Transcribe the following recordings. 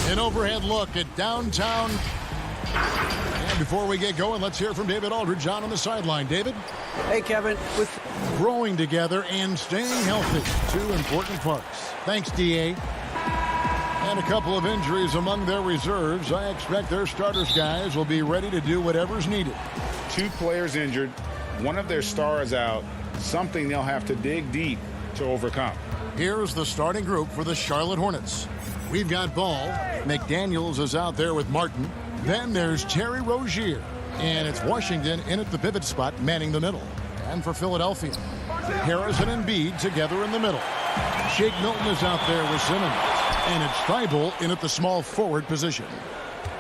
An overhead look at downtown. And before we get going, let's hear from David Aldridge on the sideline. David? Hey, Kevin. With growing together and staying healthy, two important parts. Thanks, DA. And a couple of injuries among their reserves. I expect their starters guys will be ready to do whatever's needed. Two players injured, one of their stars out, something they'll have to dig deep to overcome. Here's the starting group for the Charlotte Hornets. We've got Ball. McDaniels is out there with Martin. Then there's Terry Rozier. And it's Washington in at the pivot spot, manning the middle. And for Philadelphia, Harris and Embiid together in the middle. Shake Milton is out there with Simmons. And it's Thibault in at the small forward position.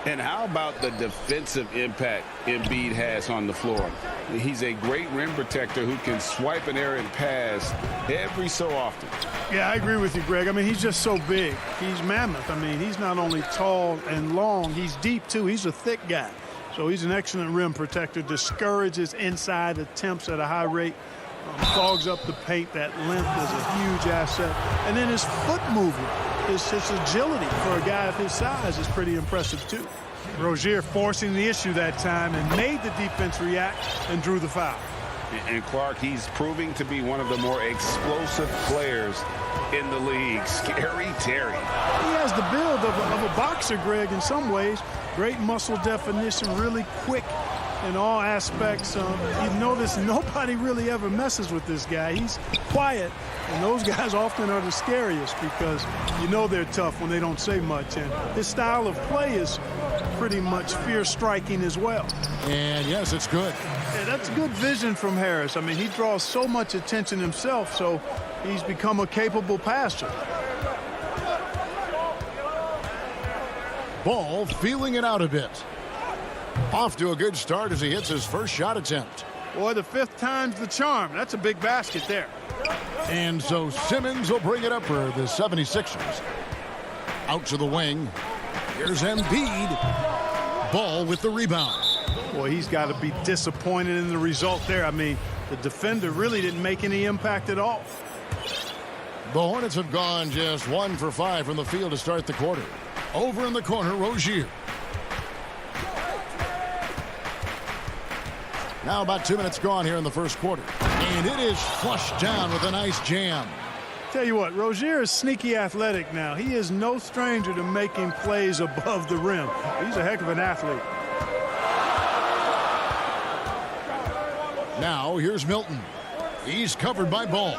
And how about the defensive impact Embiid has on the floor? He's a great rim protector who can swipe an errant pass every so often. Yeah, I agree with you, Greg. I mean, he's just so big. He's mammoth. I mean, he's not only tall and long, he's deep, too. He's a thick guy. So he's an excellent rim protector, discourages inside attempts at a high rate, clogs up the paint. That length is a huge asset. And then his foot movement, his agility for a guy of his size is pretty impressive, too. Rozier forcing the issue that time and made the defense react and drew the foul. And Clark, he's proving to be one of the more explosive players in the league. Scary Terry. He has the build of a boxer, Greg, in some ways. Great muscle definition, really quick in all aspects. You notice nobody really ever messes with this guy. He's quiet, and those guys often are the scariest because you know they're tough when they don't say much. And his style of play is pretty much fear-striking as well. And, yes, it's good. Yeah, that's good vision from Harris. I mean, he draws so much attention himself, so he's become a capable passer. Ball feeling it out a bit. Off to a good start as he hits his first shot attempt. Boy, the fifth time's the charm. That's a big basket there. And so Simmons will bring it up for the 76ers. Out to the wing. Here's Embiid. Ball with the rebound. Boy, he's got to be disappointed in the result there. I mean, the defender really didn't make any impact at all. The Hornets have gone just 1 for 5 from the field to start the quarter. Over in the corner, Rozier. Now about 2 minutes gone here in the first quarter. And it is flushed down with a nice jam. Tell you what, Rozier is sneaky athletic now. He is no stranger to making plays above the rim. He's a heck of an athlete. Now here's Milton. He's covered by Ball.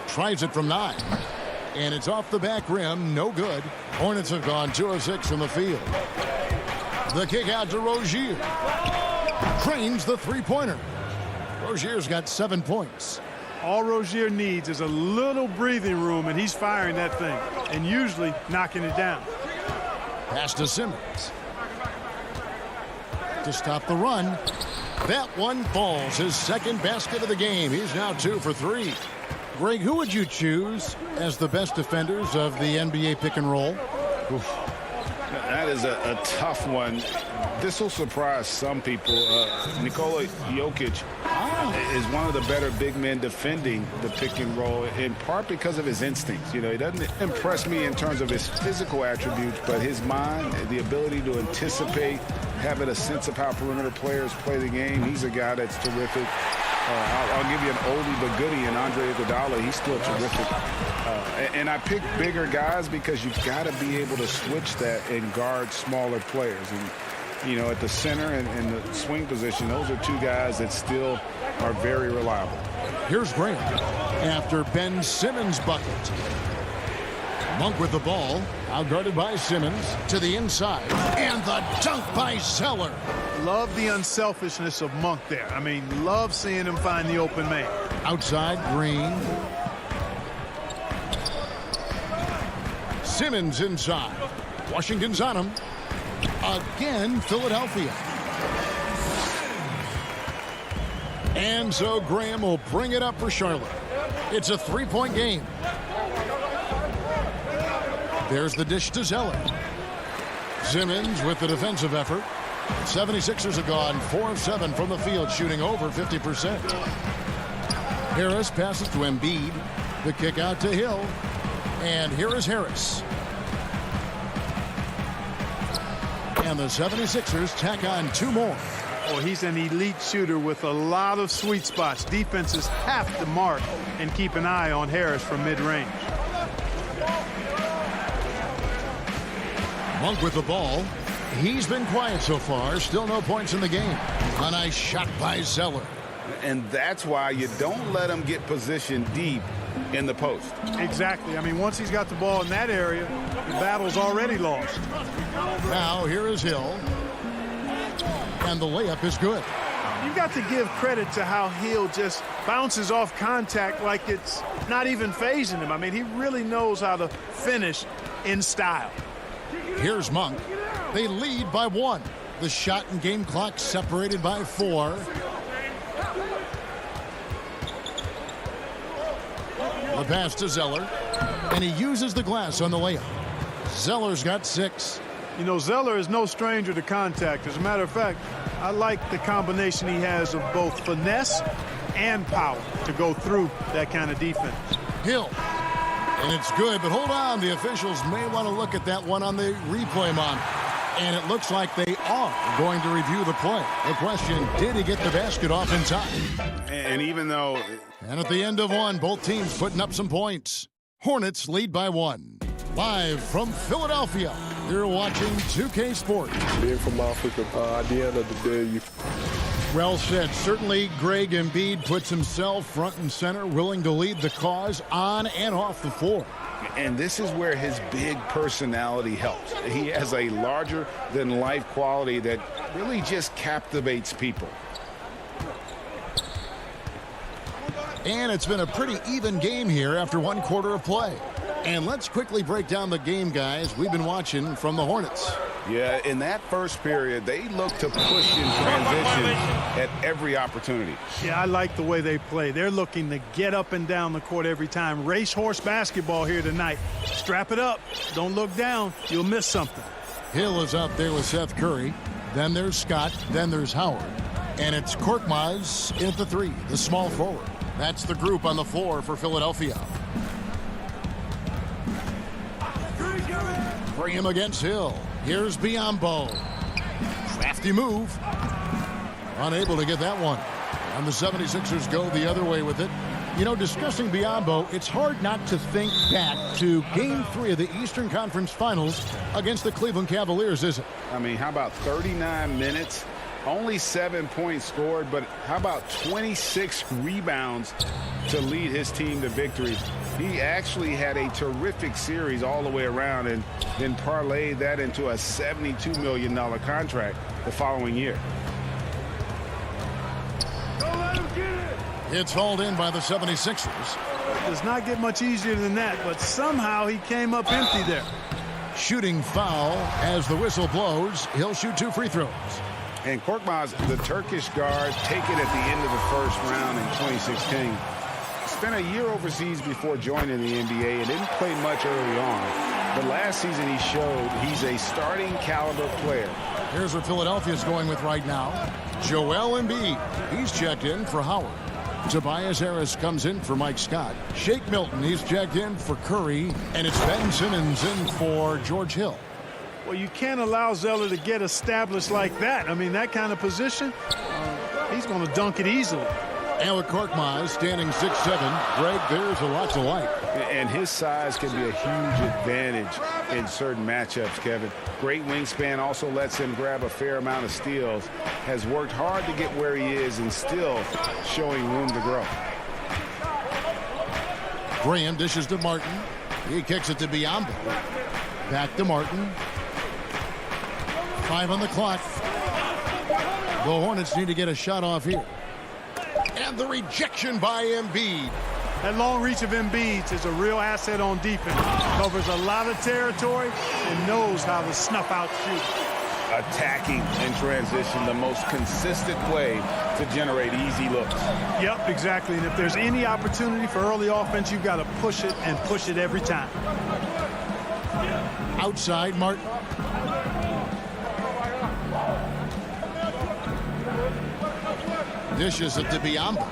Tries it from 9. And it's off the back rim. No good. Hornets have gone 2 of 6 from the field. The kick out to Rozier. Cranes the three-pointer. Rozier's got 7 points. All Rozier needs is a little breathing room, and he's firing that thing, and usually knocking it down. Pass to Simmons. To stop the run. That one falls. His second basket of the game. He's now 2 for 3. Greg, who would you choose as the best defenders of the NBA pick and roll? Oof. That is a tough one. This will surprise some people. Nikola Jokic is one of the better big men defending the pick and roll, in part because of his instincts. You know, he doesn't impress me in terms of his physical attributes, but his mind, the ability to anticipate, having a sense of how perimeter players play the game. He's a guy that's terrific. I'll give you an oldie but goodie in Andre Iguodala. He's still terrific. And I pick bigger guys because you've got to be able to switch that and guard smaller players. And, you know, at the center and the swing position, those are two guys that still are very reliable. Here's Graham after Ben Simmons' bucket. Monk with the ball, outguarded by Simmons to the inside, and the dunk by Zeller. Love the unselfishness of Monk there. I mean, love seeing him find the open man. Outside, Green. Simmons inside. Washington's on him. Again, Philadelphia. And so Graham will bring it up for Charlotte. It's a three-point game. There's the dish to Zeller. Simmons with the defensive effort. 76ers have gone 4 of 7 from the field, shooting over 50%. Harris passes to Embiid. The kick out to Hill. And here is Harris. And the 76ers tack on 2 more. Well, he's an elite shooter with a lot of sweet spots. Defenses have to mark and keep an eye on Harris from mid-range. Monk with the ball. He's been quiet so far. Still no points in the game. A nice shot by Zeller. And that's why you don't let him get positioned deep in the post. Exactly. I mean, once he's got the ball in that area, the battle's already lost. Now here is Hill. And the layup is good. You've got to give credit to how Hill just bounces off contact like it's not even phasing him. I mean, he really knows how to finish in style. Here's Monk. They lead by 1. The shot and game clock separated by 4. The pass to Zeller. And he uses the glass on the layup. Zeller's got 6. You know, Zeller is no stranger to contact. As a matter of fact, I like the combination he has of both finesse and power to go through that kind of defense. Hill. And it's good, but hold on. The officials may want to look at that one on the replay monitor. And it looks like they are going to review the play. The question, did he get the basket off in time? And even though... And at the end of 1, both teams putting up some points. Hornets lead by 1. Live from Philadelphia, you're watching 2K Sports. Being from Africa, at the end of the day, Well said. Certainly, Greg Embiid puts himself front and center, willing to lead the cause on and off the floor. And this is where his big personality helps. He has a larger-than-life quality that really just captivates people. And it's been a pretty even game here after 1 quarter of play. And let's quickly break down the game, guys, we've been watching from the Hornets. Yeah, in that first period, they looked to push in transition at every opportunity. Yeah, I like the way they play. They're looking to get up and down the court every time. Racehorse basketball here tonight. Strap it up. Don't look down. You'll miss something. Hill is out there with Seth Curry. Then there's Scott. Then there's Howard. And it's Korkmaz in at the 3, the small forward. That's the group on the floor for Philadelphia. Graham against Hill. Here's Biyombo. Crafty move. Unable to get that one. And the 76ers go the other way with it. You know, discussing Biyombo, it's hard not to think back to Game 3 of the Eastern Conference Finals against the Cleveland Cavaliers, is it? I mean, how about 39 minutes? Only 7 points scored, but how about 26 rebounds to lead his team to victory? He actually had a terrific series all the way around and then parlayed that into a $72 million contract the following year. It's hauled in by the 76ers. It does not get much easier than that, but somehow he came up empty there. Shooting foul as the whistle blows. He'll shoot 2 free throws. And Korkmaz, the Turkish guard, taken at the end of the first round in 2016. Spent a year overseas before joining the NBA and didn't play much early on. But last season he showed he's a starting caliber player. Here's what Philadelphia's going with right now. Joel Embiid. He's checked in for Howard. Tobias Harris comes in for Mike Scott. Shake Milton, he's checked in for Curry. And it's Ben Simmons in for George Hill. Well, you can't allow Zeller to get established like that. I mean, that kind of position, he's going to dunk it easily. And with Korkmaz standing 6'7", Greg, there's a lot to like. And his size can be a huge advantage in certain matchups, Kevin. Great wingspan also lets him grab a fair amount of steals. Has worked hard to get where he is and still showing room to grow. Graham dishes to Martin. He kicks it to Biyombo. Back to Martin. 5 on the clock. The Hornets need to get a shot off here. And the rejection by Embiid. That long reach of Embiid is a real asset on defense. Covers a lot of territory and knows how to snuff out shooters. Attacking in transition, the most consistent way to generate easy looks. Yep, exactly. And if there's any opportunity for early offense, you've got to push it and push it every time. Outside, Martin. Dishes it to Biyombo.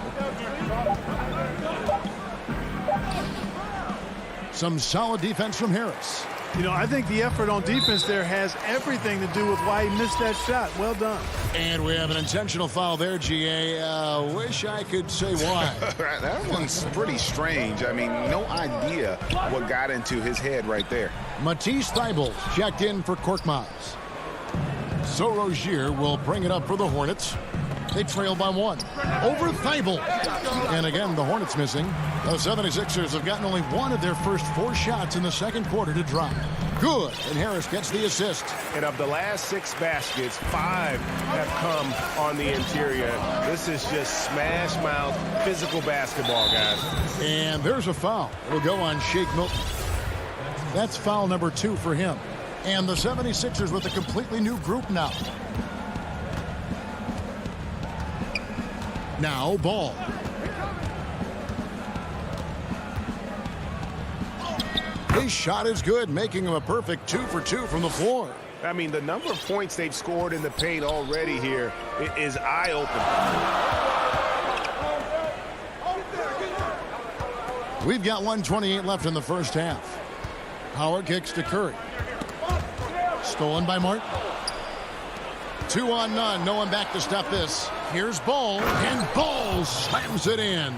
Some solid defense from Harris. You know, I think the effort on defense there has everything to do with why he missed that shot. Well done. And we have an intentional foul there, GA. Wish I could say why. That one's pretty strange. I mean, no idea what got into his head right there. Matisse Thybulle checked in for Korkmaz. So Rozier will bring it up for the Hornets. They trail by 1. Over Thybulle. And again, the Hornets missing. The 76ers have gotten only 1 of their first 4 shots in the second quarter to drop. Good. And Harris gets the assist. And of the last 6 baskets, 5 have come on the interior. This is just smash mouth physical basketball, guys. And there's a foul. It'll go on Shake Milton. That's foul number 2 for him. And the 76ers with a completely new group now. Now Ball. His shot is good, making him a perfect 2 for 2 from the floor. I mean, the number of points they've scored in the paint already here is eye-opening. We've got 1:28 left in the first half. Howard kicks to Curry. Stolen by Martin. 2 on none. No one back to stop this. Here's Ball, and Ball slams it in.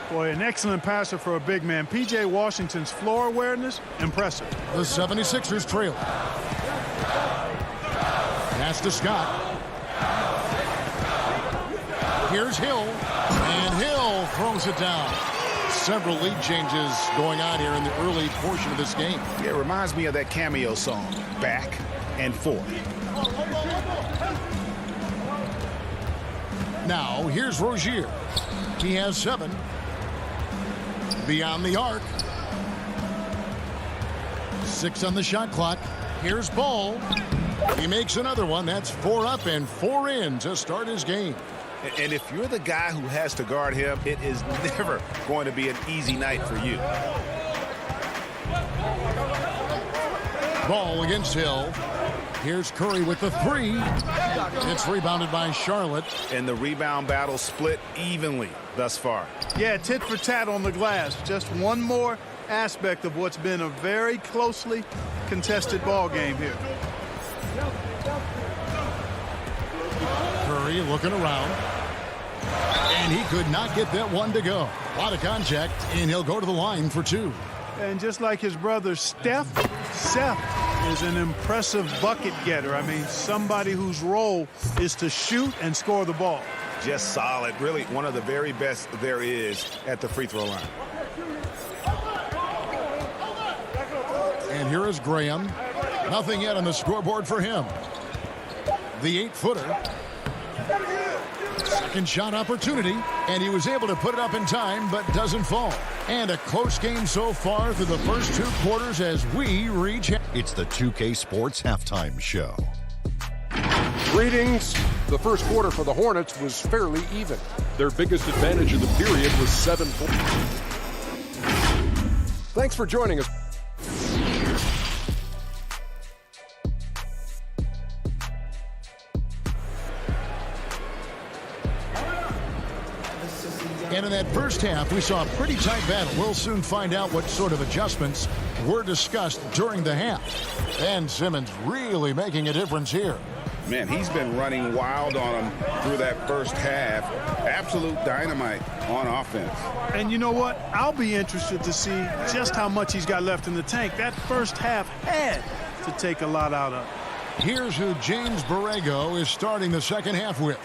Boy, an excellent passer for a big man. P.J. Washington's floor awareness, impressive. The 76ers trail. Pass to Scott. Here's Hill, and Hill throws it down. Several lead changes going on here in the early portion of this game. It reminds me of that Cameo song, Back and Forth. Now, here's Rozier. He has 7. Beyond the arc. 6 on the shot clock. Here's Ball. He makes another one. That's 4 up and 4 in to start his game. And if you're the guy who has to guard him, it is never going to be an easy night for you. Ball against Hill. Here's Curry with the 3. It's rebounded by Charlotte. And the rebound battle split evenly thus far. Yeah, tit for tat on the glass. Just one more aspect of what's been a very closely contested ball game here. Curry looking around. And he could not get that one to go. A lot of contact, and he'll go to the line for 2. And just like his brother Seth is an impressive bucket getter. I mean, somebody whose role is to shoot and score the ball. Just solid. Really one of the very best there is at the free throw line. And here is Graham. Nothing yet on the scoreboard for him. The 8-footer. Second shot opportunity, and he was able to put it up in time, but doesn't fall. And a close game so far through the first 2 quarters as we reach. It's the 2K Sports Halftime Show. Greetings. The first quarter for the Hornets was fairly even. Their biggest advantage of the period was 7 points. Thanks for joining us. And in that first half, we saw a pretty tight battle. We'll soon find out what sort of adjustments were discussed during the half. Ben Simmons really making a difference here. Man, he's been running wild on him through that first half. Absolute dynamite on offense. And you know what? I'll be interested to see just how much he's got left in the tank. That first half had to take a lot out of. Here's who James Borrego is starting the second half with.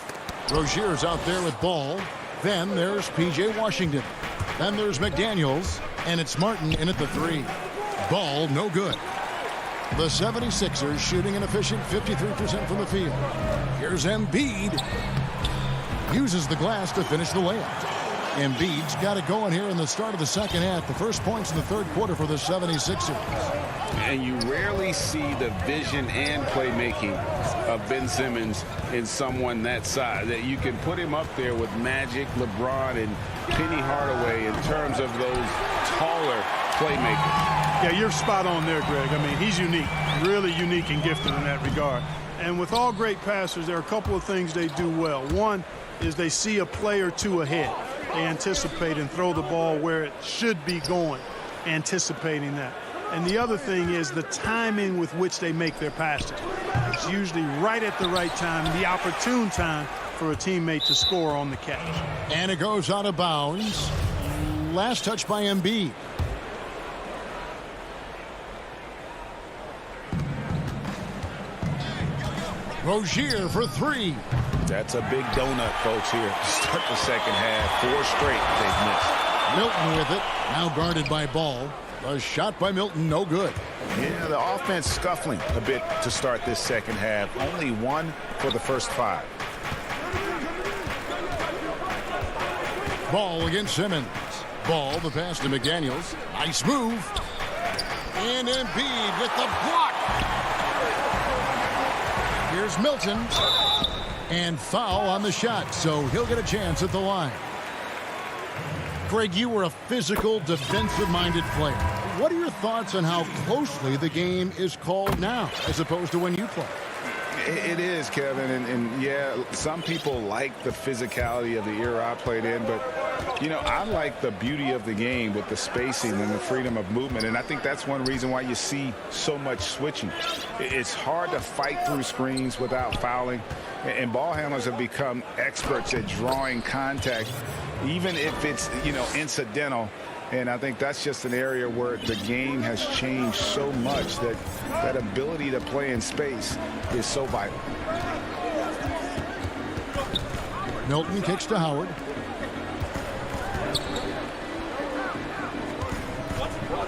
Rozier's out there with Ball. Then there's P.J. Washington. Then there's McDaniels. And it's Martin in at the 3. Ball, no good. The 76ers shooting an efficient 53% from the field. Here's Embiid. Uses the glass to finish the layup. Embiid's got it going here in the start of the second half. The first points in the third quarter for the 76ers. And you rarely see the vision and playmaking of Ben Simmons in someone that size. That you can put him up there with Magic, LeBron, and Penny Hardaway in terms of those taller playmakers. Yeah, you're spot on there, Greg. I mean, he's unique, really unique and gifted in that regard. And with all great passers, there are a couple of things they do well. One is they see a play or two ahead. They anticipate and throw the ball where it should be going. anticipating that. And the other thing is the timing with which they make their passes. It's usually right at the right time, the opportune time for a teammate to score on the catch. And it goes out of bounds. Last touch by Embiid. Rozier for three. That's a big donut, folks, here to start the second half. 4 straight they've missed. Milton with it. Now guarded by Ball. A shot by Milton, no good. Yeah, the offense scuffling a bit to start this second half. Only 1 for the first 5. Ball against Simmons. Ball, the pass to McDaniels. Nice move. And Embiid with the block. Here's Milton. And foul on the shot, so he'll get a chance at the line. Greg, you were a physical, defensive-minded player. What are your thoughts on how closely the game is called now, as opposed to when you played? It is, Kevin, and yeah, some people like the physicality of the era I played in, but, you know, I like the beauty of the game with the spacing and the freedom of movement, and I think that's one reason why you see so much switching. It's hard to fight through screens without fouling, and ball handlers have become experts at drawing contact, even if it's, you know, incidental. And I think that's just an area where the game has changed so much that that ability to play in space is so vital. Milton kicks to Howard.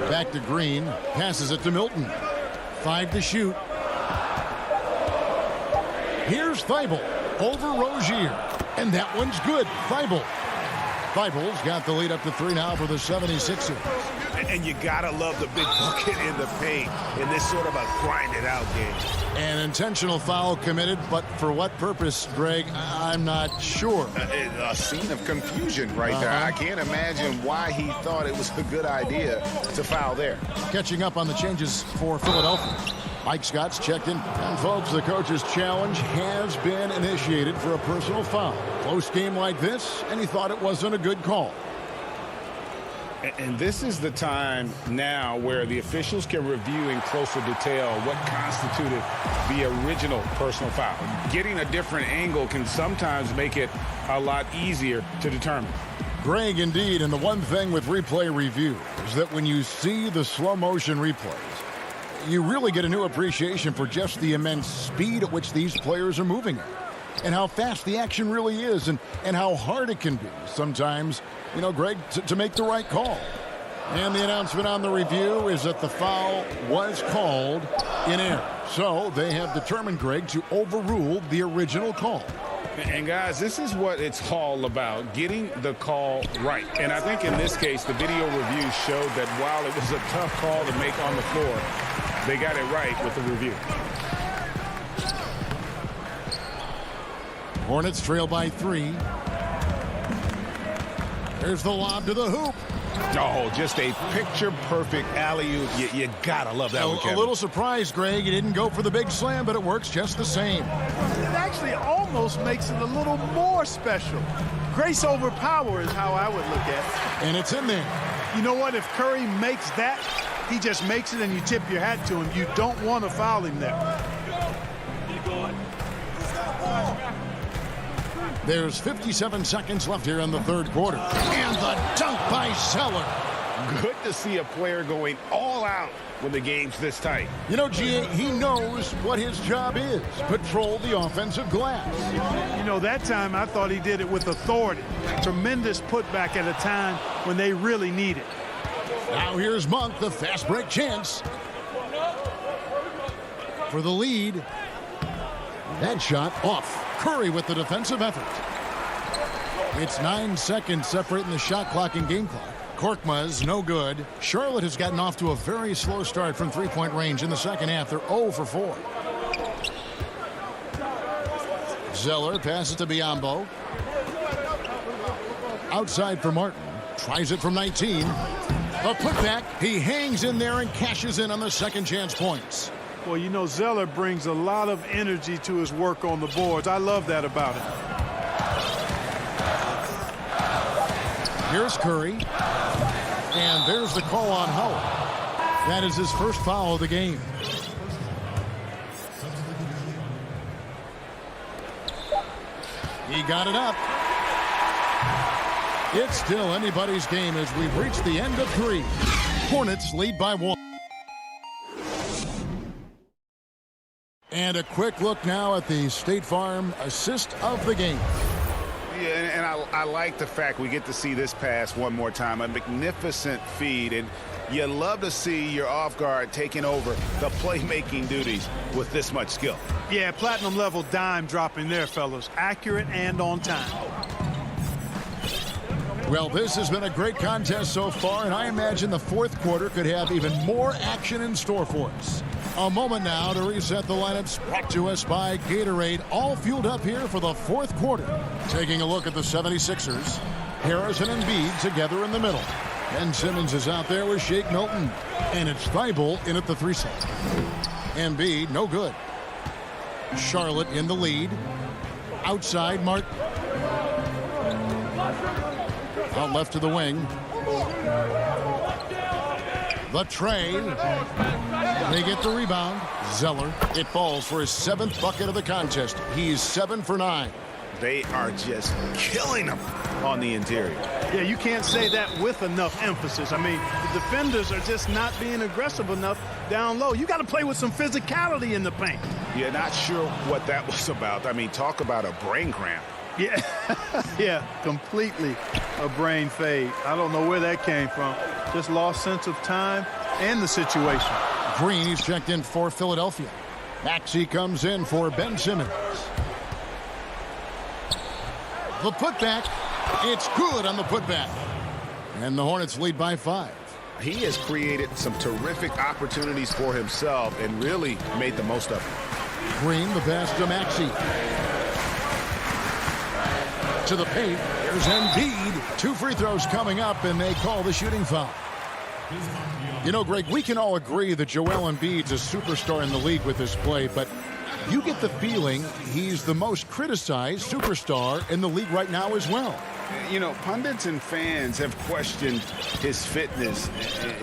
Back to Green. Passes it to Milton. 5 to shoot. Here's Thibault over Rozier. And that one's good. Thibault's got the lead up to 3 now for the 76ers. And you gotta love the big bucket in the paint in this sort of a grind-it-out game. An intentional foul committed, but for what purpose, Greg, I'm not sure. A scene of confusion right there. I can't imagine why he thought it was a good idea to foul there. Catching up on the changes for Philadelphia. Mike Scott's checked in. And folks, the coach's challenge has been initiated for a personal foul. Close game like this, and he thought it wasn't a good call. And this is the time now where the officials can review in closer detail what constituted the original personal foul. Getting a different angle can sometimes make it a lot easier to determine. Greg, indeed, and the one thing with replay review is that when you see the slow motion replays, you really get a new appreciation for just the immense speed at which these players are moving at, and how fast the action really is, and how hard it can be sometimes, you know, Greg, to make the right call. And the announcement on the review is that the foul was called in error. So they have determined, Greg, to overrule the original call. And guys, this is what it's all about, getting the call right. And I think in this case, the video review showed that while it was a tough call to make on the floor, they got it right with the review. Hornets trail by 3. There's the lob to the hoop. Oh, just a picture-perfect alley-oop. You gotta love that one, Kevin. A little surprised, Greg. He didn't go for the big slam, but it works just the same. It actually almost makes it a little more special. Grace over power is how I would look at it. And it's in there. You know what? If Curry makes that, he just makes it and you tip your hat to him. You don't want to foul him there. There's 57 seconds left here in the third quarter. And the dunk by Zeller. Good to see a player going all out when the game's this tight. You know, G.A., he knows what his job is. Patrol the offensive glass. You know, that time I thought he did it with authority. Tremendous putback at a time when they really need it. Now here's Monk, the fast break chance. For the lead. That shot off. Curry with the defensive effort. It's 9 seconds separating the shot clock and game clock. Korkmaz, no good. Charlotte has gotten off to a very slow start from three-point range in the second half. They're 0 for 4. Zeller passes to Biyombo. Outside for Martin. Tries it from 19. A putback. He hangs in there and cashes in on the second chance points. Well, you know, Zeller brings a lot of energy to his work on the boards. I love that about him. Here's Curry. And there's the call on Howard. That is his first foul of the game. He got it up. It's still anybody's game as we've reached the end of 3. Hornets lead by 1. And a quick look now at the State Farm assist of the game. Yeah, and I like the fact we get to see this pass one more time. A magnificent feed, and you love to see your off guard taking over the playmaking duties with this much skill. Yeah, platinum level dime dropping there, fellas. Accurate and on time. Well, this has been a great contest so far, and I imagine the fourth quarter could have even more action in store for us. A moment now to reset the lineups, brought to us by Gatorade, all fueled up here for the fourth quarter. Taking a look at the 76ers, Harris and Embiid together in the middle. Ben Simmons is out there with Shake Milton, and it's Thibault in at the 3 slot. Embiid, no good. Charlotte in the lead. Outside, Martin. Out left to the wing. The tray. They get the rebound. Zeller. It falls for his 7th bucket of the contest. He's 7 for 9. They are just killing them on the interior. Yeah, you can't say that with enough emphasis. I mean, the defenders are just not being aggressive enough down low. You got to play with some physicality in the paint. Yeah, not sure what that was about. I mean, talk about a brain cramp. Yeah, yeah, completely a brain fade. I don't know where that came from. Just lost sense of time and the situation. Green, he's checked in for Philadelphia. Maxey comes in for Ben Simmons. The putback. It's good on the putback. And the Hornets lead by 5. He has created some terrific opportunities for himself and really made the most of it. Green, the pass to Maxey. To the paint. There's Embiid. 2 free throws coming up, and they call the shooting foul. You know, Greg, we can all agree that Joel Embiid's a superstar in the league with this play, but you get the feeling he's the most criticized superstar in the league right now as well. You know, pundits and fans have questioned his fitness,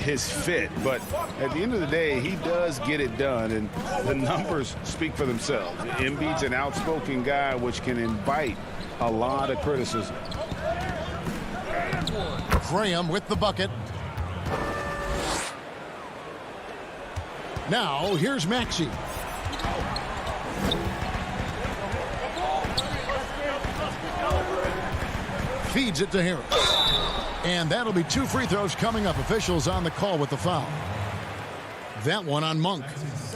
his fit, but at the end of the day, he does get it done, and the numbers speak for themselves. Embiid's an outspoken guy, which can invite a lot of criticism. Graham with the bucket. Now, here's Maxey. Feeds it to Harris. And that'll be 2 free throws coming up. Officials on the call with the foul. That one on Monk.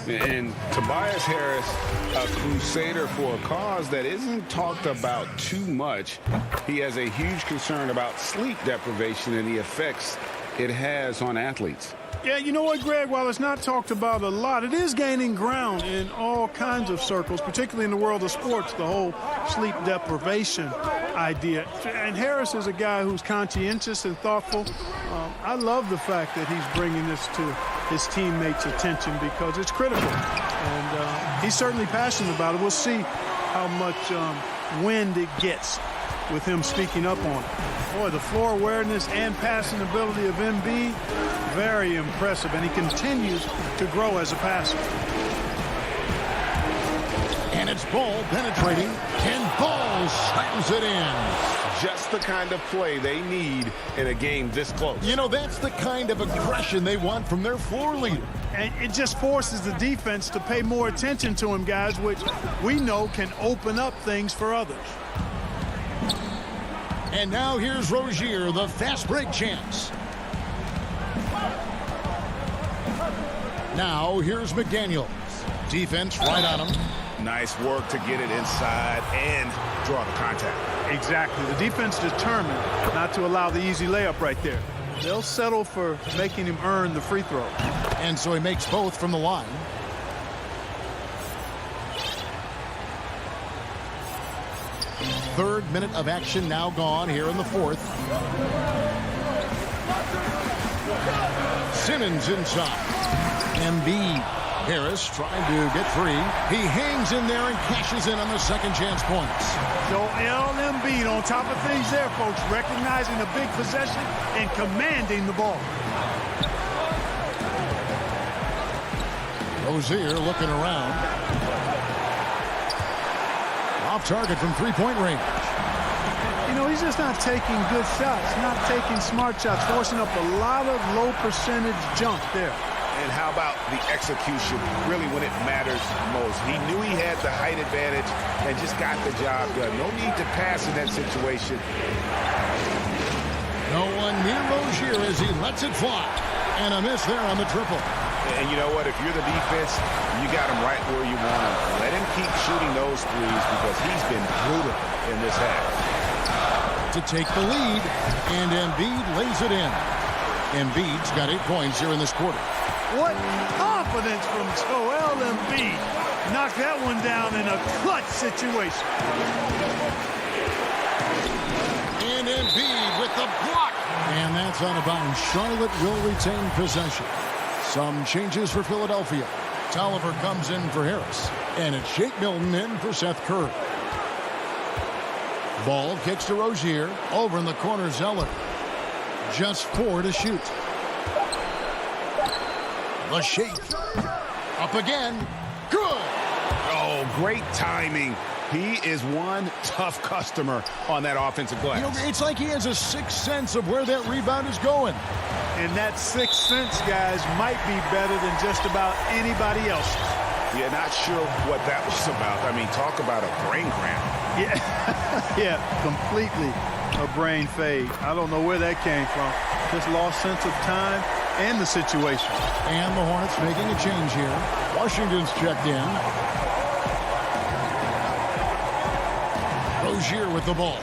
And Tobias Harris, a crusader for a cause that isn't talked about too much. He has a huge concern about sleep deprivation and the effects it has on athletes. Yeah, you know what, Greg? While it's not talked about a lot, it is gaining ground in all kinds of circles, particularly in the world of sports, the whole sleep deprivation idea. And Harris is a guy who's conscientious and thoughtful. I love the fact that he's bringing this to his teammates' attention because it's critical. And he's certainly passionate about it. We'll see how much wind it gets with him speaking up on it. Boy, the floor awareness and passing ability of Embiid, very impressive, and he continues to grow as a passer. And it's Ball penetrating, and Ball slams it in. Just the kind of play they need in a game this close. You know, that's the kind of aggression they want from their floor leader. And it just forces the defense to pay more attention to him, guys, which we know can open up things for others. And now here's Rozier, the fast break chance. Now here's McDaniels. Defense right on him. Nice work to get it inside and draw the contact. Exactly. The defense determined not to allow the easy layup right there. They'll settle for making him earn the free throw. And so he makes both from the line. Third minute of action now gone here in the fourth. Simmons inside. Embiid Harris trying to get free. He hangs in there and cashes in on the second chance points. Joel Embiid on top of things there, folks, recognizing a big possession and commanding the ball. Rozier looking around. Off target from three-point range. You know, he's just not taking good shots, not taking smart shots, forcing up a lot of low percentage jump there. And how about the execution, really when it matters most? He knew he had the height advantage and just got the job done. No need to pass in that situation. No one near Rozier as he lets it fly. And a miss there on the triple. And you know what? If you're the defense, you got him right where you want him. Let him keep shooting those threes because he's been brutal in this half. To take the lead, and Embiid lays it in. Embiid's got 8 points here in this quarter. What confidence from Joel Embiid. Knocked that one down in a clutch situation. And Embiid with the block. And that's out of bounds. Charlotte will retain possession. Some changes for Philadelphia. Tolliver comes in for Harris. And it's Shake Milton in for Seth Curry. Ball kicks to Rozier. Over in the corner, Zeller. Just 4 to shoot. The shake. Up again. Good. Oh, great timing. He is one tough customer on that offensive glass. You know, it's like he has a sixth sense of where that rebound is going. And that sixth sense, guys, might be better than just about anybody else. Yeah, not sure what that was about. I mean, talk about a brain cramp. Yeah, yeah, completely a brain fade. I don't know where that came from. Just lost sense of time and the situation. And the Hornets making a change here. Washington's checked in. Rozier with the ball.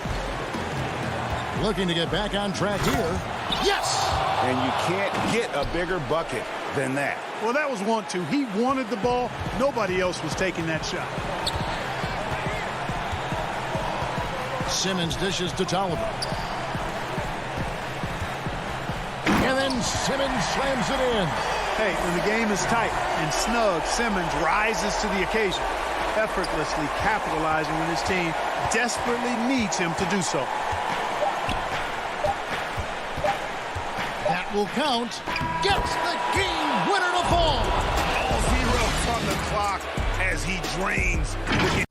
Looking to get back on track here. Yes! And you can't get a bigger bucket than that. Well, that was 1-2. He wanted the ball. Nobody else was taking that shot. Simmons dishes to Tolliver. And then Simmons slams it in. Hey, when the game is tight and snug, Simmons rises to the occasion, effortlessly capitalizing when his team desperately needs him to do so. That will count. Gets the game winner to fall. All zeros on the clock as he drains the game.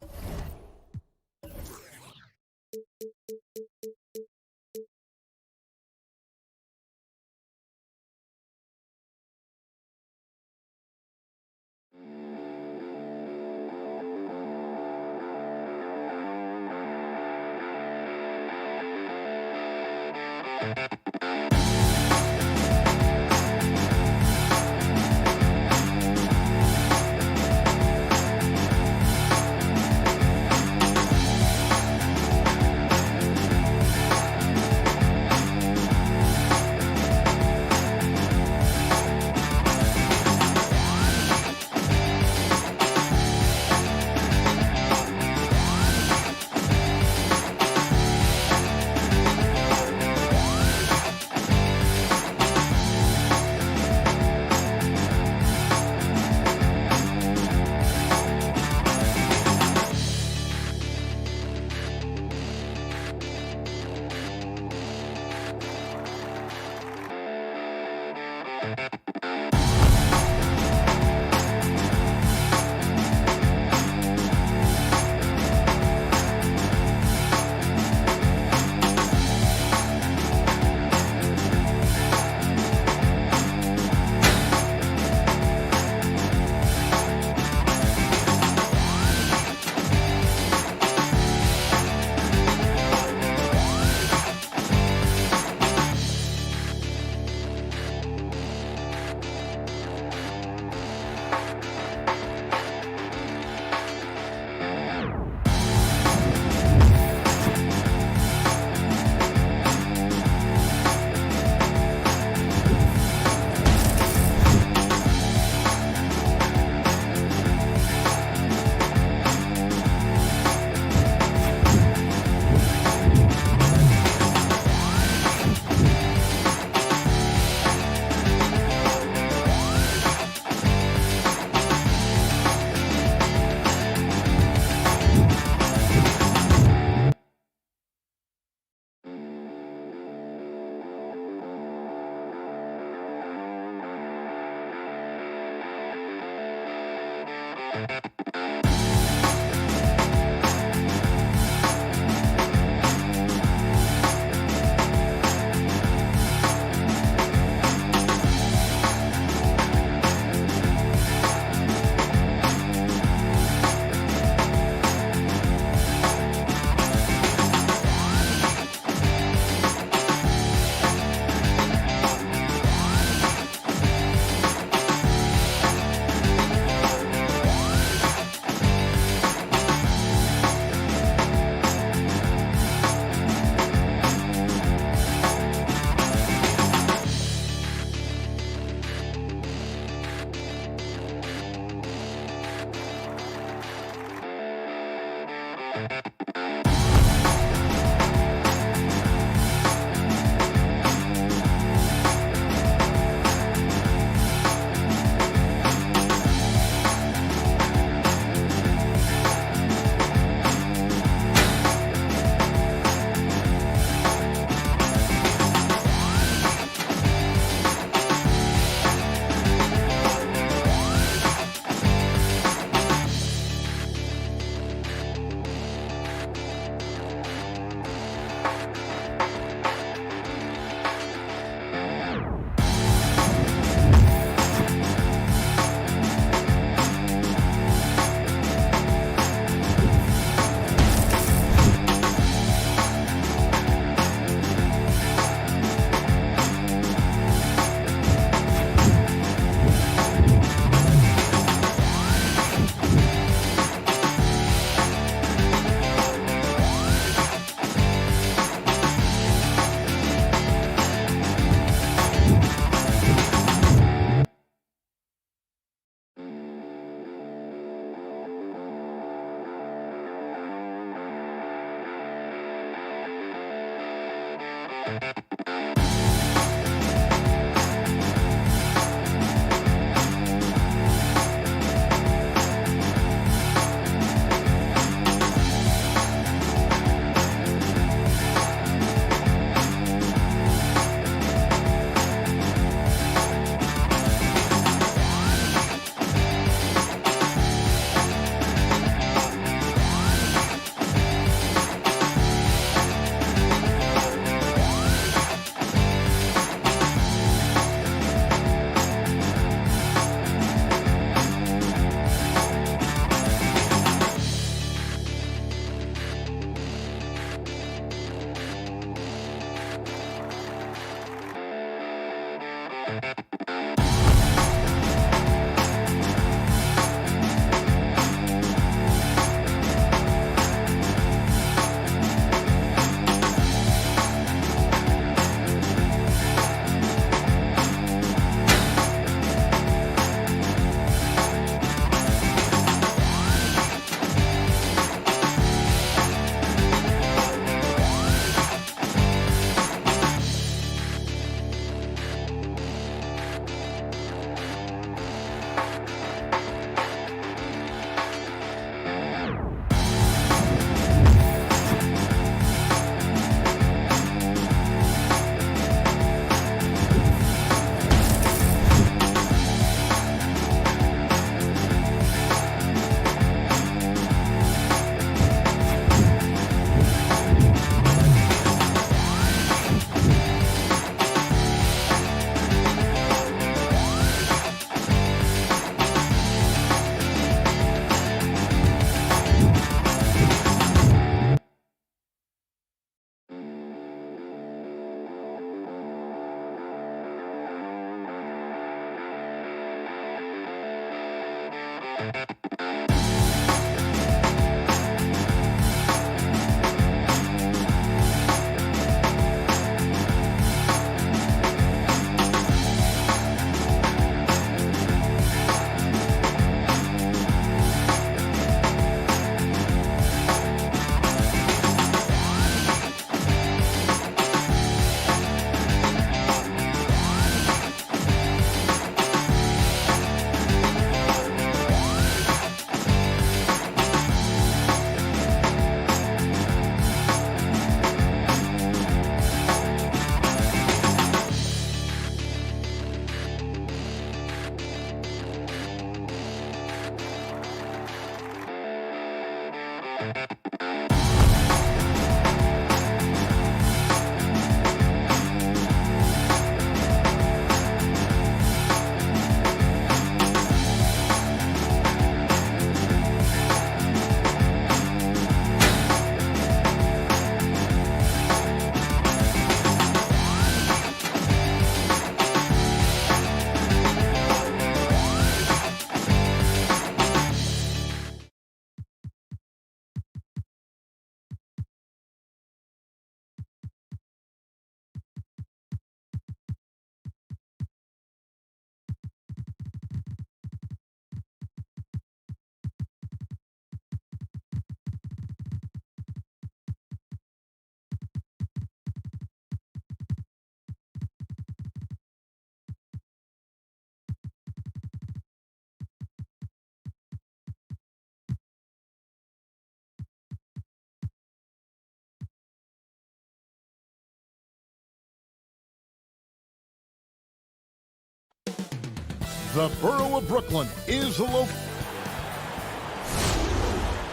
The borough of Brooklyn is the local.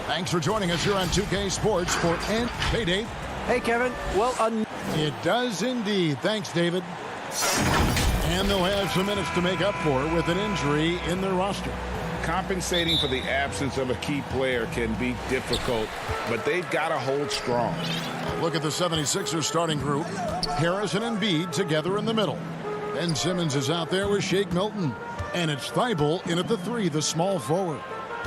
Thanks for joining us here on 2K Sports for N. Hey, Dave. Hey, Kevin. Well, it does indeed. Thanks, David. And they'll have some minutes to make up for with an injury in their roster. Compensating for the absence of a key player can be difficult, but they've got to hold strong. Look at the 76ers starting group. Harris and Embiid together in the middle. Ben Simmons is out there with Shake Milton. And it's Thibault in at the 3, the small forward.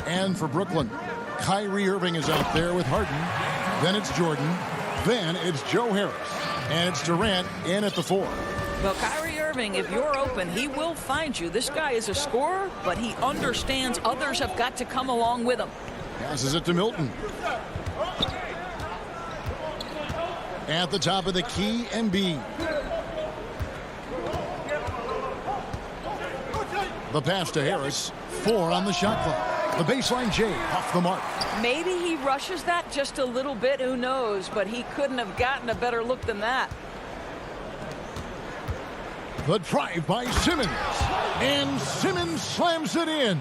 And for Brooklyn, Kyrie Irving is out there with Harden. Then it's Jordan. Then it's Joe Harris. And it's Durant in at the 4. Well, Kyrie Irving, if you're open, he will find you. This guy is a scorer, but he understands others have got to come along with him. Passes it to Milton. At the top of the key, Embiid. The pass to Harris. 4 on the shot clock. The baseline J off the mark. Maybe he rushes that just a little bit. Who knows? But he couldn't have gotten a better look than that. The drive by Simmons. And Simmons slams it in.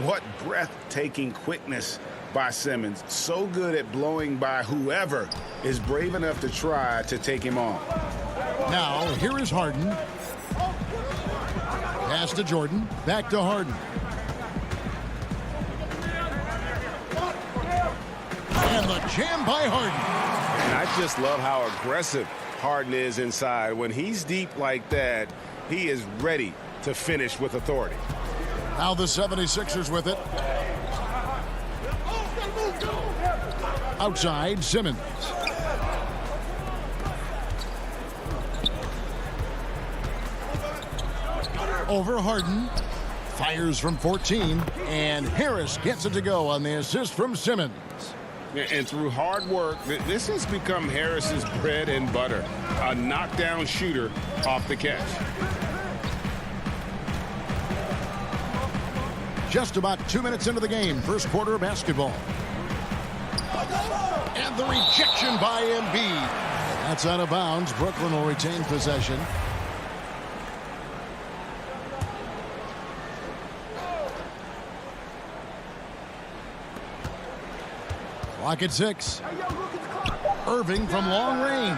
What breathtaking quickness by Simmons. So good at blowing by whoever is brave enough to try to take him on. Now, here is Harden. Pass to Jordan. Back to Harden. And the jam by Harden. And I just love how aggressive Harden is inside. When he's deep like that, he is ready to finish with authority. Now the 76ers with it. Outside, Simmons. Over Harden. Fires from 14. And Harris gets it to go on the assist from Simmons. And through hard work, this has become Harris's bread and butter. A knockdown shooter off the catch. Just about 2 minutes into the game. First quarter of basketball. And the rejection by Embiid. That's out of bounds. Brooklyn will retain possession. Clock at 6. Irving from long range.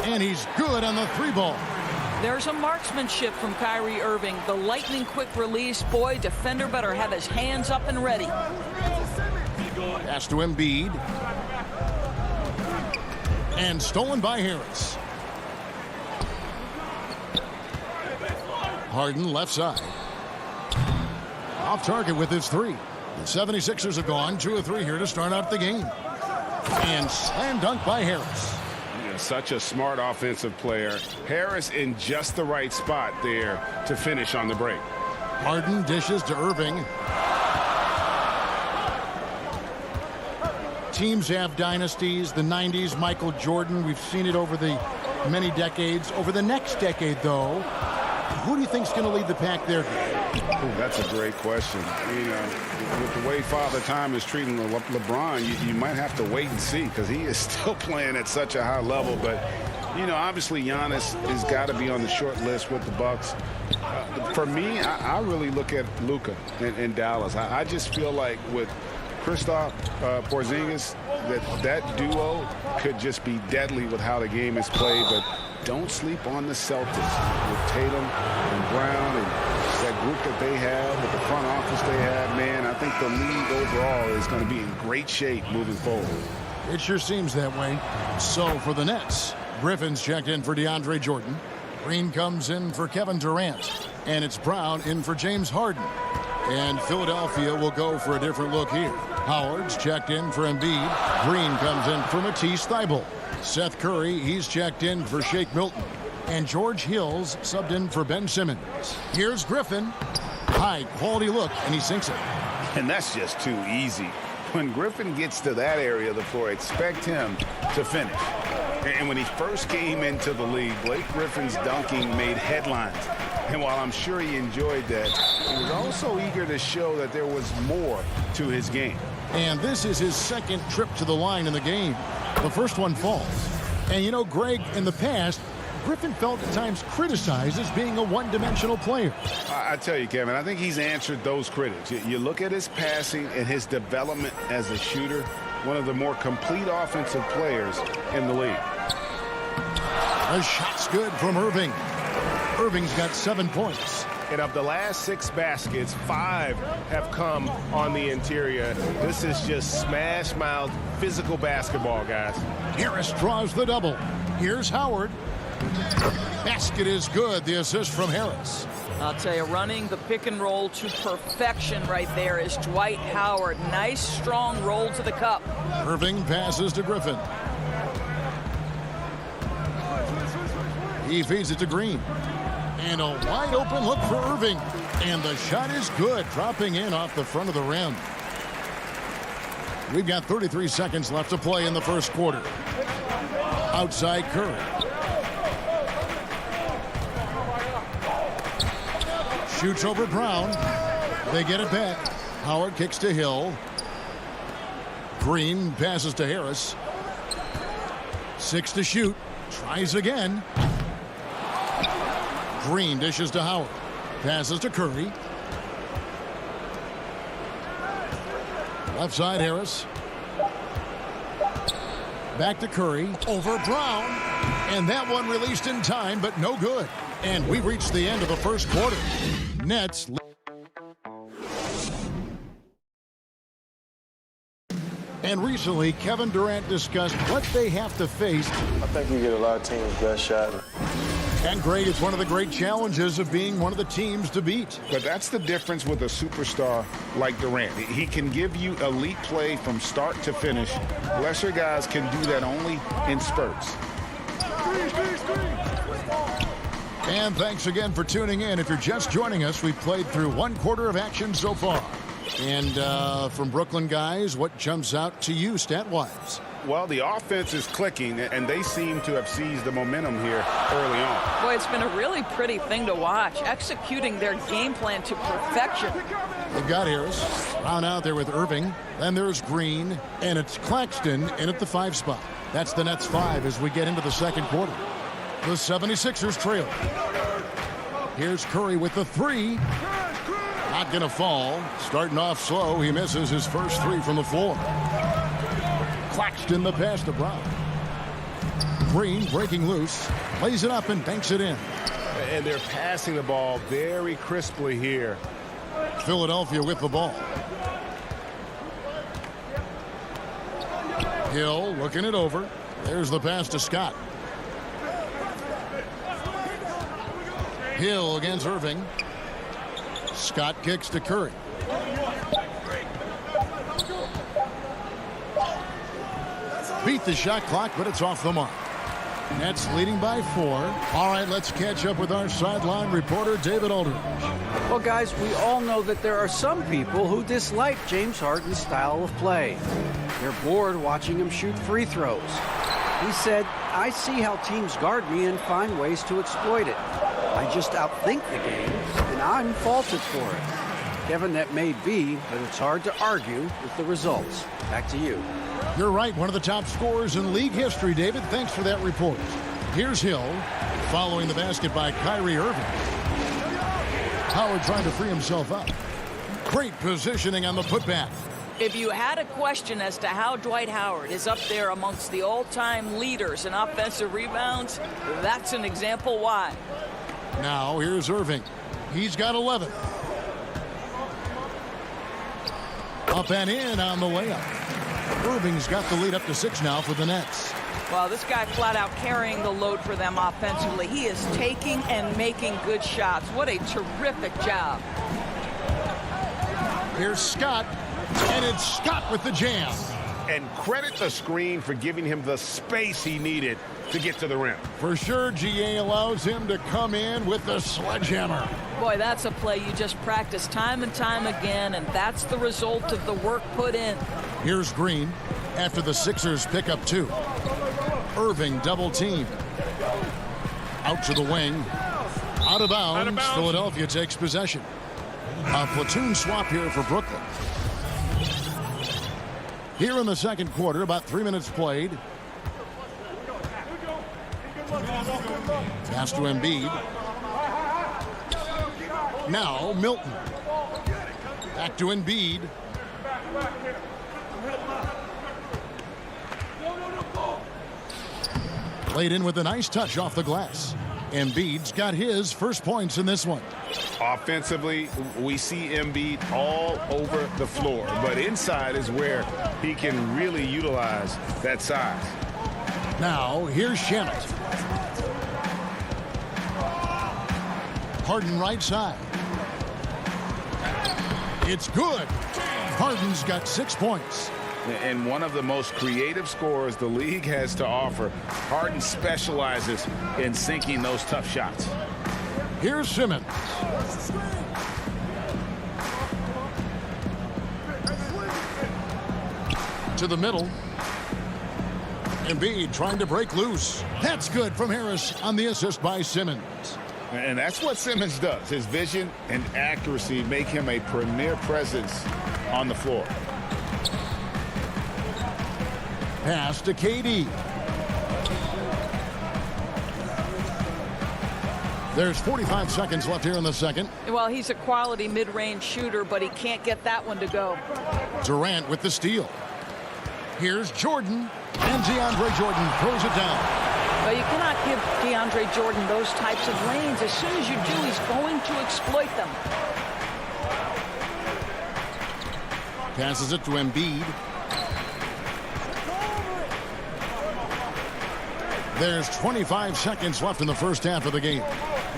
And he's good on the 3 ball. There's a marksmanship from Kyrie Irving. The lightning quick release. Boy, defender better have his hands up and ready. Pass to Embiid. And stolen by Harris. Harden left side. Off target with his 3. The 76ers have gone 2 of 3 here to start out the game. And slam dunk by Harris. Yeah, such a smart offensive player. Harris in just the right spot there to finish on the break. Harden dishes to Irving. Teams have dynasties. The 90s, Michael Jordan. We've seen it over the many decades. Over the next decade, though, who do you think is going to lead the pack there? Ooh, that's a great question. You know, with the way Father Time is treating LeBron, you might have to wait and see because he is still playing at such a high level. But, you know, obviously Giannis has got to be on the short list with the Bucks. For me, I really look at Luka in Dallas. I just feel like with Kristaps Porzingis, that duo could just be deadly with how the game is played. But don't sleep on the Celtics with Tatum and Brown and that group that they have, with the front office they have. Man, I think the league overall is going to be in great shape moving forward. It sure seems that way. So for the Nets, Griffin's checked in for DeAndre Jordan. Green comes in for Kevin Durant. And it's Brown in for James Harden. And Philadelphia will go for a different look here. Howard's checked in for Embiid. Green comes in for Matisse Thybulle. Seth Curry, he's checked in for Shake Milton. And George Hill's subbed in for Ben Simmons. Here's Griffin. High quality look, and he sinks it. And that's just too easy. When Griffin gets to that area of the floor, expect him to finish. And when he first came into the league, Blake Griffin's dunking made headlines. And while I'm sure he enjoyed that, he was also eager to show that there was more to his game. And this is his second trip to the line in the game. The first one falls. And you know, Greg, in the past, Griffin felt at times criticized as being a one-dimensional player. I tell you, Kevin, I think he's answered those critics. You look at his passing and his development as a shooter, one of the more complete offensive players in the league. The shot's good from Irving. Irving's got 7 points. And of the last 6 baskets, 5 have come on the interior. This is just smash-mouth physical basketball, guys. Harris draws the double. Here's Howard. Basket is good. The assist from Harris. I'll tell you, running the pick and roll to perfection right there is Dwight Howard. Nice, strong roll to the cup. Irving passes to Griffin. He feeds it to Green. And a wide open look for Irving. And the shot is good, dropping in off the front of the rim. We've got 33 seconds left to play in the first quarter. Outside Curry. Shoots over Brown. They get it back. Howard kicks to Hill. Green passes to Harris. 6 to shoot. Tries again. Green dishes to Howard. Passes to Curry. Left side Harris. Back to Curry. Over Brown. And that one released in time, but no good. And we reached the end of the first quarter. Nets. And recently, Kevin Durant discussed what they have to face. I think we get a lot of teams' best shot. And Greg, it's one of the great challenges of being one of the teams to beat. But that's the difference with a superstar like Durant. He can give you elite play from start to finish. Lesser guys can do that only in spurts. And thanks again for tuning in. If you're just joining us, we've played through 1 quarter of action so far. And from Brooklyn guys, what jumps out to you stat-wise? Well, the offense is clicking, and they seem to have seized the momentum here early on. Boy, it's been a really pretty thing to watch, executing their game plan to perfection. They've got Harris. Brown out there with Irving. Then there's Green, and it's Claxton in at the 5 spot. That's the Nets 5 as we get into the second quarter. The 76ers trail. Here's Curry with the 3. Not going to fall. Starting off slow, he misses his first 3 from the floor. Claxton the pass to Brown. Green breaking loose, lays it up and banks it in. And they're passing the ball very crisply here. Philadelphia with the ball. Hill looking it over. There's the pass to Scott. Hill against Irving. Scott kicks to Curry. Beat the shot clock, but it's off the mark. Nets leading by 4. All right, let's catch up with our sideline reporter, David Aldridge. Well, guys, we all know that there are some people who dislike James Harden's style of play. They're bored watching him shoot free throws. He said, "I see how teams guard me and find ways to exploit it. I just outthink the game, and I'm faulted for it." Kevin, that may be, but it's hard to argue with the results. Back to you. You're right, one of the top scorers in league history, David. Thanks for that report. Here's Hill, following the basket by Kyrie Irving. Howard trying to free himself up. Great positioning on the putback. If you had a question as to how Dwight Howard is up there amongst the all-time leaders in offensive rebounds, that's an example why. Now here's Irving. He's got 11. Up and in on the layup. Irving's got the lead up to 6 now for the Nets. Well, this guy flat out carrying the load for them offensively. He is taking and making good shots. What a terrific job. Here's Scott, and it's Scott with the jam. And credit the screen for giving him the space he needed to get to the rim. For sure, GA allows him to come in with the sledgehammer. Boy, that's a play you just practice time and time again, and that's the result of the work put in. Here's Green after the Sixers pick up 2. Irving double team. Out to the wing. Out of bounds. Philadelphia takes possession. A platoon swap here for Brooklyn. Here in the second quarter, about 3 minutes played. Pass to Embiid. Now Milton. Back to Embiid. Played in with a nice touch off the glass. Embiid's got his first points in this one. Offensively, we see Embiid all over the floor, but inside is where he can really utilize that size. Now, here's Shamet. Harden right side. It's good. Harden's got 6 points. And one of the most creative scorers the league has to offer. Harden specializes in sinking those tough shots. Here's Simmons. To the middle. Embiid trying to break loose. That's good from Harris on the assist by Simmons. And that's what Simmons does. His vision and accuracy make him a premier presence on the floor. Pass to KD. There's 45 seconds left here in the second. Well, he's a quality mid-range shooter, but he can't get that one to go. Durant with the steal. Here's Jordan. And DeAndre Jordan throws it down. But you cannot give DeAndre Jordan those types of lanes. As soon as you do, he's going to exploit them. Passes it to Embiid. There's 25 seconds left in the first half of the game.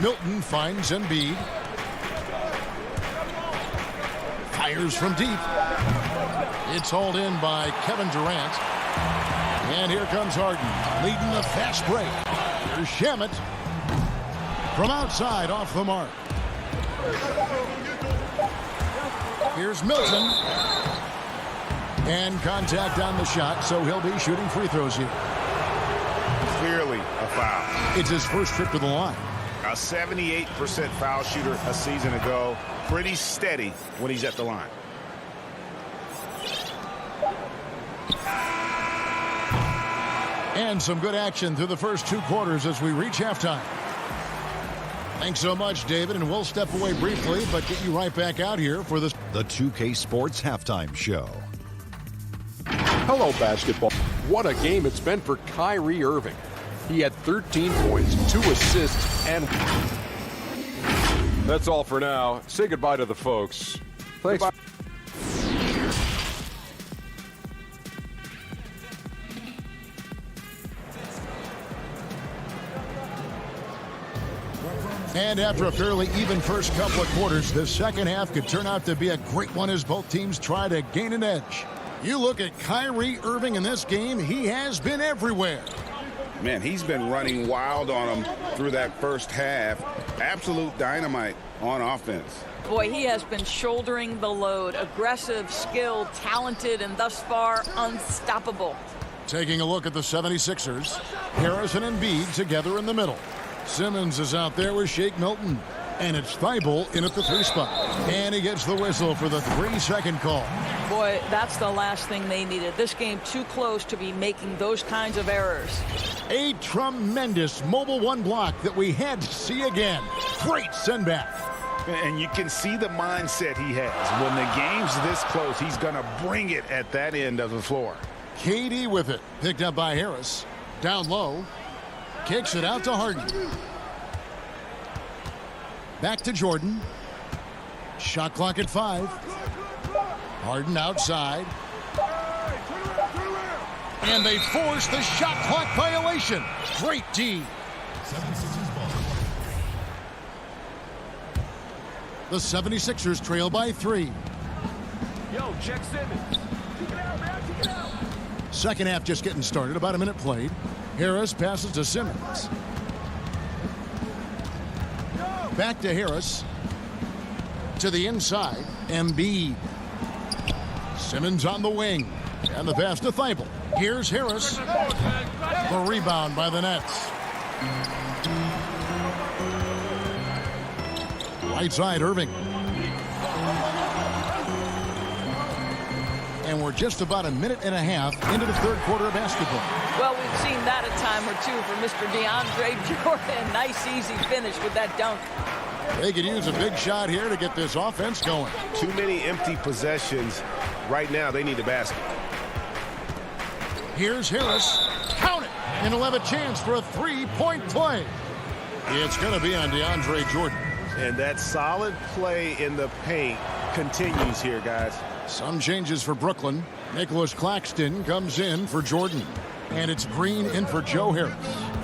Milton finds Embiid. Fires from deep. It's hauled in by Kevin Durant. And here comes Harden, leading the fast break. Here's Shamet. From outside, off the mark. Here's Milton. And contact on the shot, so he'll be shooting free throws here. Clearly a foul. It's his first trip to the line. A 78% foul shooter a season ago. Pretty steady when he's at the line. And some good action through the first 2 quarters as we reach halftime. Thanks so much, David, and we'll step away briefly, but get you right back out here for this. The 2K Sports Halftime Show. Hello, basketball. What a game it's been for Kyrie Irving. He had 13 points, 2 assists, and... That's all for now. Say goodbye to the folks. Thanks. Goodbye. And after a fairly even first couple of quarters, the second half could turn out to be a great one as both teams try to gain an edge. You look at Kyrie Irving in this game, he has been everywhere. Man, he's been running wild on him through that first half. Absolute dynamite on offense. Boy, he has been shouldering the load. Aggressive, skilled, talented, and thus far unstoppable. Taking a look at the 76ers, Harris and Embiid together in the middle. Simmons is out there with Shake Milton. And it's Thibault in at the 3 spot. And he gets the whistle for the 3-second call. Boy, that's the last thing they needed. This game too close to be making those kinds of errors. A tremendous mobile 1 block that we had to see again. Great send back. And you can see the mindset he has. When the game's this close, he's going to bring it at that end of the floor. KD with it. Picked up by Harris. Down low. Kicks it out to Harden. Back to Jordan. Shot clock at 5. Harden outside. And they force the shot clock violation. Great D. The 76ers trail by 3. Yo, check Simmons. Second half just getting started. About a minute played. Harris passes to Simmons. Back to Harris. To the inside. Embiid. Simmons on the wing. And the pass to Thibault. Here's Harris. The rebound by the Nets. Right side, Irving. And we're we're just about a minute and a half into the third quarter of basketball. Well, we've seen that a time or two for Mr. DeAndre Jordan. Nice, easy finish with that dunk. They could use a big shot here to get this offense going. Too many empty possessions. Right now, they need the basket. Here's Harris. Count it. And he'll have a chance for a three-point play. It's going to be on DeAndre Jordan. And that solid play in the paint continues here, guys. Some changes for Brooklyn. Nicholas Claxton comes in for Jordan. And it's Green in for Joe Harris.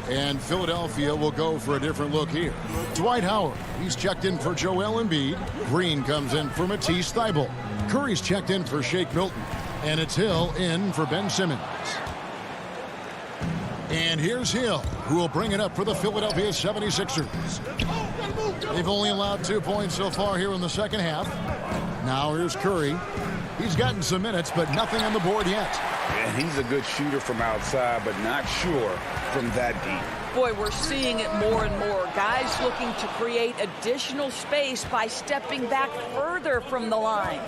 And Philadelphia will go for a different look here. Dwight Howard, he's checked in for Joel Embiid. Green comes in for Matisse Thybulle. Curry's checked in for Shake Milton. And it's Hill in for Ben Simmons. And here's Hill, who will bring it up for the Philadelphia 76ers. They've only allowed 2 points so far here in the second half. Now here's Curry. He's gotten some minutes, but nothing on the board yet. And he's a good shooter from outside, but not sure from that deep. Boy, we're seeing it more and more. Guys looking to create additional space by stepping back further from the line.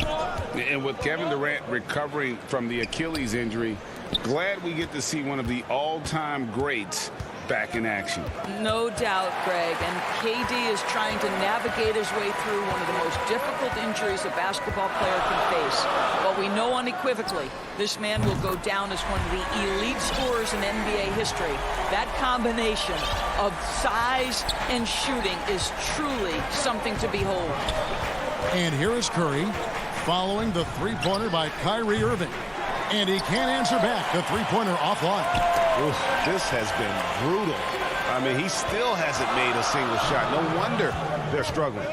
And with Kevin Durant recovering from the Achilles injury, glad we get to see one of the all-time greats back in action. No doubt, Greg. And KD is trying to navigate his way through one of the most difficult injuries a basketball player can face. But we know unequivocally this man will go down as one of the elite scorers in NBA history. That combination of size and shooting is truly something to behold. And here is Curry following the three-pointer by Kyrie Irving. And he can't answer back. The three-pointer offline. This has been brutal. I mean, he still hasn't made a single shot. No wonder they're struggling.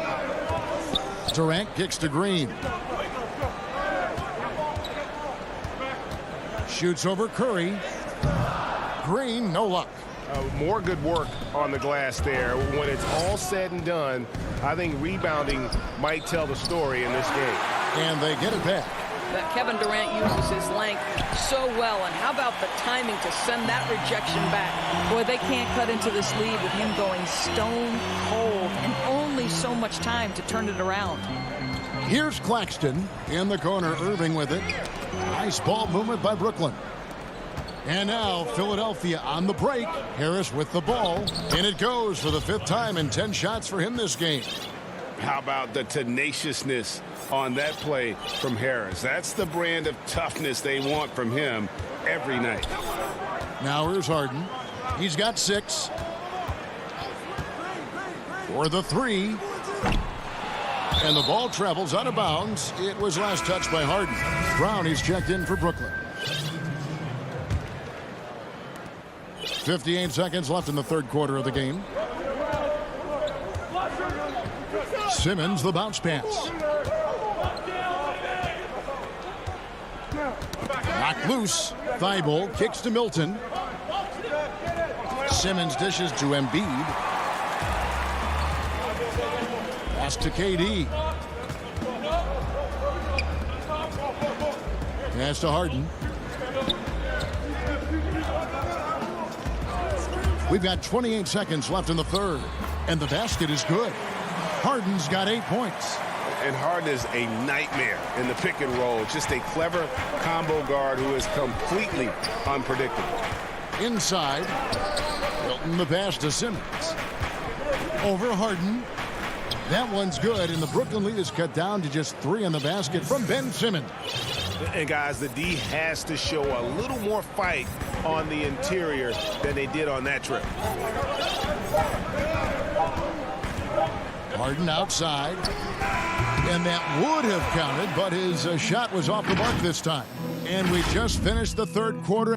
Durant kicks to Green. Shoots over Curry. Green, no luck. More good work on the glass there. When it's all said and done, I think rebounding might tell the story in this game. And they get it back. That Kevin Durant uses his length so well, and how about the timing to send that rejection back? Boy, they can't cut into this lead with him going stone cold and only so much time to turn it around. Here's Claxton in the corner, Irving with it. Nice ball movement by Brooklyn. And now Philadelphia on the break. Harris with the ball, and it goes for the fifth time in 10 shots for him this game. How about the tenaciousness on that play from Harris? That's the brand of toughness they want from him every night. Now here's Harden. He's got 6. For the 3. And the ball travels out of bounds. It was last touched by Harden. Brown, he's checked in for Brooklyn. 58 seconds left in the third quarter of the game. Simmons, the bounce pass. Knocked loose. Thybulle kicks to Milton. Simmons dishes to Embiid. Pass to KD. Pass to Harden. We've got 28 seconds left in the third. And the basket is good. Harden's got 8 points. And Harden is a nightmare in the pick and roll. Just a clever combo guard who is completely unpredictable. Inside. Milton the pass to Simmons. Over Harden. That one's good, and the Brooklyn lead is cut down to just 3 in the basket from Ben Simmons. And guys, the D has to show a little more fight on the interior than they did on that trip. Harden outside. And that would have counted, but his shot was off the mark this time. And we just finished the third quarter.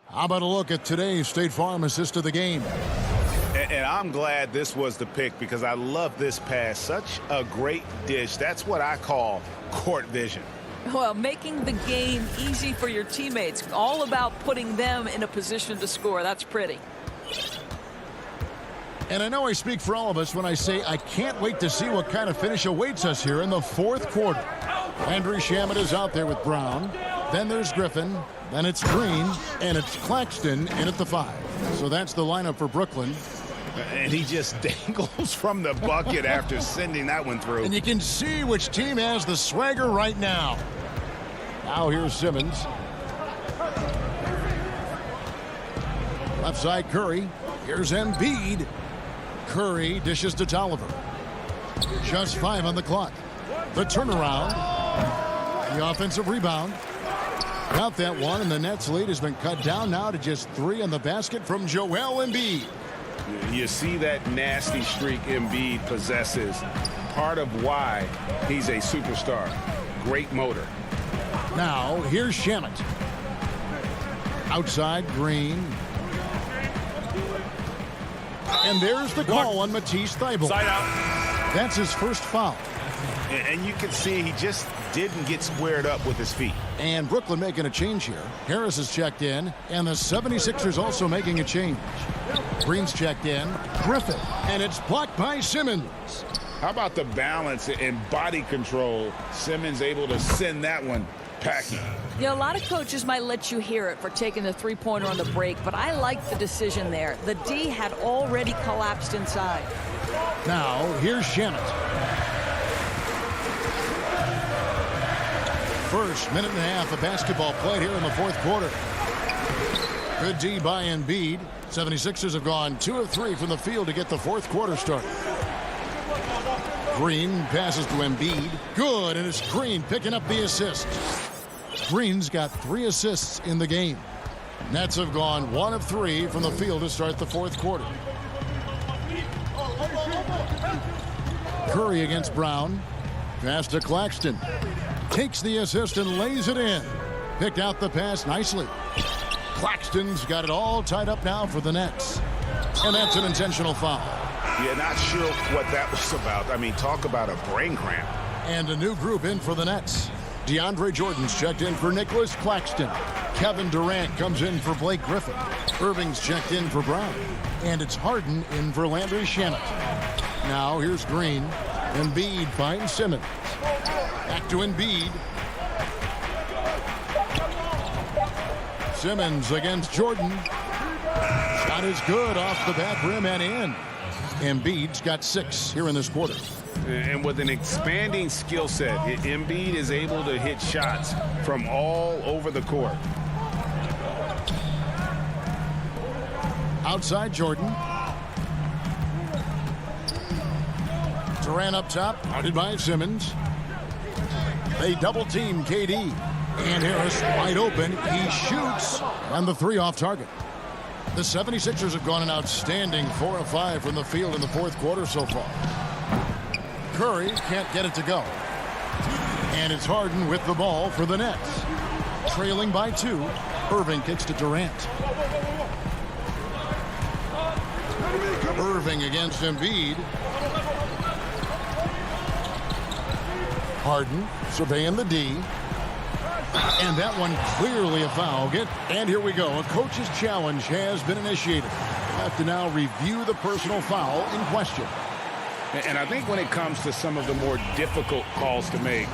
How about a look at today's State Farm assist of the game? And I'm glad this was the pick because I love this pass. Such a great dish. That's what I call court vision. Well, making the game easy for your teammates. All about putting them in a position to score. That's pretty. And I know I speak for all of us when I say I can't wait to see what kind of finish awaits us here in the fourth quarter. Landry Shamet is out there with Brown. Then there's Griffin. Then it's Green. And it's Claxton in at the 5. So that's the lineup for Brooklyn. And he just dangles from the bucket after sending that one through. And you can see which team has the swagger right now. Now here's Simmons. Left side Curry. Here's Embiid. Curry dishes to Tolliver. Just 5 on the clock. The turnaround. The offensive rebound. Got that one, and the Nets lead has been cut down now to just 3 on the basket from Joel Embiid. You see that nasty streak Embiid possesses. Part of why he's a superstar. Great motor. Now, here's Shamet. Outside, Green. And there's the call on Matisse Thybulle. Side out. That's his first foul. And you can see he just didn't get squared up with his feet. And Brooklyn making a change here. Harris is checked in, and the 76ers also making a change. Green's checked in. Griffin, and it's blocked by Simmons. How about the balance and body control? Simmons able to send that one packing. You know, a lot of coaches might let you hear it for taking the three-pointer on the break, but I like the decision there. The D had already collapsed inside. Now, here's Shamet. First minute and a half of basketball played here in the fourth quarter. Good D by Embiid. 76ers have gone 2 of 3 from the field to get the fourth quarter started. Green passes to Embiid. Good, and it's Green picking up the assist. Green's got 3 assists in the game. Nets have gone 1 of 3 from the field to start the fourth quarter. Curry against Brown. Pass to Claxton. Takes the assist and lays it in. Picked out the pass nicely. Claxton's got it all tied up now for the Nets. And that's an intentional foul. Yeah, not sure what that was about. I mean, talk about a brain cramp. And a new group in for the Nets. DeAndre Jordan's checked in for Nicholas Claxton. Kevin Durant comes in for Blake Griffin. Irving's checked in for Brown. And it's Harden in for Landry Shamet. Now here's Green. Embiid finds Simmons. Back to Embiid. Simmons against Jordan. Shot is good off the back rim and in. Embiid's got 6 here in this quarter. And with an expanding skill set, Embiid is able to hit shots from all over the court. Outside Jordan. Durant up top, guarded by Simmons. They double team KD. And Harris wide open. He shoots. And the 3 off target. The 76ers have gone an outstanding 4 of 5 from the field in the fourth quarter so far. Curry can't get it to go. And it's Harden with the ball for the Nets. Trailing by 2. Irving kicks to Durant. Irving against Embiid. Harden surveying the D. And that one clearly a foul. And here we go. A coach's challenge has been initiated. We'll have to now review the personal foul in question. And I think when it comes to some of the more difficult calls to make,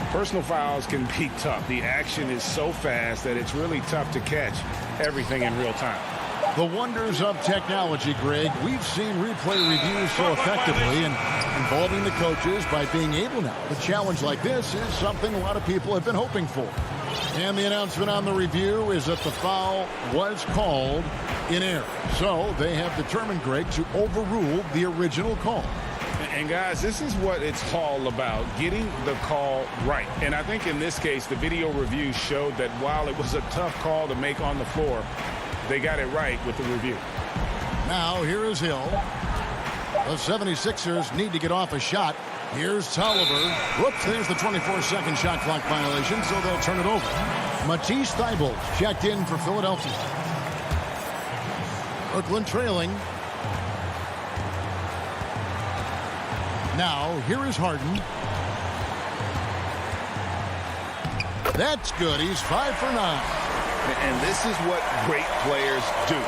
personal fouls can be tough. The action is so fast that it's really tough to catch everything in real time. The wonders of technology, Greg. We've seen replay reviews so effectively, and involving the coaches by being able now to challenge like this is something a lot of people have been hoping for. And the announcement on the review is that the foul was called in error. So they have determined, Greg, to overrule the original call. And guys, this is what it's all about, getting the call right. And I think in this case, the video review showed that while it was a tough call to make on the floor, they got it right with the review. Now here is Hill. The 76ers need to get off a shot. Here's Tolliver. Whoops, there's the 24-second shot clock violation, so they'll turn it over. Matisse Thybulle checked in for Philadelphia. Brooklyn trailing. Now, here is Harden. That's good. He's 5 for 9. And this is what great players do.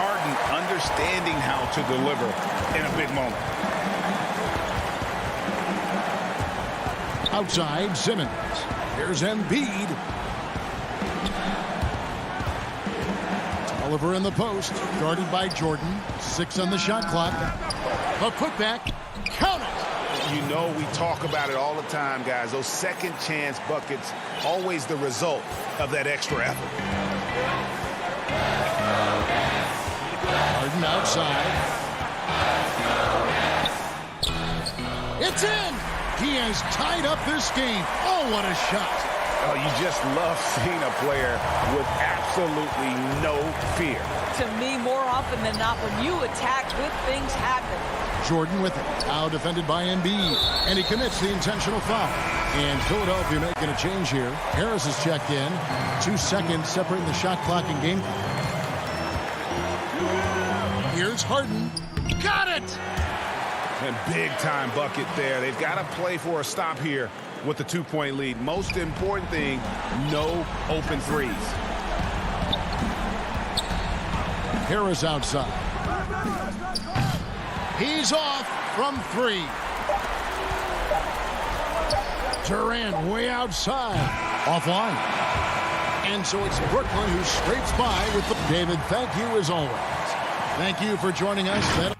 Harden understanding how to deliver in a big moment. Outside, Simmons. Here's Embiid. Oliver in the post, guarded by Jordan. 6 on the shot clock. A putback. Count it! You know we talk about it all the time, guys. Those second chance buckets, always the result of that extra effort. Harden outside. It's in! He has tied up this game. Oh, what a shot. Oh, you just love seeing a player with absolutely no fear. To me, more often than not, when you attack, good things happen. Jordan with it. Now defended by Embiid. And he commits the intentional foul. And Philadelphia making a change here. Harris is checked in. 2 seconds separating the shot clock and game clock. Here's Harden. Got it! And big-time bucket there. They've got to play for a stop here with the 2-point lead. Most important thing, no open threes. Harris outside. He's off from 3. Durant way outside. Offline. And so it's Brooklyn who scrapes by with the... David, thank you as always. Thank you for joining us.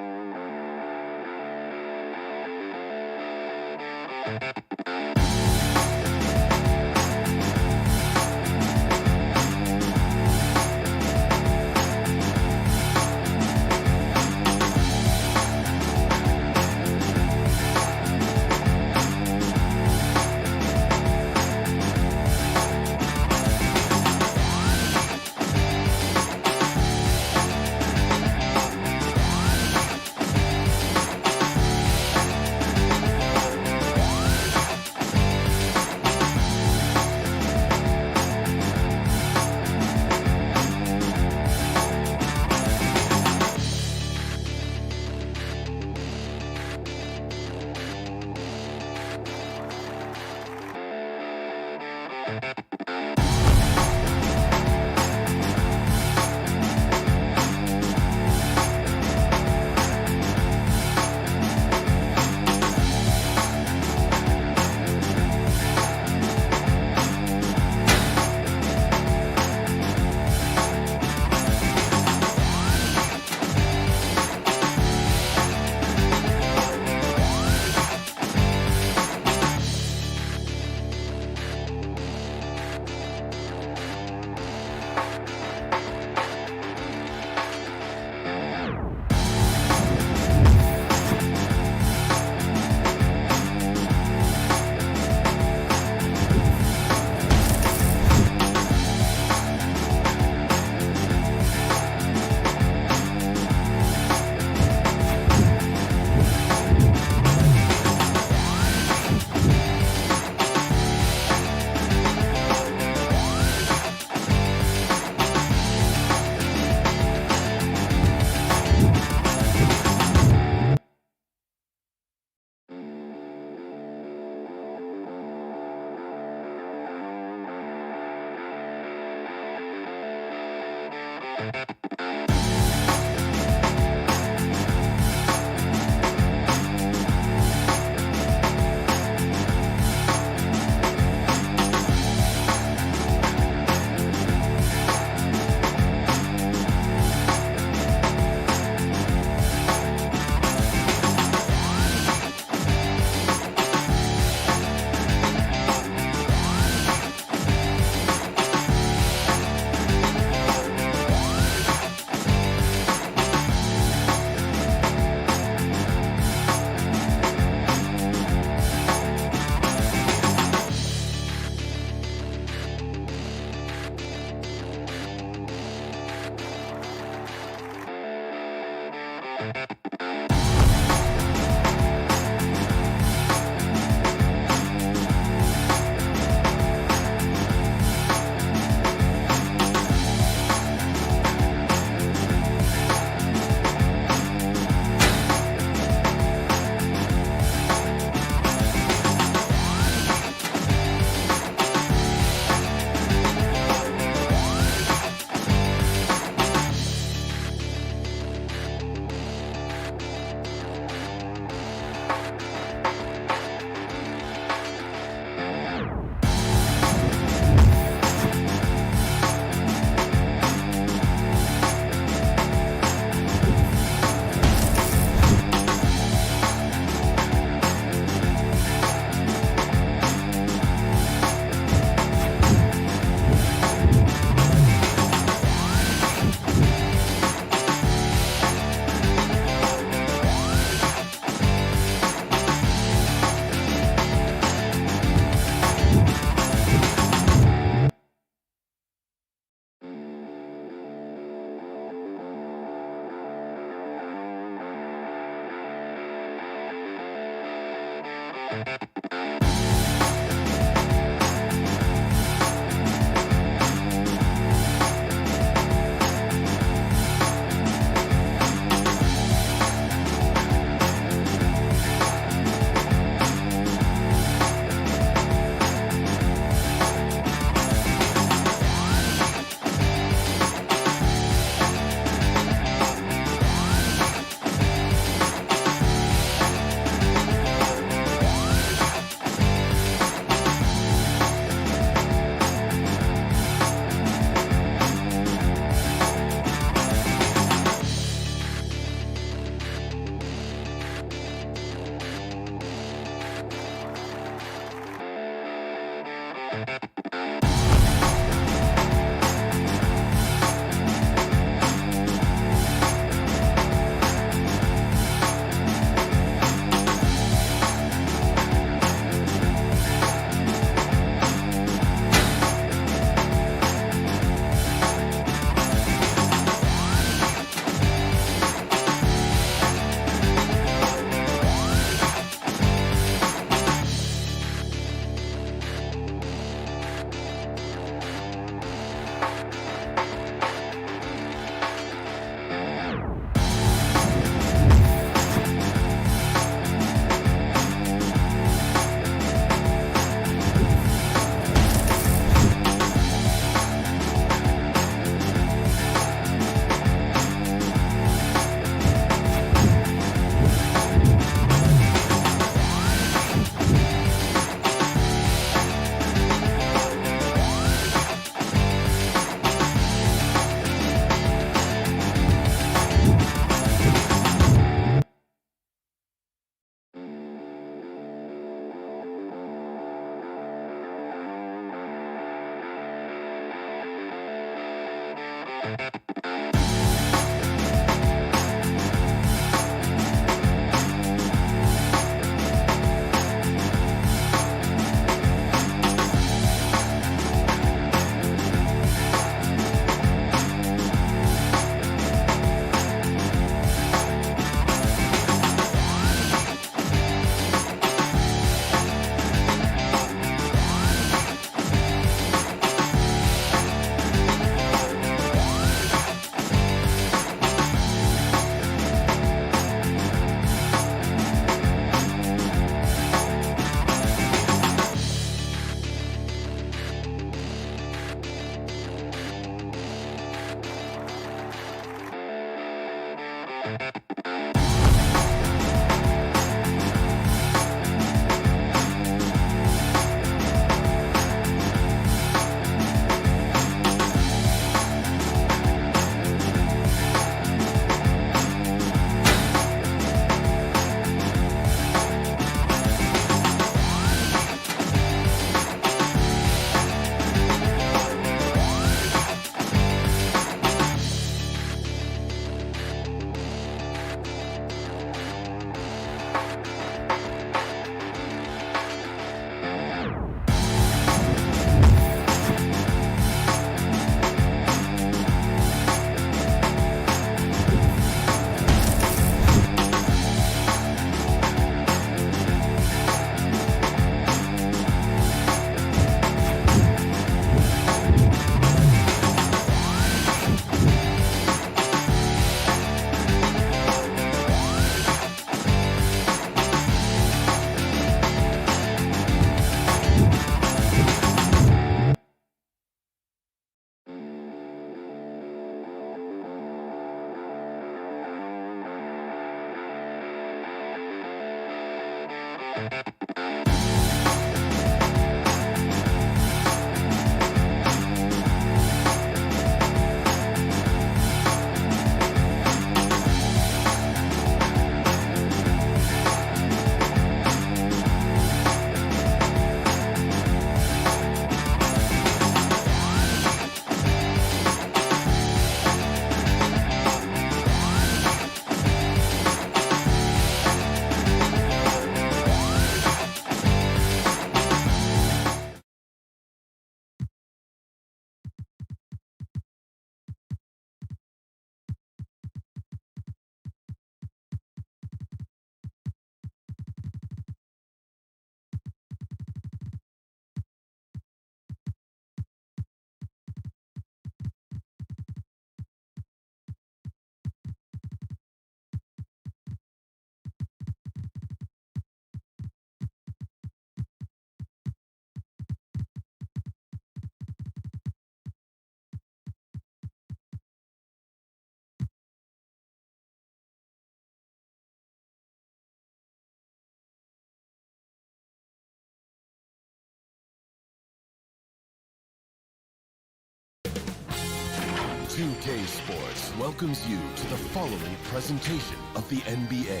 2K Sports welcomes you to the following presentation of the NBA.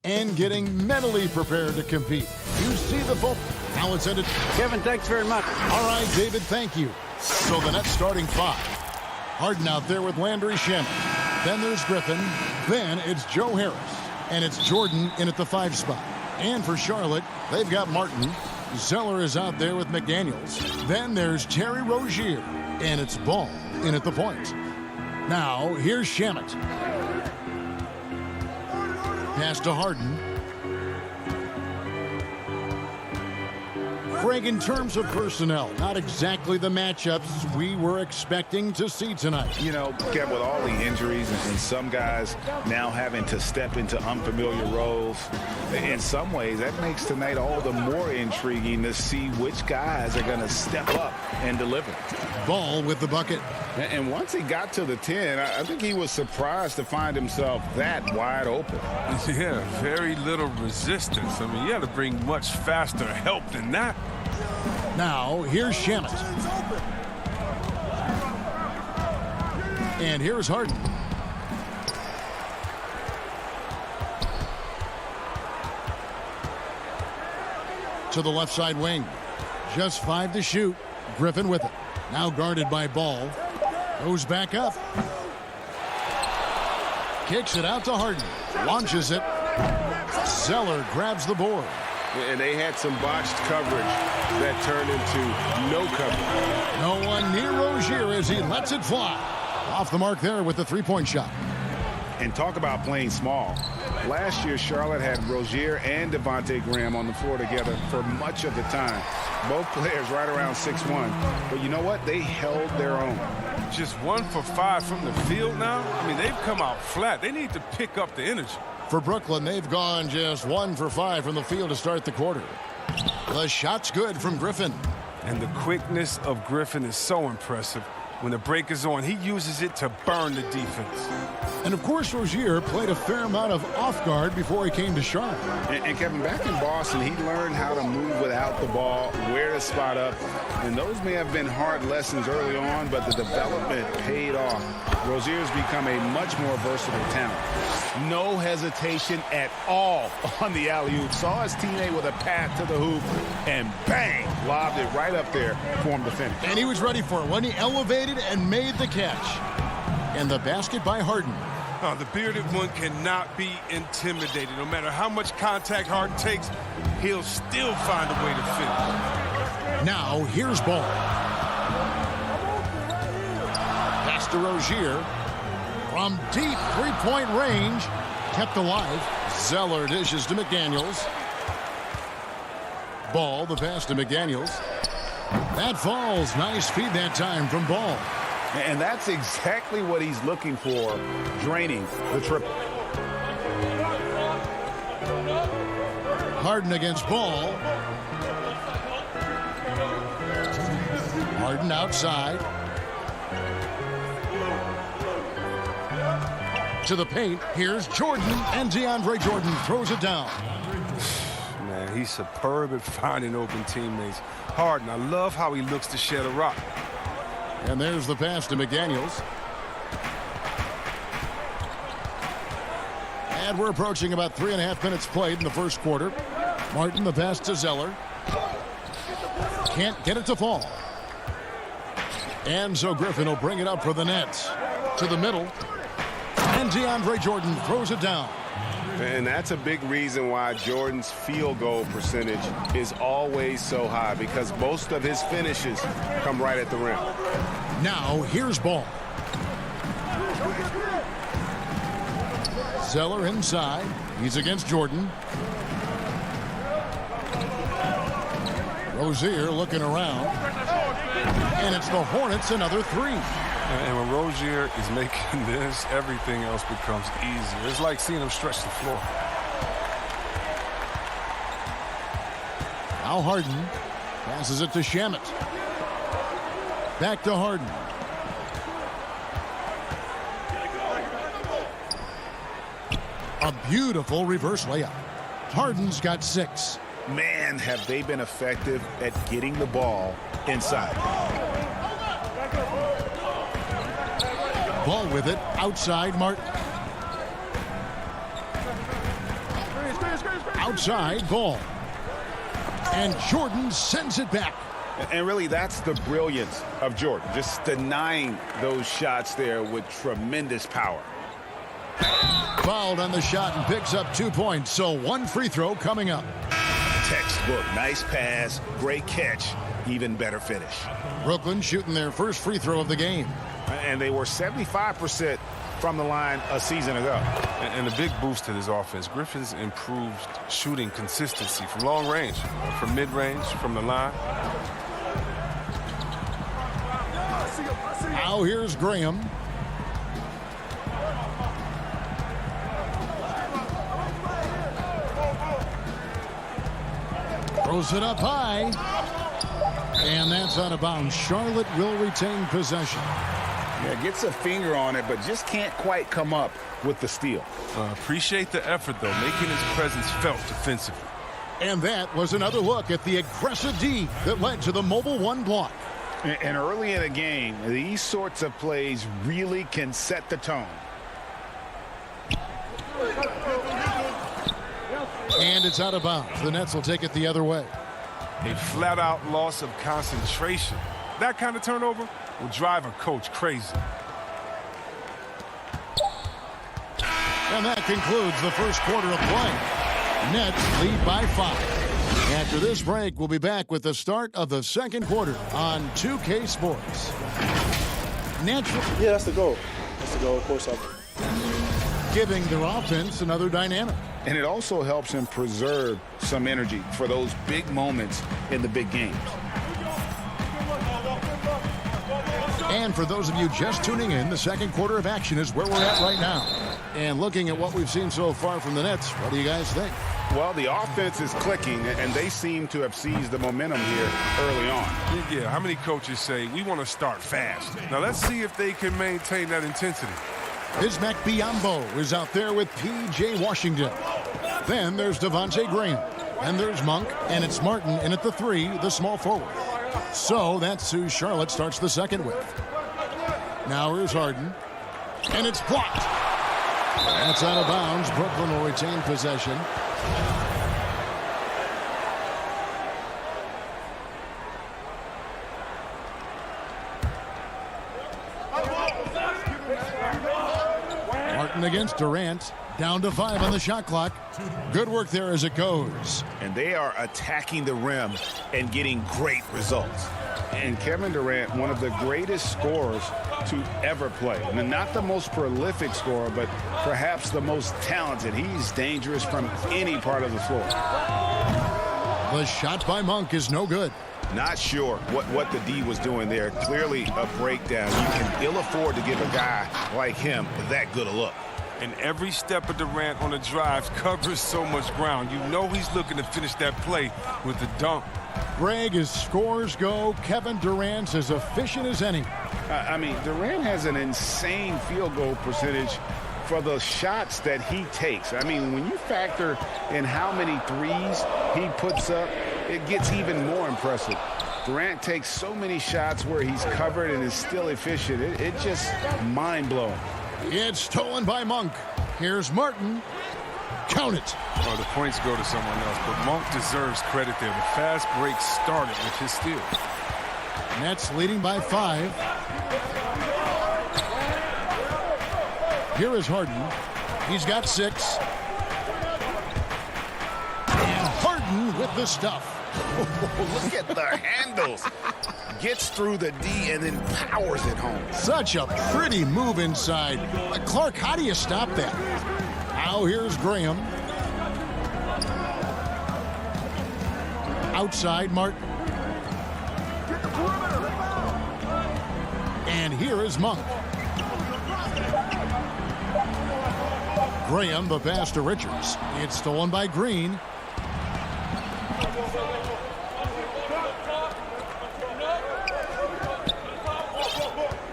And getting mentally prepared to compete. You see the ball. Now it's ended. Kevin, thanks very much. All right, David, thank you. So the Nets starting 5. Harden out there with Landry Shamet. Then there's Griffin. Then it's Joe Harris. And it's Jordan in at the 5 spot. And for Charlotte, they've got Martin. Zeller is out there with McDaniels. Then there's Terry Rozier. And it's Ball in at the point. Now, here's Shamet. Pass to Harden. Craig, in terms of personnel, not exactly the matchups we were expecting to see tonight. You know, Kev, with all the injuries and some guys now having to step into unfamiliar roles, in some ways that makes tonight all the more intriguing to see which guys are going to step up and deliver. Ball with the bucket. And once he got to the 10, I think he was surprised to find himself that wide open. Yeah, very little resistance. I mean, you had to bring much faster help than that. Now, here's Shamet. And here's Harden. To the left side wing. Just 5 to shoot. Griffin with it. Now guarded by Ball. Goes back up. Kicks it out to Harden. Launches it. Zeller grabs the board. And they had some botched coverage that turned into no coverage. No one near Rozier as he lets it fly. Off the mark there with the three-point shot. And talk about playing small. Last year, Charlotte had Rozier and Devontae Graham on the floor together for much of the time. Both players right around 6'1". But you know what? They held their own. Just 1 for 5 from the field now? I mean, they've come out flat. They need to pick up the energy. For Brooklyn, they've gone just 1 for 5 from the field to start the quarter. The shot's good from Griffin. And the quickness of Griffin is so impressive. When the break is on, he uses it to burn the defense. And, of course, Rozier played a fair amount of off guard before he came to Charlotte. And Kevin, back in Boston, he learned how to move without the ball, where to spot up. And those may have been hard lessons early on, but the development paid off. Rozier's become a much more versatile talent. No hesitation at all on the alley-oop. Saw his teammate with a path to the hoop, and bang, lobbed it right up there for him to finish. And he was ready for it when he elevated and made the catch. And the basket by Harden. Oh, the bearded one cannot be intimidated. No matter how much contact Harden takes, he'll still find a way to finish. Now, here's Ball. Pass to Rozier. From deep three-point range. Kept alive. Zeller dishes to McDaniels. Ball, the pass to McDaniels. That falls. Nice feed that time from Ball. And that's exactly what he's looking for, draining the triple. Harden against Ball. Harden outside. To the paint. Here's Jordan, and DeAndre Jordan throws it down. Man, he's superb at finding open teammates. Harden, I love how he looks to shed a rock. And there's the pass to McDaniels. And we're approaching about 3.5 minutes played in the first quarter. Martin, the pass to Zeller. Can't get it to fall. And so Griffin will bring it up for the Nets. To the middle. And DeAndre Jordan throws it down. And that's a big reason why Jordan's field goal percentage is always so high, because most of his finishes come right at the rim. Now, here's Ball. Zeller inside. He's against Jordan. Rozier looking around. And it's the Hornets, another 3. And when Rozier is making this, everything else becomes easier. It's like seeing him stretch the floor. Now Harden passes it to Shamet. Back to Harden. A beautiful reverse layup. Harden's got 6. Man, have they been effective at getting the ball inside. Ball with it, outside Martin. Outside ball. And Jordan sends it back. And really, that's the brilliance of Jordan, just denying those shots there with tremendous power. Fouled on the shot and picks up 2 points, so 1 free throw coming up. Textbook, nice pass, great catch, even better finish. Brooklyn shooting their first free throw of the game. And they were 75% from the line a season ago. And a big boost to this offense. Griffin's improved shooting consistency from long range, from mid-range, from the line. Now here's Graham. Throws it up high. And that's out of bounds. Charlotte will retain possession. Yeah, gets a finger on it, but just can't quite come up with the steal. Appreciate the effort, though, making his presence felt defensively. And that was another look at the aggressive D that led to the Mobile One block. And early in a game, these sorts of plays really can set the tone. And it's out of bounds. The Nets will take it the other way. A flat-out loss of concentration. That kind of turnover will drive a coach crazy. And that concludes the first quarter of play. Nets lead by 5. After this break, we'll be back with the start of the second quarter on 2K Sports. Yeah, that's the goal. That's the goal, of course. Giving their offense another dynamic. And it also helps him preserve some energy for those big moments in the big games. And for those of you just tuning in, the second quarter of action is where we're at right now. And looking at what we've seen so far from the Nets, what do you guys think? Well, the offense is clicking, and they seem to have seized the momentum here early on. Yeah, how many coaches say, we want to start fast? Now, let's see if they can maintain that intensity. Bismack Biyombo is out there with P.J. Washington. Then there's Devontae Graham. And there's Monk, and it's Martin in at the 3, the small forward. So that's who Charlotte starts the second with. Now here's Harden. And it's blocked. That's out of bounds. Brooklyn will retain possession. Martin against Durant. Down to 5 on the shot clock. Good work there as it goes. And they are attacking the rim and getting great results. And Kevin Durant, one of the greatest scorers to ever play. I mean, not the most prolific scorer, but perhaps the most talented. He's dangerous from any part of the floor. The shot by Monk is no good. Not sure what the D was doing there. Clearly a breakdown. You can ill afford to give a guy like him that good a look. And every step of Durant on the drive covers so much ground. You know he's looking to finish that play with the dunk. Greg, as scores go, Kevin Durant's as efficient as any. I mean, Durant has an insane field goal percentage for the shots that he takes. I mean, when you factor in how many threes he puts up, it gets even more impressive. Durant takes so many shots where he's covered and is still efficient. It's just mind-blowing. It's stolen by Monk. Here's Martin. Count it. Oh, the points go to someone else, but Monk deserves credit there. The fast break started with his steal. Nets leading by 5. Here is Harden. He's got 6. And Harden with the stuff. Look at the handles. Gets through the D and then powers it home. Such a pretty move inside. Clark, how do you stop that? Now here's Graham. Outside Martin. And here is Monk. Graham, the pass to Richards. It's stolen by Green.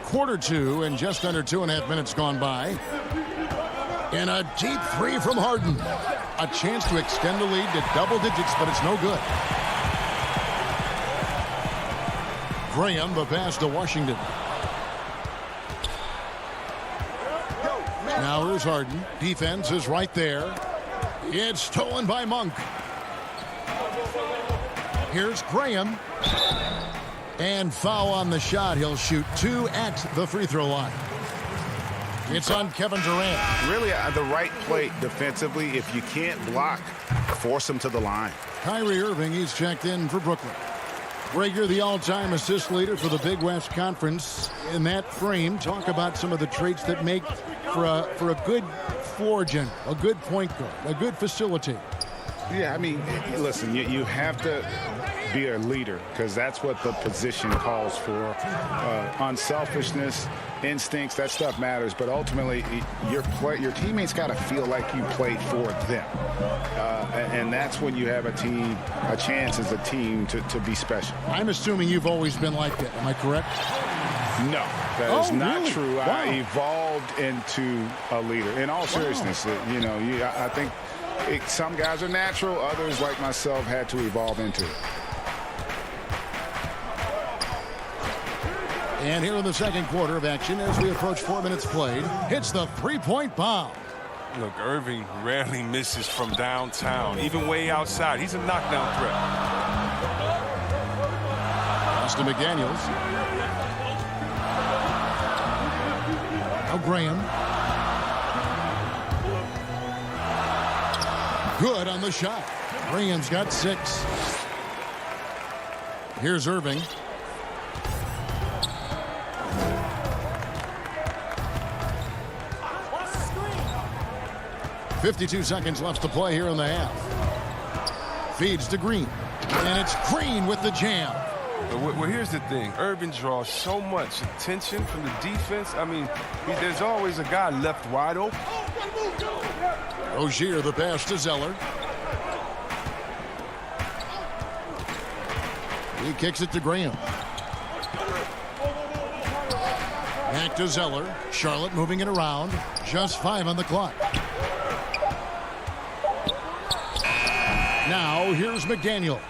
Quarter 2 and just under 2.5 minutes gone by. And a deep 3 from Harden. A chance to extend the lead to double digits, but it's no good. Graham, the pass to Washington. Now here's Harden. Defense is right there. It's stolen by Monk. Here's Graham. And foul on the shot. He'll shoot 2 at the free throw line. It's on Kevin Durant. Really the right play defensively. If you can't block, force him to the line. Kyrie Irving, he's checked in for Brooklyn. Rager, the all-time assist leader for the Big West Conference. In that frame, talk about some of the traits that make for a good floor general, a good point guard, a good facilitator. Yeah, I mean, listen, you have to be a leader because that's what the position calls for. Unselfishness, instincts, that stuff matters. But ultimately, your teammates got to feel like you played for them. And that's when you have a chance as a team to be special. I'm assuming you've always been like that. Am I correct? No, that is not really? true. Wow. I evolved into a leader. In all seriousness, I think some guys are natural. Others, like myself, had to evolve into it. And here in the second quarter of action, as we approach 4 minutes played, hits the three-point bomb. Look, Irving rarely misses from downtown, even way outside. He's a knockdown threat. Austin McDaniels. Now Graham. Good on the shot. Graham's got 6. Here's Irving. .52 seconds left to play here in the half. Feeds to Green. And it's Green with the jam. Well, here's the thing. Irving draws so much attention from the defense. I mean, there's always a guy left wide open. Rozier, the pass to Zeller. He kicks it to Graham. Back to Zeller. Charlotte moving it around. Just 5 on the clock. Now here's McDaniels.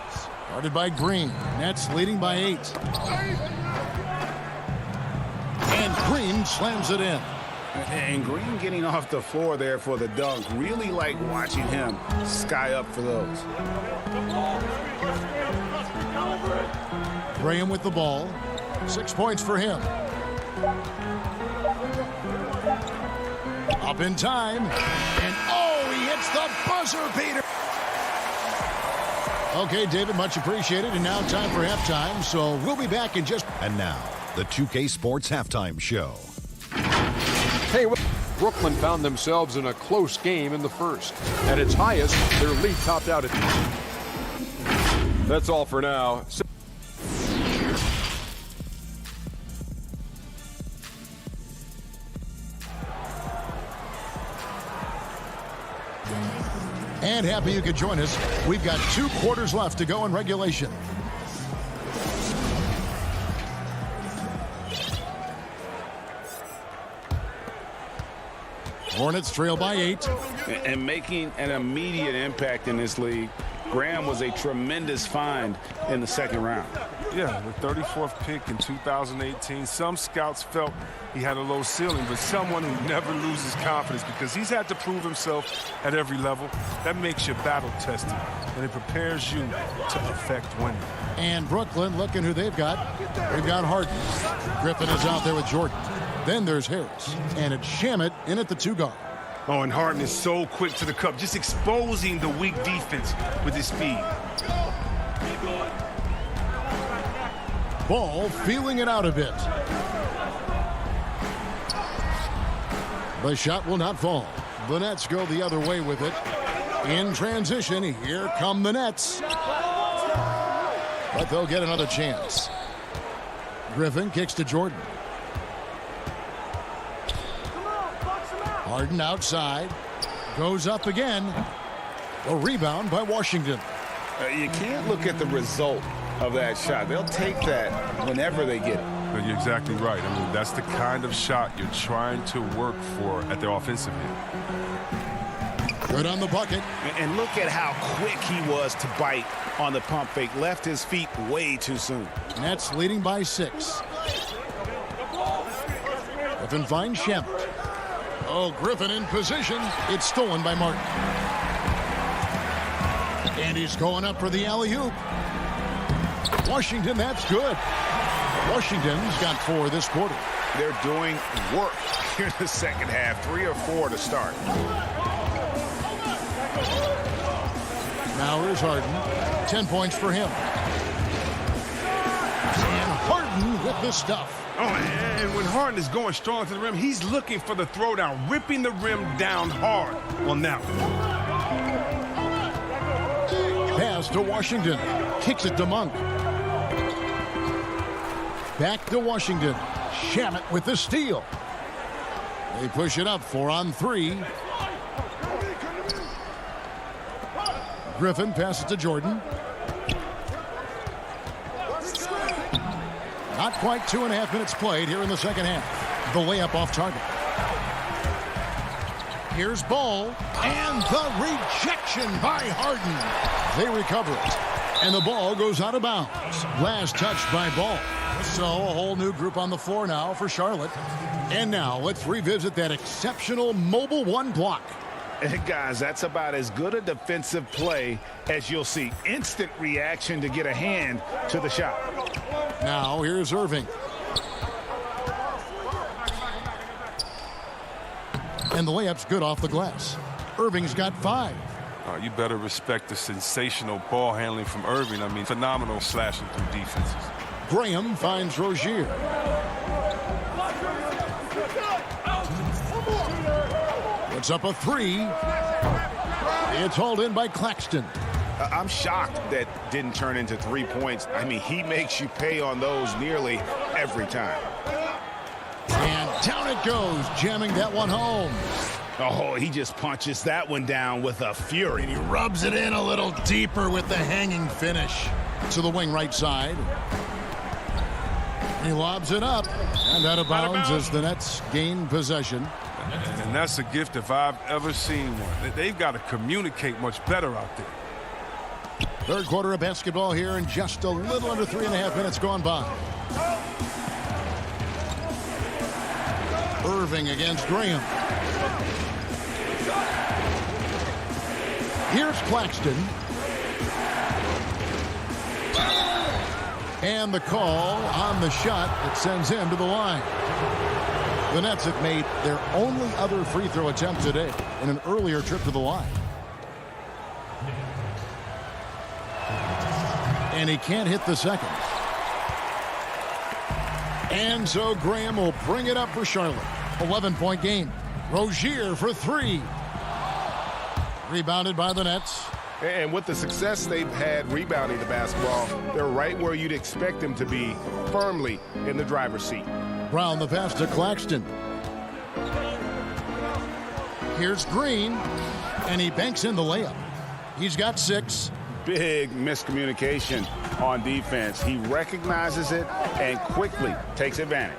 Guarded by Green. Nets leading by 8. And Green slams it in. And Green getting off the floor there for the dunk. Really like watching him sky up for those. Graham with the ball. 6 points for him. Up in time. And he hits the buzzer beater. Okay, David, much appreciated. And now time for halftime. So we'll be back in just... And now, the 2K Sports Halftime Show. Hey, Brooklyn found themselves in a close game in the first. At its highest, their lead topped out at... That's all for now. And happy you could join us. We've got 2 quarters left to go in regulation. Hornets trail by 8. And making an immediate impact in this league. Graham was a tremendous find in the second round. Yeah, the 34th pick in 2018. Some scouts felt he had a low ceiling, but someone who never loses confidence because he's had to prove himself at every level. That makes you battle-tested, and it prepares you to affect winning. And Brooklyn, looking who they've got. They've got Harden. Griffin is out there with Jordan. Then there's Harris. And it's Shamet in at the 2 guard. Oh, and Harden is so quick to the cup, just exposing the weak defense with his speed. Ball feeling it out a bit. The shot will not fall. The Nets go the other way with it. In transition, here come the Nets. But they'll get another chance. Griffin kicks to Jordan. Harden outside. Goes up again. A rebound by Washington. You can't look at the result of that shot. They'll take that whenever they get it. You're exactly right. I mean, that's the kind of shot you're trying to work for at the offensive end. Good on the bucket. And look at how quick he was to bite on the pump fake. Left his feet way too soon. Nets leading by 6. Griffin finds Shemp. Oh, Griffin in position. It's stolen by Martin. And he's going up for the alley-oop. Washington, that's good. Washington's got 4 this quarter. They're doing work here in the second half. 3 or 4 to start. Now here's Harden. 10 points for him. And Harden with the stuff. Oh, and when Harden is going strong to the rim, he's looking for the throwdown, ripping the rim down hard on that one. Pass to Washington. Kicks it to Monk. Back to Washington. Shamet with the steal. They push it up 4 on 3. Griffin passes to Jordan. Not quite 2.5 minutes played here in the second half. The layup off target. Here's Ball. And the rejection by Harden. They recover it. And the ball goes out of bounds. Last touch by Ball. So a whole new group on the floor now for Charlotte. And now let's revisit that exceptional mobile 1 block. And guys, that's about as good a defensive play as you'll see. Instant reaction to get a hand to the shot. Now here's Irving. And the layup's good off the glass. Irving's got 5. You better respect the sensational ball handling from Irving. I mean, phenomenal slashing through defenses. Graham finds Rozier. Puts up a 3. It's hauled in by Claxton. I'm shocked that didn't turn into 3 points. I mean, he makes you pay on those nearly every time. And down it goes, jamming that one home. Oh, he just punches that one down with a fury. And he rubs it in a little deeper with the hanging finish. To the wing right side. He lobs it up. And out of bounds as the Nets gain possession. And that's a gift if I've ever seen one. They've got to communicate much better out there. Third quarter of basketball here in just a little under 3.5 minutes gone by. Irving against Graham. Here's Claxton. And the call on the shot that sends him to the line. The Nets have made their only other free throw attempt today in an earlier trip to the line. And he can't hit the second. And so Graham will bring it up for Charlotte. 11-point game. Rozier for 3. Rebounded by the Nets. And with the success they've had rebounding the basketball, they're right where you'd expect them to be, firmly in the driver's seat. Brown the pass to Claxton. Here's Green, and he banks in the layup. He's got 6. Big miscommunication on defense. He recognizes it and quickly takes advantage.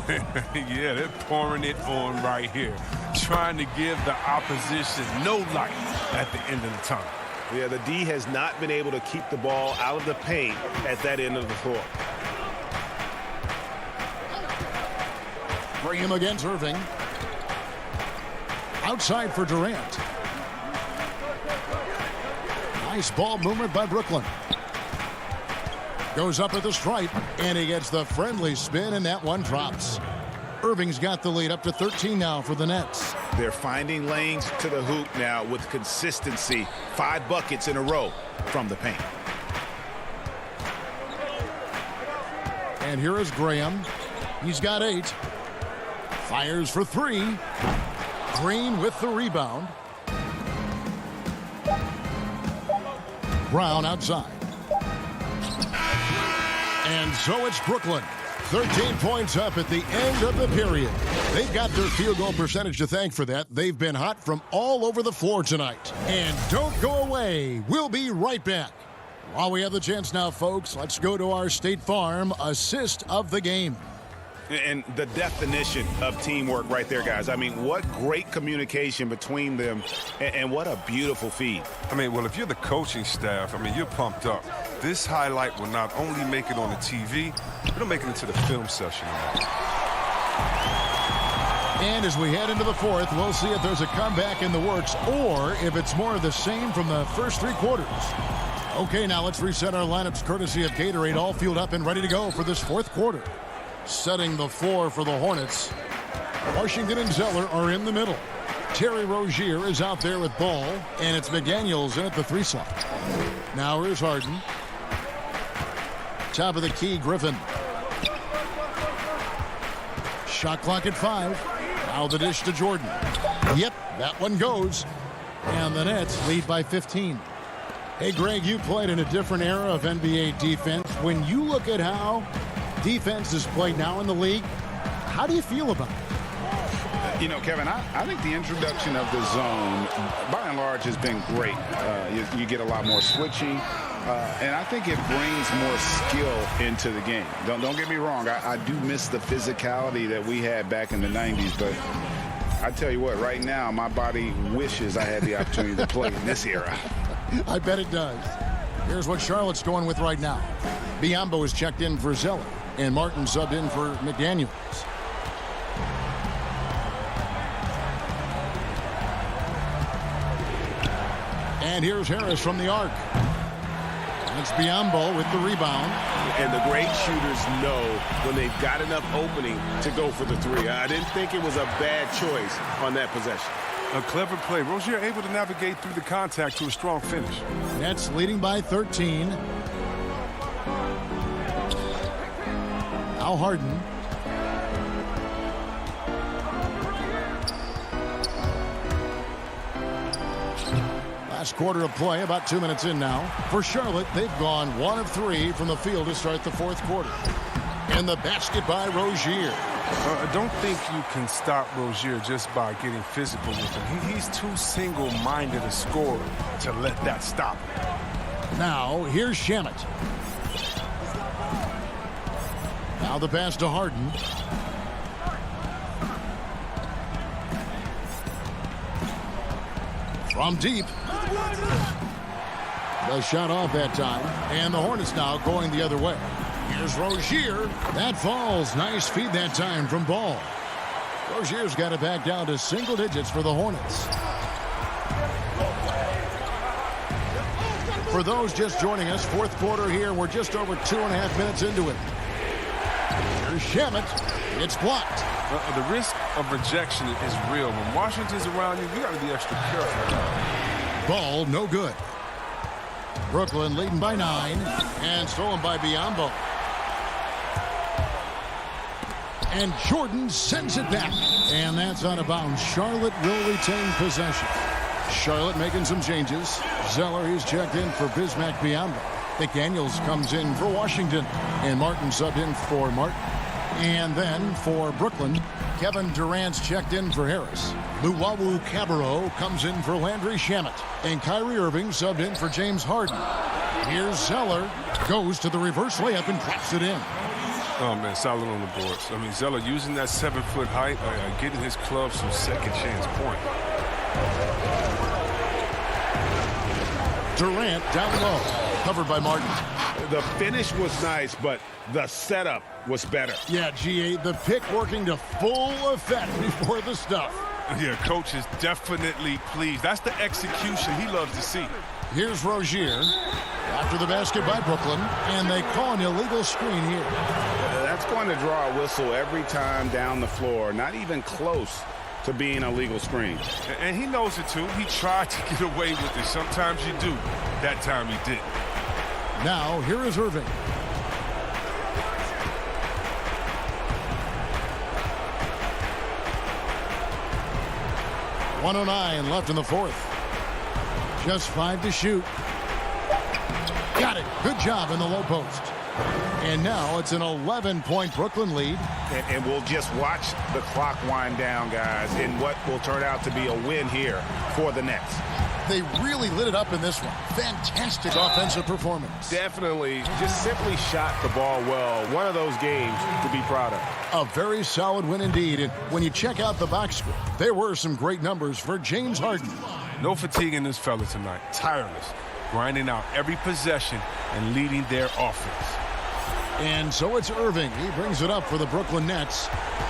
Yeah, they're pouring it on right here. Trying to give the opposition no light at the end of the tunnel. Yeah, the D has not been able to keep the ball out of the paint at that end of the floor. Graham against Irving. Outside for Durant. Nice ball movement by Brooklyn. Goes up at the stripe, and he gets the friendly spin, and that one drops. Irving's got the lead up to 13 now for the Nets. They're finding lanes to the hoop now with consistency. 5 buckets in a row from the paint. And here is Graham. He's got 8. Fires for 3. Green with the rebound. Brown outside. And so it's Brooklyn. 13 points up at the end of the period. They've got their field goal percentage to thank for that. They've been hot from all over the floor tonight. And don't go away. We'll be right back. While we have the chance now, folks, let's go to our State Farm assist of the game. And the definition of teamwork right there, guys. I mean, what great communication between them, and what a beautiful feed. I mean, well, if you're the coaching staff, I mean, you're pumped up. This highlight will not only make it on the TV, it'll make it into the film session. And as we head into the fourth, we'll see if there's a comeback in the works or if it's more of the same from the first three quarters. Okay, now let's reset our lineups courtesy of Gatorade, all fueled up and ready to go for this fourth quarter. Setting the floor for the Hornets. Washington and Zeller are in the middle. Terry Rozier is out there with ball, and it's McDaniels in at the 3 slot. Now here's Harden. Top of the key, Griffin. Shot clock at 5. Now the dish to Jordan. Yep, that one goes. And the Nets lead by 15. Hey, Greg, you played in a different era of NBA defense. When you look at how defense is played now in the league, how do you feel about it? You know, Kevin, I think the introduction of the zone, by and large, has been great. You get a lot more switching, and I think it brings more skill into the game. Don't get me wrong. I do miss the physicality that we had back in the 90s, but I tell you what, right now, my body wishes I had the opportunity to play in this era. I bet it does. Here's what Charlotte's going with right now. Biyombo is checked in for Zeller, and Martin subbed in for McDaniels. And here's Harris from the arc. It's Biyombo with the rebound. And the great shooters know when they've got enough opening to go for the 3. I didn't think it was a bad choice on that possession. A clever play. Rozier able to navigate through the contact to a strong finish. Nets leading by 13. Now Harden. Last quarter of play, about 2 minutes in now. For Charlotte, they've gone 1 of 3 from the field to start the fourth quarter. And the basket by Rozier. I don't think you can stop Rozier just by getting physical with him. He's too single-minded a scorer to let that stop him. Now, here's Shamet. Now the pass to Harden. From deep. The shot off that time. And the Hornets now going the other way. Here's Rozier. That falls. Nice feed that time from Ball. Rozier's got it back down to single digits for the Hornets. For those just joining us, fourth quarter here. We're just over 2.5 minutes into it. Here's Shamet. It's blocked. The risk of rejection is real. When Washington's around you, you got to be extra careful. Ball, no good. Brooklyn leading by 9. And stolen by Biyombo. And Jordan sends it back. And that's out of bounds. Charlotte will retain possession. Charlotte making some changes. Zeller, he's checked in for Bismack Biyombo. McDaniels comes in for Washington. And Martin subbed in for Martin. And then for Brooklyn, Kevin Durant's checked in for Harris. Luwawu Cabarro comes in for Landry Shamet. And Kyrie Irving subbed in for James Harden. Here's Zeller. Goes to the reverse layup and claps it in. Oh, man, solid on the boards. I mean, Zeller using that 7-foot height, getting his club some second chance point. Durant down low. Covered by Martin. The finish was nice, but the setup was better. Yeah, GA, the pick working to full effect before the stuff. Yeah, coach is definitely pleased. That's the execution he loves to see. Here's Rozier after the basket by Brooklyn, and they call an illegal screen here. That's going to draw a whistle every time down the floor. Not even close to being a legal screen. And he knows it, too. He tried to get away with it. Sometimes you do. That time he didn't. Now, here is Irving. .109 left in the fourth. Just 5 to shoot. Got it. Good job in the low post. And now it's an 11-point Brooklyn lead. And we'll just watch the clock wind down, guys, in what will turn out to be a win here for the Nets. They really lit it up in this one. Fantastic offensive performance. Definitely. Just simply shot the ball well. One of those games to be proud of. A very solid win indeed. And when you check out the box score, there were some great numbers for James Harden. No fatigue in this fella tonight. Tireless. Grinding out every possession and leading their offense. And so it's Irving. He brings it up for the Brooklyn Nets.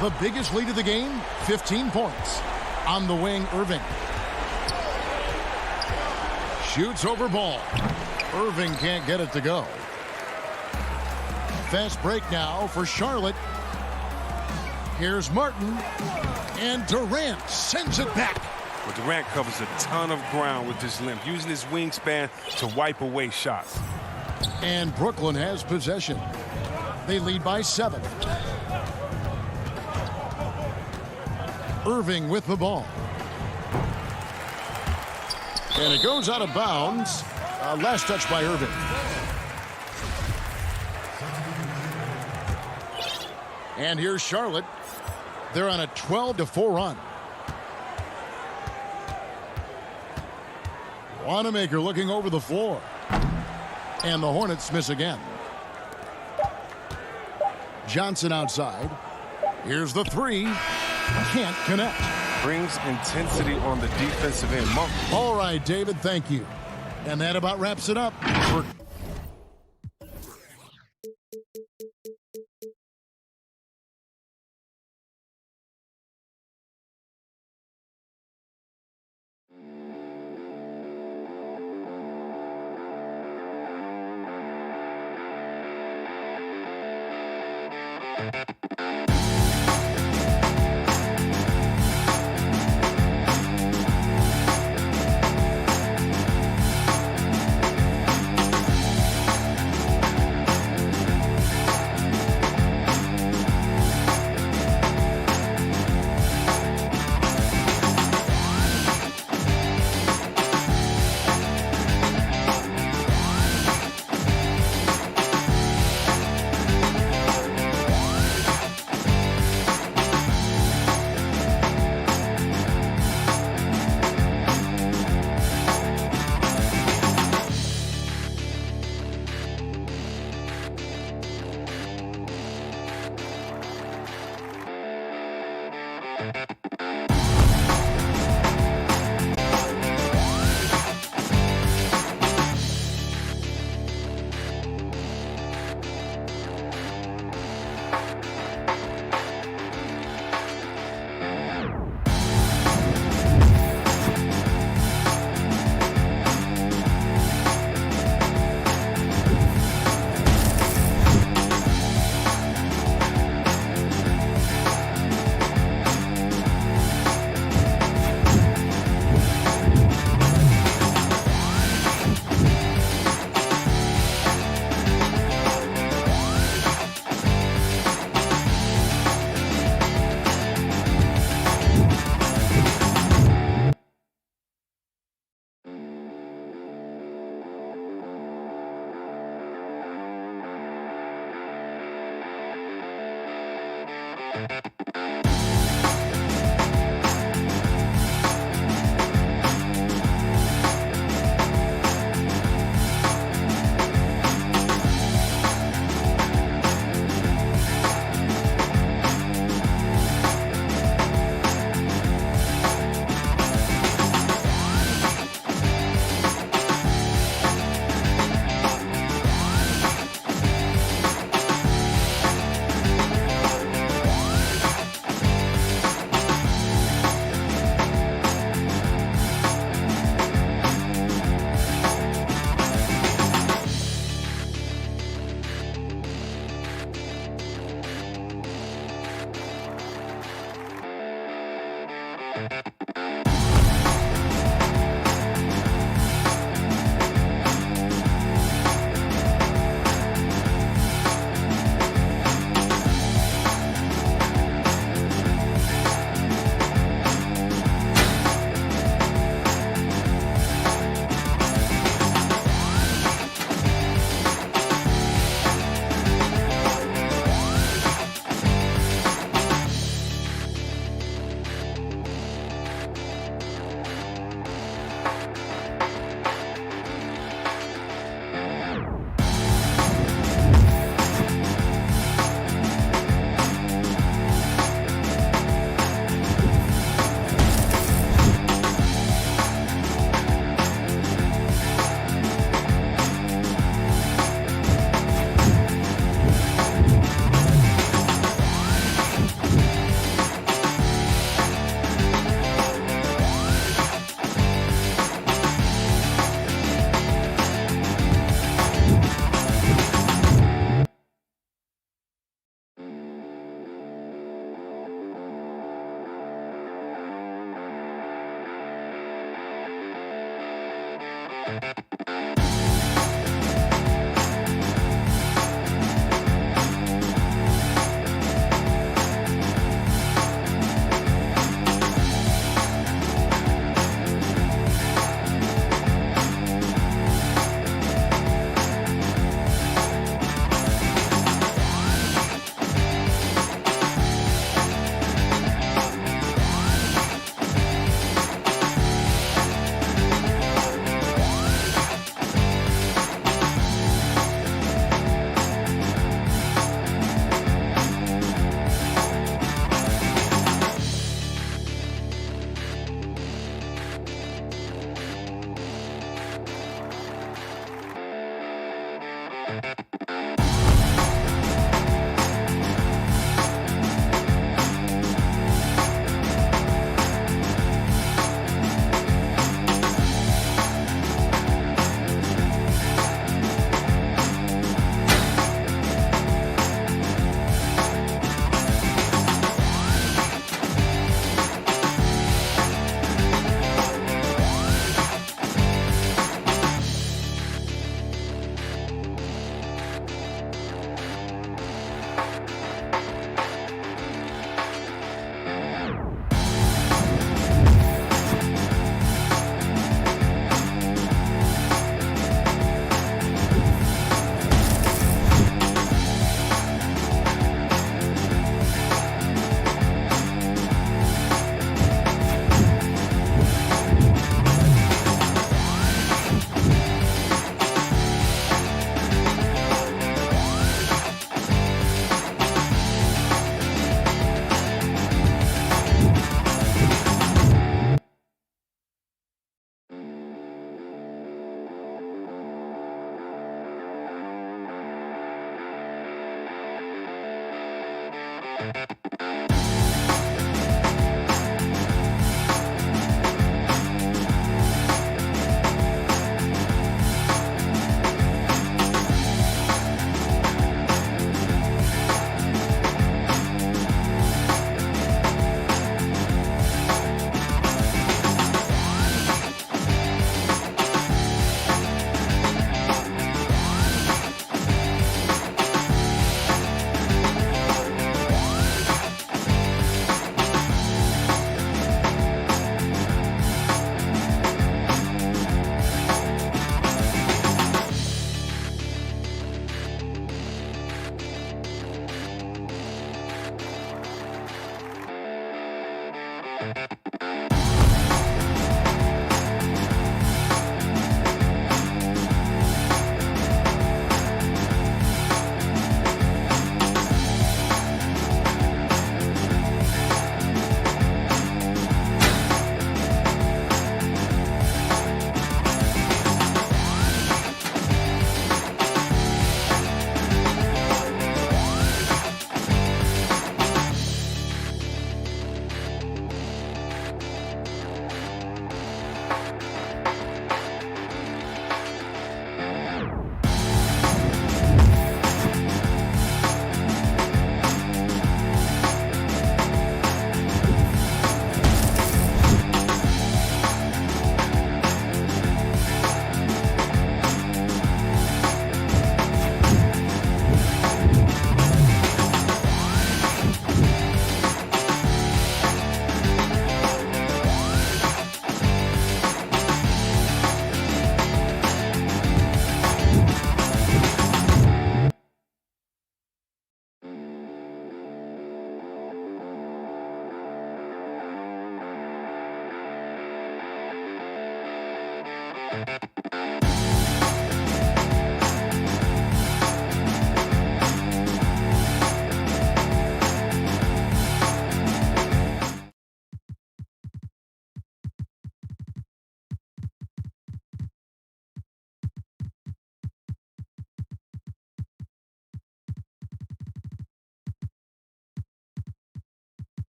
The biggest lead of the game, 15 points. On the wing, Irving. Shoots over Ball. Irving can't get it to go. Fast break now for Charlotte. Here's Martin. And Durant sends it back. But Durant covers a ton of ground with his limp, using his wingspan to wipe away shots. And Brooklyn has possession. They lead by 7. Irving with the ball. And it goes out of bounds. Last touch by Irving. And here's Charlotte. They're on a 12-4 run. Wanamaker looking over the floor. And the Hornets miss again. Johnson outside. Here's the 3. Can't connect. Brings intensity on the defensive end. All right, David, thank you. And that about wraps it up.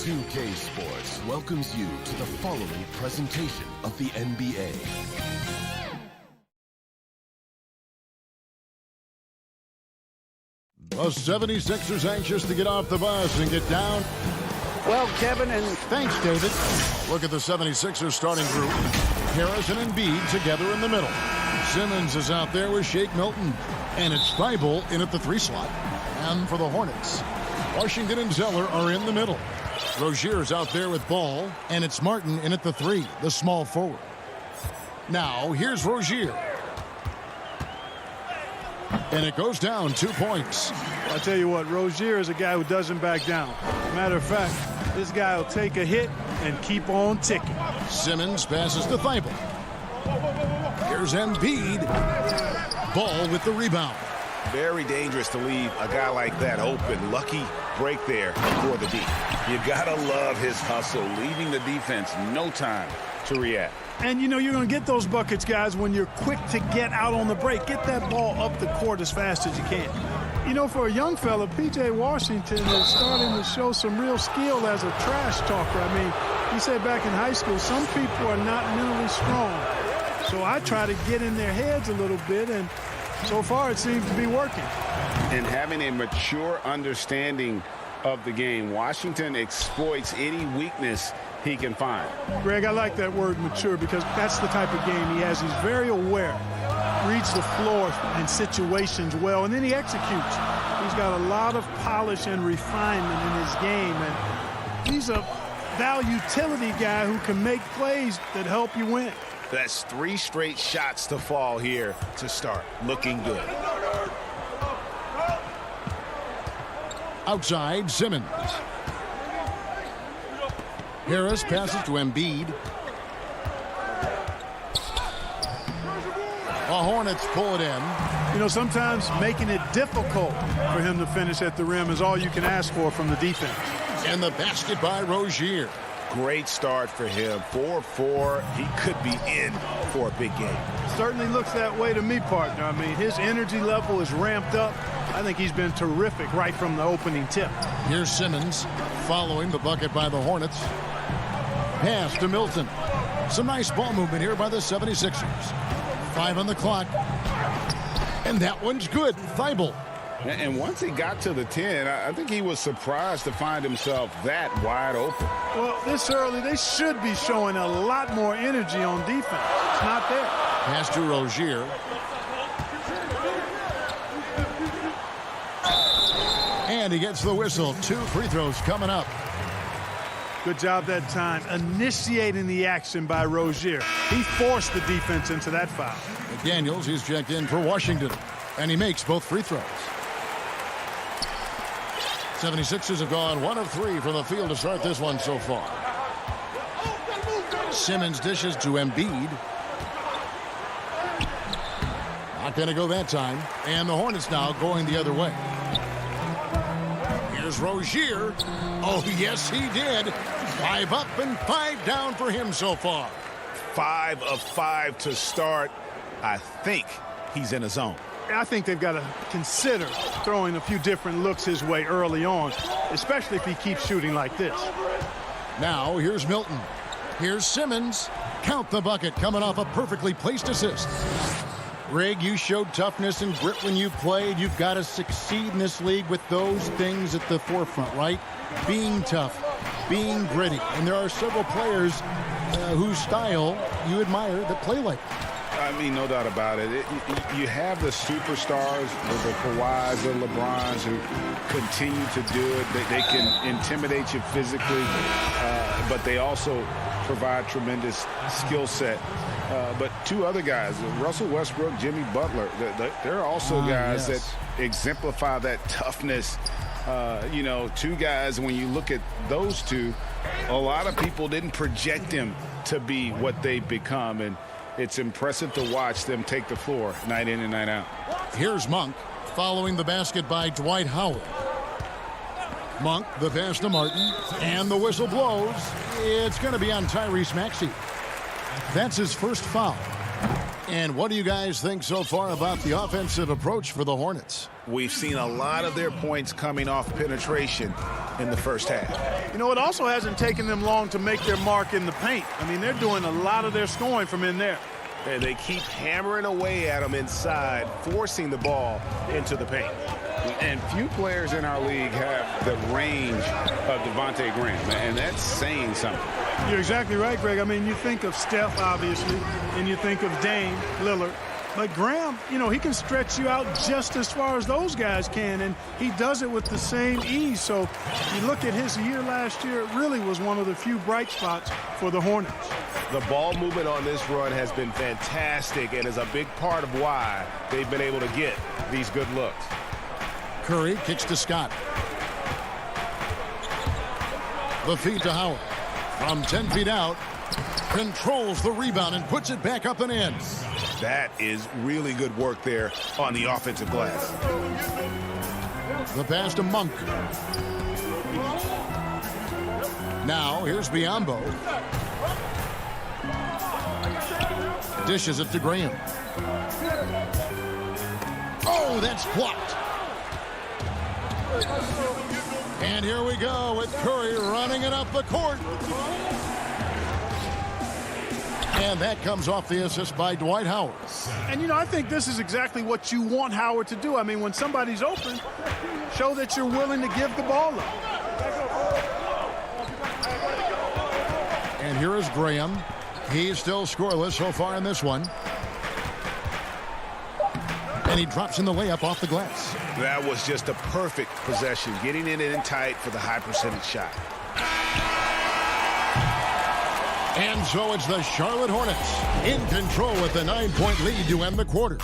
2K Sports welcomes you to the following presentation of the NBA. The 76ers anxious to get off the bus and get down. Well, Kevin, and thanks, David. Look at the 76ers starting group. Harris and Embiid together in the middle. Simmons is out there with Shake Milton. And it's Thibault in at the 3 slot. And for the Hornets, Washington and Zeller are in the middle. Rozier's out there with Ball. And it's Martin in at the 3, the small forward. Now, here's Rozier. And it goes down 2 points. I tell you what, Rozier is a guy who doesn't back down. Matter of fact, this guy will take a hit and keep on ticking. Simmons passes to Thibault. Here's Embiid. Ball with the rebound. Very dangerous to leave a guy like that open. Lucky break there for the D. You gotta love his hustle, leaving the defense no time to react. And, you know, you're going to get those buckets, guys, when you're quick to get out on the break. Get that ball up the court as fast as you can. You know, for a young fella, P.J. Washington is starting to show some real skill as a trash talker. I mean, he said back in high school, some people are not mentally strong. So I try to get in their heads a little bit, and so far it seems to be working. And having a mature understanding of the game, Washington exploits any weakness he can find. Greg, I like that word mature because that's the type of game he has. He's very aware, reads the floor and situations well, and then he executes. He's got a lot of polish and refinement in his game, and he's a utility guy who can make plays that help you win. That's 3 straight shots to fall here to start. Looking good. Outside, Simmons. Harris passes to Embiid. The Hornets pull it in. You know, sometimes making it difficult for him to finish at the rim is all you can ask for from the defense. And the basket by Rozier. Great start for him. 4-4. He could be in for a big game. Certainly looks that way to me, partner. I mean, his energy level is ramped up. I think he's been terrific right from the opening tip. Here's Simmons following the bucket by the Hornets. Pass to Milton. Some nice ball movement here by the 76ers. 5 on the clock. And that one's good. Thibault. And once he got to the 10, I think he was surprised to find himself that wide open. Well, this early, they should be showing a lot more energy on defense. It's not there. Pass to Rozier. And he gets the whistle. 2 free throws coming up. Good job that time initiating the action by Rozier. He forced the defense into that foul. McDaniels, he's checked in for Washington, and he makes both free throws. 76ers have gone 1 of 3 from the field to start this one so far. Simmons dishes to Embiid. Not going to go that time. And the Hornets now going the other way. Here's Rozier. Oh, yes, he did. 5 up and 5 down for him so far. 5 of 5 to start. I think he's in a zone. I think they've got to consider throwing a few different looks his way early on, especially if he keeps shooting like this. Now, here's Milton. Here's Simmons. Count the bucket coming off a perfectly placed assist. Greg, you showed toughness and grit when you played. You've got to succeed in this league with those things at the forefront, right? Being tough, being gritty. And there are several players whose style you admire that play like that. I mean, no doubt about it. You have the superstars, the Kawhis, the LeBrons, who continue to do it. They can intimidate you physically, but they also provide tremendous skill set. But 2 other guys, Russell Westbrook, Jimmy Butler, they're also guys that exemplify that toughness. You know, 2 guys, when you look at those 2, a lot of people didn't project them to be what they've become. And it's impressive to watch them take the floor night in and night out. Here's Monk following the basket by Dwight Howard. Monk, the pass to Martin, and the whistle blows. It's going to be on Tyrese Maxey. That's his first foul. And what do you guys think so far about the offensive approach for the Hornets? We've seen a lot of their points coming off penetration, in the first half. You know, it also hasn't taken them long to make their mark in the paint. I mean, they're doing a lot of their scoring from in there. And they keep hammering away at them inside, forcing the ball into the paint. And few players in our league have the range of Devontae Graham, and that's saying something. You're exactly right, Greg. I mean, you think of Steph, obviously, and you think of Dame, Lillard. But Graham, you know, he can stretch you out just as far as those guys can, and he does it with the same ease. So you look at his year last year, it really was one of the few bright spots for the Hornets. The ball movement on this run has been fantastic and is a big part of why they've been able to get these good looks. Curry kicks to Scott. The feed to Howard. From 10 feet out, controls the rebound and puts it back up and in. That is really good work there on the offensive glass. The pass to Monk. Now, here's Biyombo. Dishes it to Graham. Oh, that's blocked. And here we go with Curry running it up the court. And that comes off the assist by Dwight Howard. And, you know, I think this is exactly what you want Howard to do. I mean, when somebody's open, show that you're willing to give the ball up. And here is Graham. He's still scoreless so far in this one. And he drops in the layup off the glass. That was just a perfect possession, getting it in tight for the high percentage shot. And so it's the Charlotte Hornets in control with the 9-point lead to end the quarter.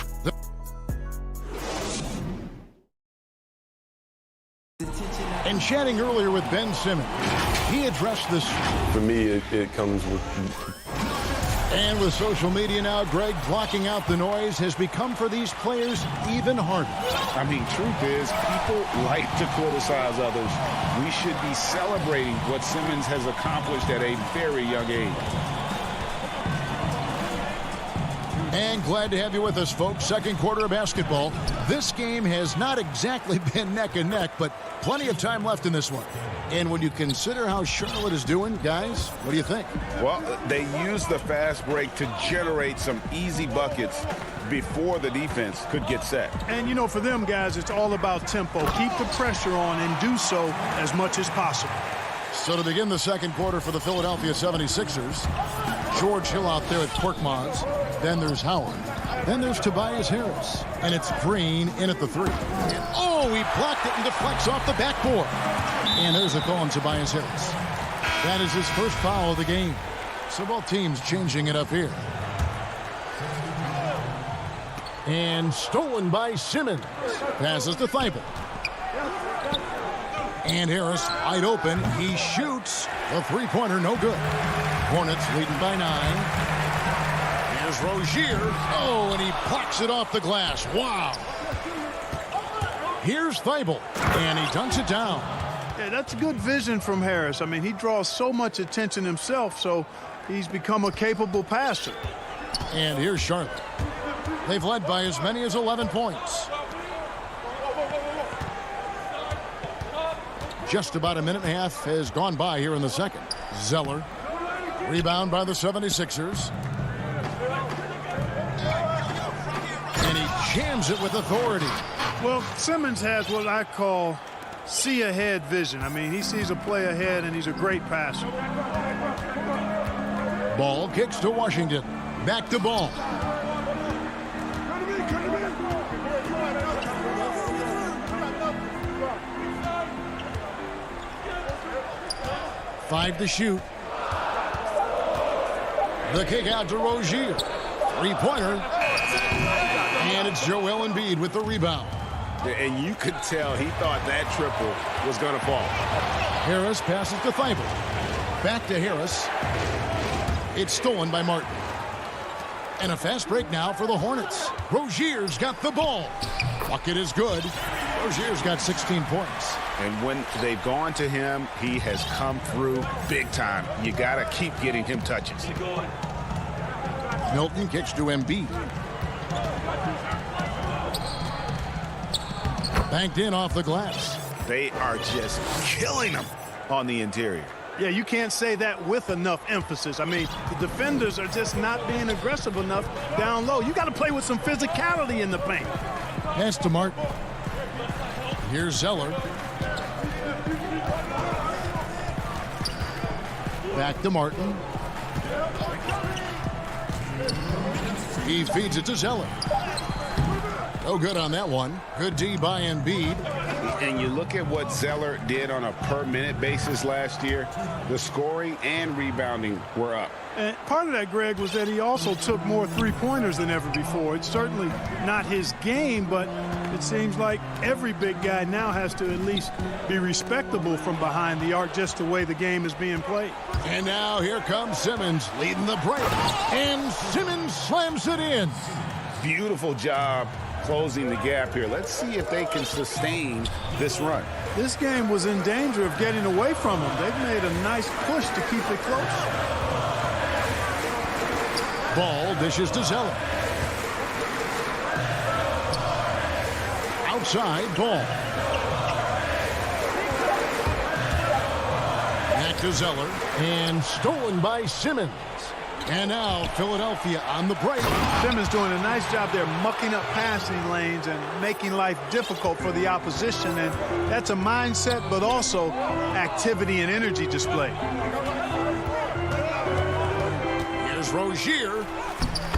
And chatting earlier with Ben Simmons, he addressed this. For me, it comes with... And with social media now, Greg, blocking out the noise has become for these players even harder. I mean, truth is, people like to criticize others. We should be celebrating what Simmons has accomplished at a very young age. And glad to have you with us, folks. Second quarter of basketball. This game has not exactly been neck and neck, but plenty of time left in this one. And when you consider how Charlotte is doing, guys, what do you think? Well, they used the fast break to generate some easy buckets before the defense could get set. And, you know, for them, guys, it's all about tempo. Keep the pressure on and do so as much as possible. So to begin the second quarter for the Philadelphia 76ers, George Hill out there at Korkmaz. Then there's Howard. Then there's Tobias Harris. And it's Green in at the three. And, oh, he blocked it and deflects off the backboard. And there's a call on Tobias Harris. That is his first foul of the game. So both teams changing it up here. And stolen by Simmons. Passes to Thibault. And Harris wide open. He shoots. The three-pointer no good. Hornets leading by 9. Here's Rozier. Oh, and he blocks it off the glass. Wow. Here's Thibault. And he dunks it down. Yeah, that's good vision from Harris. I mean, he draws so much attention himself, so he's become a capable passer. And here's Charlotte. They've led by as many as 11 points. Just about a minute and a half has gone by here in the second. Zeller. Rebound by the 76ers. And he jams it with authority. Well, Simmons has what I call see-ahead vision. I mean, he sees a play ahead, and he's a great passer. Ball kicks to Washington. Back to Ball. Five to shoot. The kick out to Rozier. Three-pointer. And it's Joel Embiid with the rebound. And you could tell he thought that triple was going to fall. Harris passes to Thibault. Back to Harris. It's stolen by Martin. And a fast break now for the Hornets. Rozier's got the ball. Bucket is good. Rozier's got 16 points. And when they've gone to him, he has come through big time. You got to keep getting him touches. Milton kicks to Embiid. Banked in off the glass. They are just killing them on the interior. Yeah, you can't say that with enough emphasis. I mean, the defenders are just not being aggressive enough down low. You got to play with some physicality in the paint. Pass to Martin. Here's Zeller. Back to Martin. He feeds it to Zeller. No good on that one. Good D by Embiid. And you look at what Zeller did on a per-minute basis last year, the scoring and rebounding were up. And part of that, Greg, was that he also took more three-pointers than ever before. It's certainly not his game, but it seems like every big guy now has to at least be respectable from behind the arc, just the way the game is being played. And now here comes Simmons leading the break. And Simmons slams it in. Beautiful job closing the gap here. Let's see if they can sustain this run. This game was in danger of getting away from them. They've made a nice push to keep it close. Ball dishes to Zeller. Outside, Ball. Back to Zeller. And stolen by Simmons. And now Philadelphia on the break. Simmons doing a nice job there mucking up passing lanes and making life difficult for the opposition. And that's a mindset, but also activity and energy display. Here's Rozier.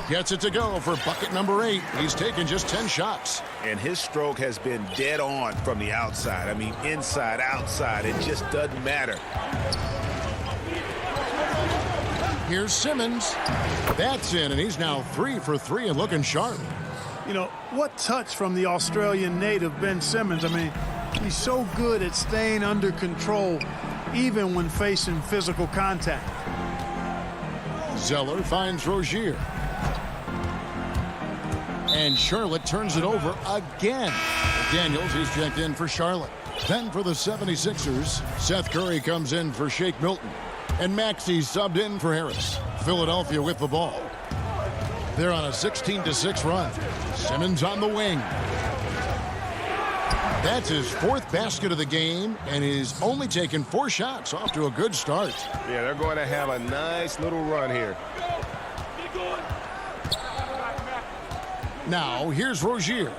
Gets it to go for bucket number 8. He's taken just 10 shots. And his stroke has been dead on from the outside. I mean, inside, outside, it just doesn't matter. Here's Simmons. That's in, and he's now 3 for 3 and looking sharp. You know, what touch from the Australian native, Ben Simmons. I mean, he's so good at staying under control, even when facing physical contact. Zeller finds Rozier. And Charlotte turns it over again. Daniels is checked in for Charlotte. Then for the 76ers, Seth Curry comes in for Shake Milton. And Maxey subbed in for Harris. Philadelphia with the ball. They're on a 16-6 run. Simmons on the wing. That's his 4th basket of the game, and he's only taken 4 shots. Off to a good start. Yeah, they're going to have a nice little run here. Now, here's Rozier.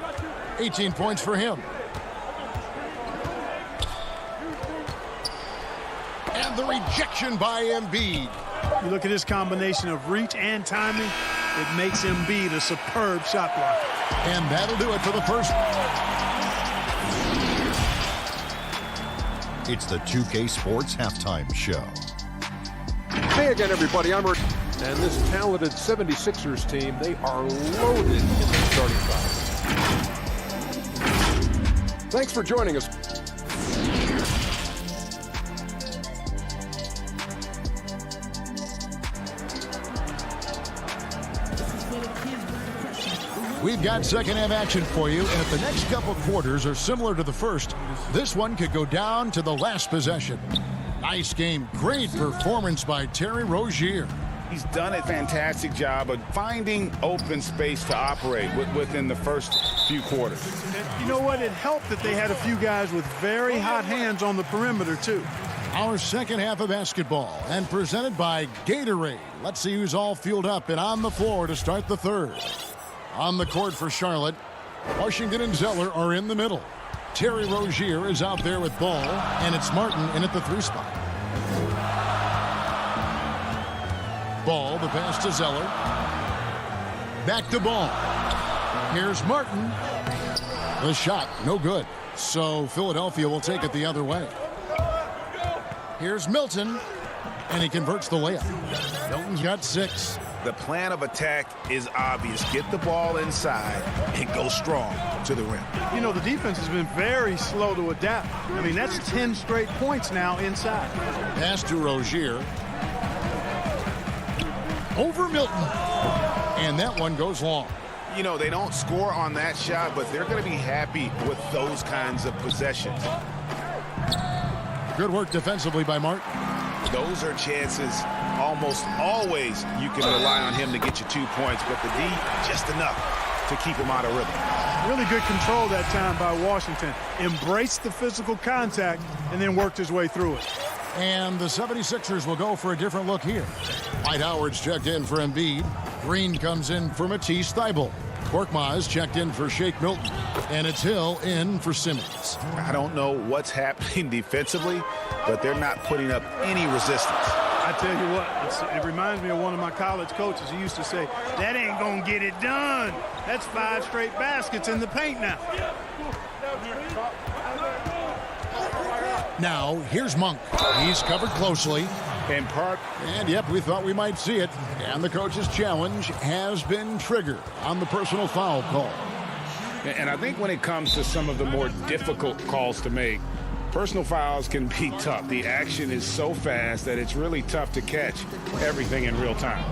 18 points for him. And the rejection by Embiid. You look at his combination of reach and timing, it makes Embiid a superb shot blocker. And that'll do it for the first. It's the 2K Sports Halftime Show. Hey again, everybody. I'm Rick. And this talented 76ers team, they are loaded in the starting five. Thanks for joining us. We've got second half action for you, and if the next couple quarters are similar to the first, this one could go down to the last possession. Nice game. Great performance by Terry Rozier. He's done a fantastic job of finding open space to operate within the first few quarters. You know what? It helped that they had a few guys with very hot hands on the perimeter, too. Our second half of basketball, and presented by Gatorade. Let's see who's all fueled up and on the floor to start the third. On the court for Charlotte, Washington and Zeller are in the middle. Terry Rozier is out there with Ball, and it's Martin in at the 3 spot. Ball, the pass to Zeller. Back to Ball. Here's Martin. The shot, no good. So Philadelphia will take it the other way. Here's Milton, and he converts the layup. Milton's got 6. The plan of attack is obvious. Get the ball inside and go strong to the rim. You know, the defense has been very slow to adapt. I mean, that's 10 straight points now inside. Pass to Rozier. Over Milton. And that one goes long. You know, they don't score on that shot, but they're going to be happy with those kinds of possessions. Good work defensively by Martin. Those are chances almost always you can rely on him to get you 2 points, but the D just enough to keep him out of rhythm. Really good control that time by Washington. Embraced the physical contact and then worked his way through it. And the 76ers will go for a different look here. Dwight Howard's checked in for Embiid. Green comes in for Matisse Thybulle. Korkmaz checked in for Shake Milton. And it's Hill in for Simmons. I don't know what's happening defensively, but they're not putting up any resistance. I tell you what, it reminds me of one of my college coaches. He used to say, that ain't going to get it done. That's 5 straight baskets in the paint now. Now, here's Monk. He's covered closely. And yep, we thought we might see it. And the coach's challenge has been triggered on the personal foul call. And I think when it comes to some of the more difficult calls to make, personal fouls can be tough. The action is so fast that it's really tough to catch everything in real time.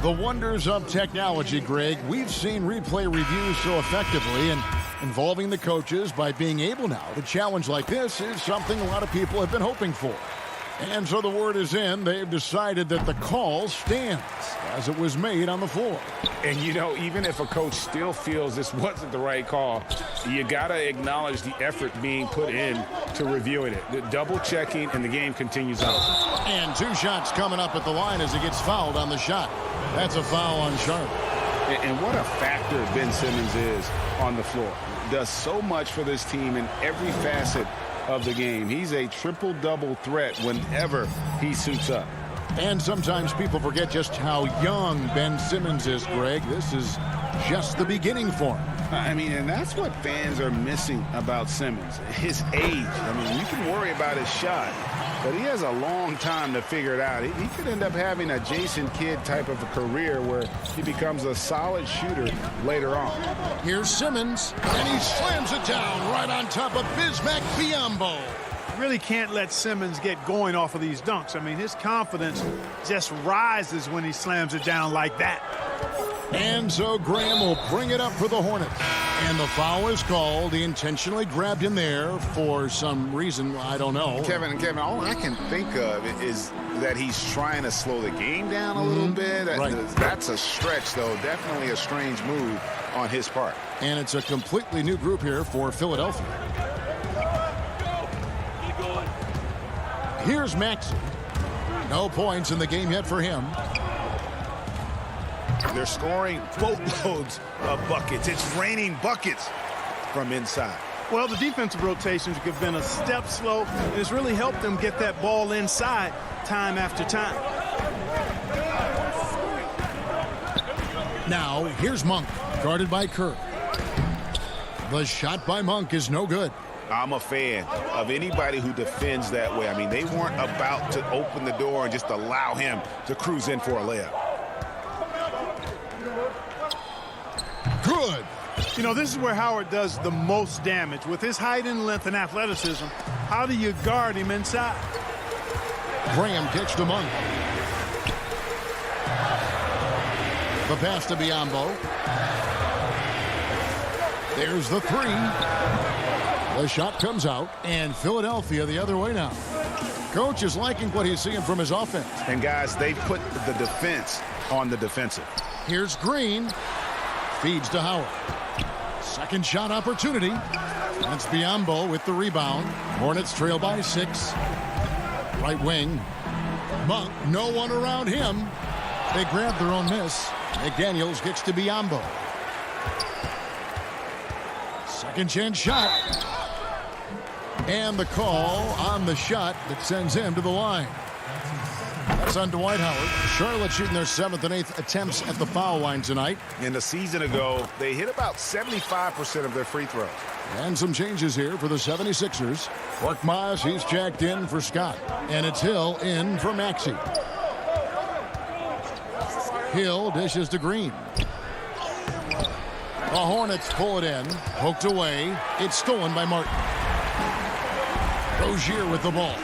The wonders of technology, Greg. We've seen replay reviews so effectively, and involving the coaches by being able now to challenge like this is something a lot of people have been hoping for. And so the word is in. They've decided that the call stands as it was made on the floor. And, you know, even if a coach still feels this wasn't the right call, you got to acknowledge the effort being put in to reviewing it. The double checking, and the game continues on. And 2 shots coming up at the line as he gets fouled on the shot. That's a foul on Sharp. And what a factor Ben Simmons is on the floor. Does so much for this team in every facet of the game. He's a triple-double threat whenever he suits up. And sometimes people forget just how young Ben Simmons is, Greg. This is just the beginning for him. I mean, and that's what fans are missing about Simmons, his age. I mean, you can worry about his shot, but he has a long time to figure it out. He could end up having a Jason Kidd type of a career where he becomes a solid shooter later on. Here's Simmons, and he slams it down right on top of Bismack Biyombo. Really can't let Simmons get going off of these dunks. I mean, his confidence just rises when he slams it down like that. And so Graham will bring it up for the Hornets. And the foul is called. He intentionally grabbed him there for some reason. I don't know. Kevin, all I can think of is that he's trying to slow the game down a little bit. Right. That's a stretch, though. Definitely a strange move on his part. And it's a completely new group here for Philadelphia. Here's Maxey. No points in the game yet for him. They're scoring boatloads of buckets. It's raining buckets from inside. Well, the defensive rotations have been a step slow, and it's really helped them get that ball inside time after time. Now, here's Monk, guarded by Kerr. The shot by Monk is no good. I'm a fan of anybody who defends that way. I mean, they weren't about to open the door and just allow him to cruise in for a layup. Good. You know, this is where Howard does the most damage. With his height and length and athleticism, how do you guard him inside? Graham kicks to Monk. The pass to Biyombo. There's the 3. The shot comes out, and Philadelphia the other way now. Coach is liking what he's seeing from his offense. And, guys, they put the defense on the defensive. Here's Green. Feeds to Howard. Second shot opportunity. That's Biyombo with the rebound. Hornets trail by 6. Right wing. Monk, no one around him. They grab their own miss. McDaniels kicks to Biyombo. Second chance shot. And the call on the shot that sends him to the line. That's on Dwight Howard. Charlotte shooting their 7th and 8th attempts at the foul line tonight. In the season ago, they hit about 75% of their free throws. And some changes here for the 76ers. Korkmaz, he's checked in for Scott. And it's Hill in for Maxey. Hill dishes to Green. The Hornets pull it in. Poked away. It's stolen by Martin. Rozier with the ball.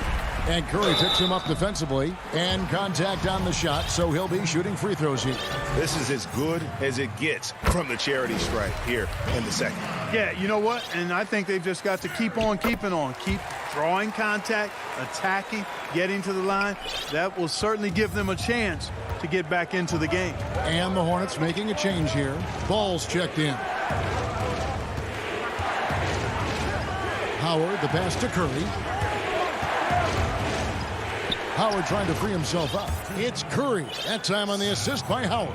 And Curry picks him up defensively. And contact on the shot, so he'll be shooting free throws here. This is as good as it gets from the charity stripe here in the second. Yeah, you know what? And I think they've just got to keep on keeping on. Keep drawing contact, attacking, getting to the line. That will certainly give them a chance to get back into the game. And the Hornets making a change here. Ball's checked in. Howard, the pass to Curry. Howard trying to free himself up. It's Curry. That time on the assist by Howard.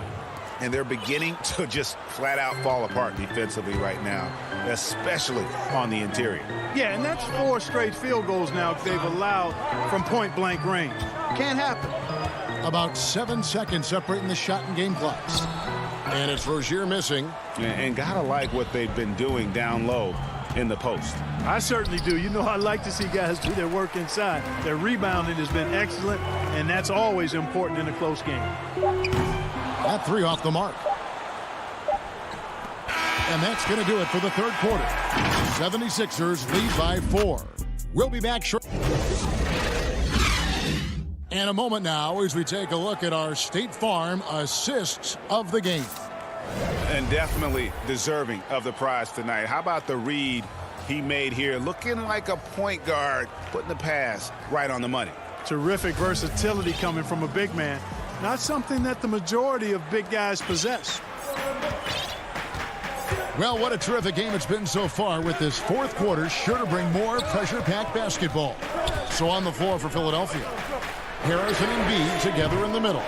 And they're beginning to just flat out fall apart defensively right now, especially on the interior. Yeah, and that's 4 straight field goals now they've allowed from point-blank range. Can't happen. About 7 seconds separating the shot and game clocks. And it's Rozier missing. And gotta like what they've been doing down low in the post. I certainly do. You know, I like to see guys do their work inside. Their rebounding has been excellent, and that's always important in a close game. That 3 off the mark. And that's going to do it for the third quarter. 76ers lead by 4. We'll be back shortly. In a moment now as we take a look at our State Farm assists of the game. And definitely deserving of the prize tonight. How about the read he made here? Looking like a point guard, putting the pass right on the money. Terrific versatility coming from a big man. Not something that the majority of big guys possess. Well, what a terrific game it's been so far, with this fourth quarter sure to bring more pressure-packed basketball. So on the floor for Philadelphia, Harris and Embiid together in the middle.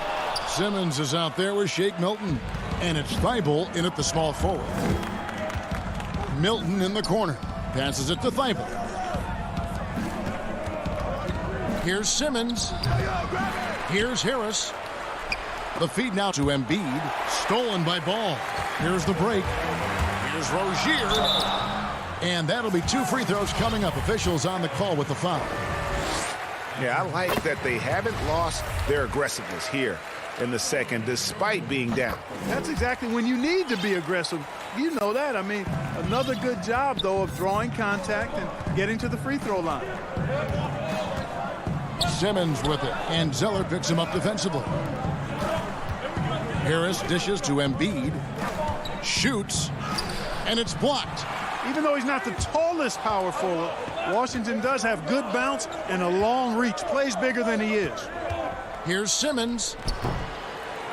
Simmons is out there with Shake Milton, and it's Thibault in at the small forward. Milton in the corner, passes it to Thibault. Here's Simmons. Here's Harris. The feed now to Embiid, stolen by Ball. Here's the break. Here's Rozier. And that'll be 2 free throws coming up. Officials on the call with the foul. Yeah, I like that they haven't lost their aggressiveness here in the second, despite being down. That's exactly when you need to be aggressive. You know that. I mean, another good job, though, of drawing contact and getting to the free throw line. Simmons with it, and Zeller picks him up defensively. Harris dishes to Embiid, shoots, and it's blocked. Even though he's not the tallest power forward, Washington does have good bounce and a long reach. Plays bigger than he is. Here's Simmons.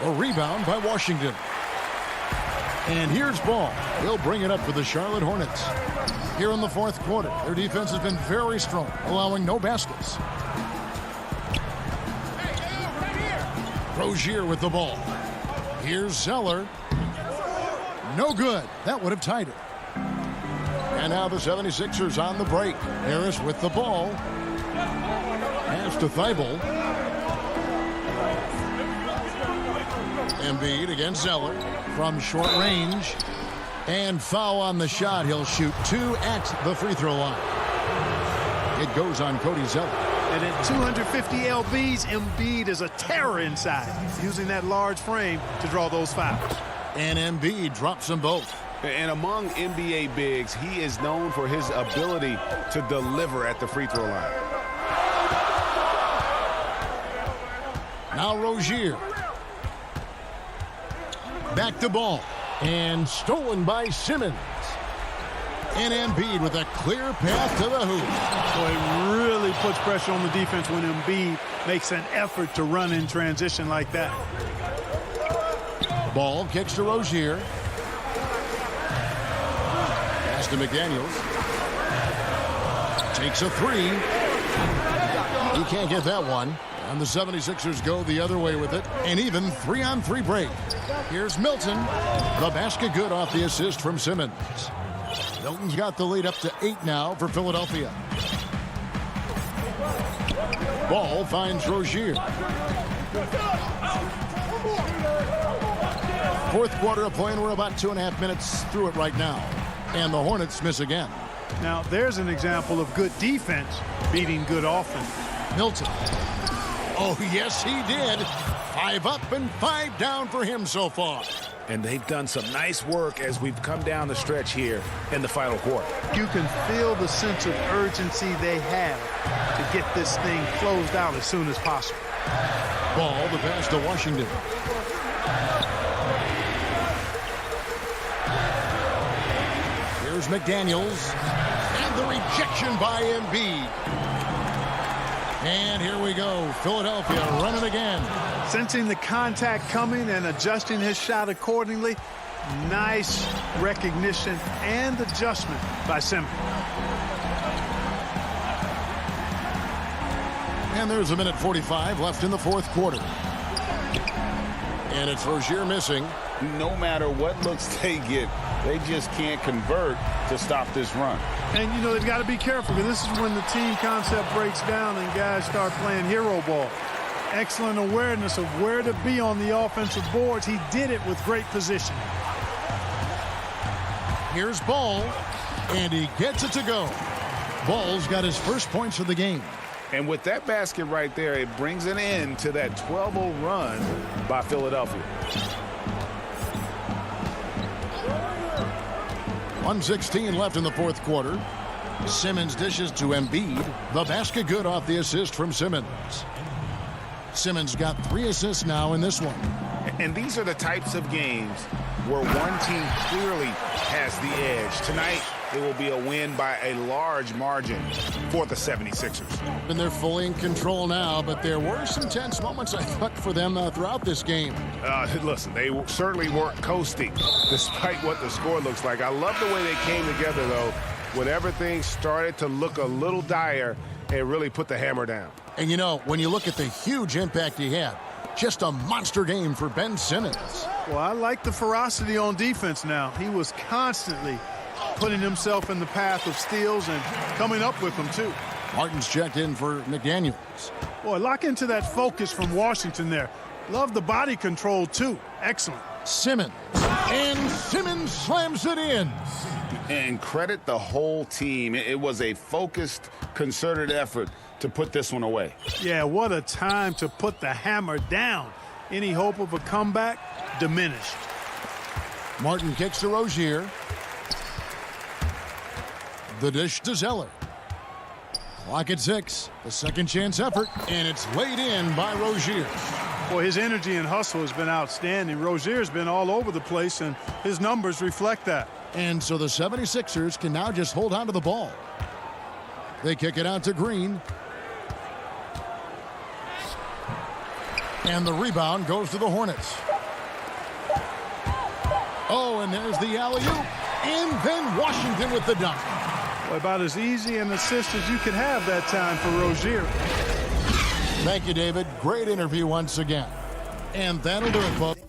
A rebound by Washington. And here's Ball. He'll bring it up for the Charlotte Hornets. Here in the fourth quarter, their defense has been very strong, allowing no baskets. Rozier with the ball. Here's Zeller. No good. That would have tied it. And now the 76ers on the break. Harris with the ball. Pass to Thibault. Embiid against Zeller from short range. And foul on the shot. He'll shoot 2 at the free throw line. It goes on Cody Zeller. And at 250 lbs, Embiid is a terror inside, using that large frame to draw those fouls. And Embiid drops them both. And among NBA bigs, he is known for his ability to deliver at the free throw line. Now Rozier. Back to Ball. And stolen by Simmons. And Embiid with a clear path to the hoop. So it really puts pressure on the defense when Embiid makes an effort to run in transition like that. Ball kicks to Rozier. Pass to McDaniels. Takes a 3. He can't get that one. And the 76ers go the other way with it. An even 3-on-3 break. Here's Milton. The basket good off the assist from Simmons. Milton's got the lead up to 8 now for Philadelphia. Ball finds Rozier. Fourth quarter of play, and we're about 2.5 minutes through it right now. And the Hornets miss again. Now, there's an example of good defense beating good offense. Milton. Oh, yes, he did. 5 up and 5 down for him so far. And they've done some nice work as we've come down the stretch here in the final quarter. You can feel the sense of urgency they have to get this thing closed out as soon as possible. Ball, the pass to Washington. Here's McDaniels. And the rejection by Embiid. And here we go. Philadelphia running again. Sensing the contact coming and adjusting his shot accordingly. Nice recognition and adjustment by Simmons. And there's a minute 45 left in the fourth quarter. And it's Rozier missing. No matter what looks they get, they just can't convert to stop this run. And, you know, they've got to be careful because this is when the team concept breaks down and guys start playing hero ball. Excellent awareness of where to be on the offensive boards. He did it with great position. Here's Ball, and he gets it to go. Ball's got his first points of the game. And with that basket right there, it brings an end to that 12-0 run by Philadelphia. 1:16 left in the fourth quarter. Simmons dishes to Embiid. The basket good off the assist from Simmons. Simmons got 3 assists now in this one. And these are the types of games where one team clearly has the edge. Tonight, it will be a win by a large margin for the 76ers. And they're fully in control now, but there were some tense moments, I thought, for them throughout this game. Listen, they certainly weren't coasting, despite what the score looks like. I love the way they came together, though, when everything started to look a little dire and really put the hammer down. And, you know, when you look at the huge impact he had, just a monster game for Ben Simmons. Well, I like the ferocity on defense now. He was constantly putting himself in the path of steals and coming up with them, too. Martin's checked in for McDaniels. Boy, lock into that focus from Washington there. Love the body control, too. Excellent. Simmons. And Simmons slams it in. And credit the whole team. It was a focused, concerted effort to put this one away. Yeah, what a time to put the hammer down. Any hope of a comeback diminished. Martin kicks to Rozier. The dish to Zeller. Clock at 6. The second chance effort, and it's laid in by Rozier. Boy, his energy and hustle has been outstanding. Rozier's been all over the place, and his numbers reflect that. And so the 76ers can now just hold on to the ball. They kick it out to Green. And the rebound goes to the Hornets. Oh, and there's the alley-oop. And then Washington with the dunk. Well, about as easy an assist as you could have that time for Rozier. Thank you, David. Great interview once again. And that'll do it, folks.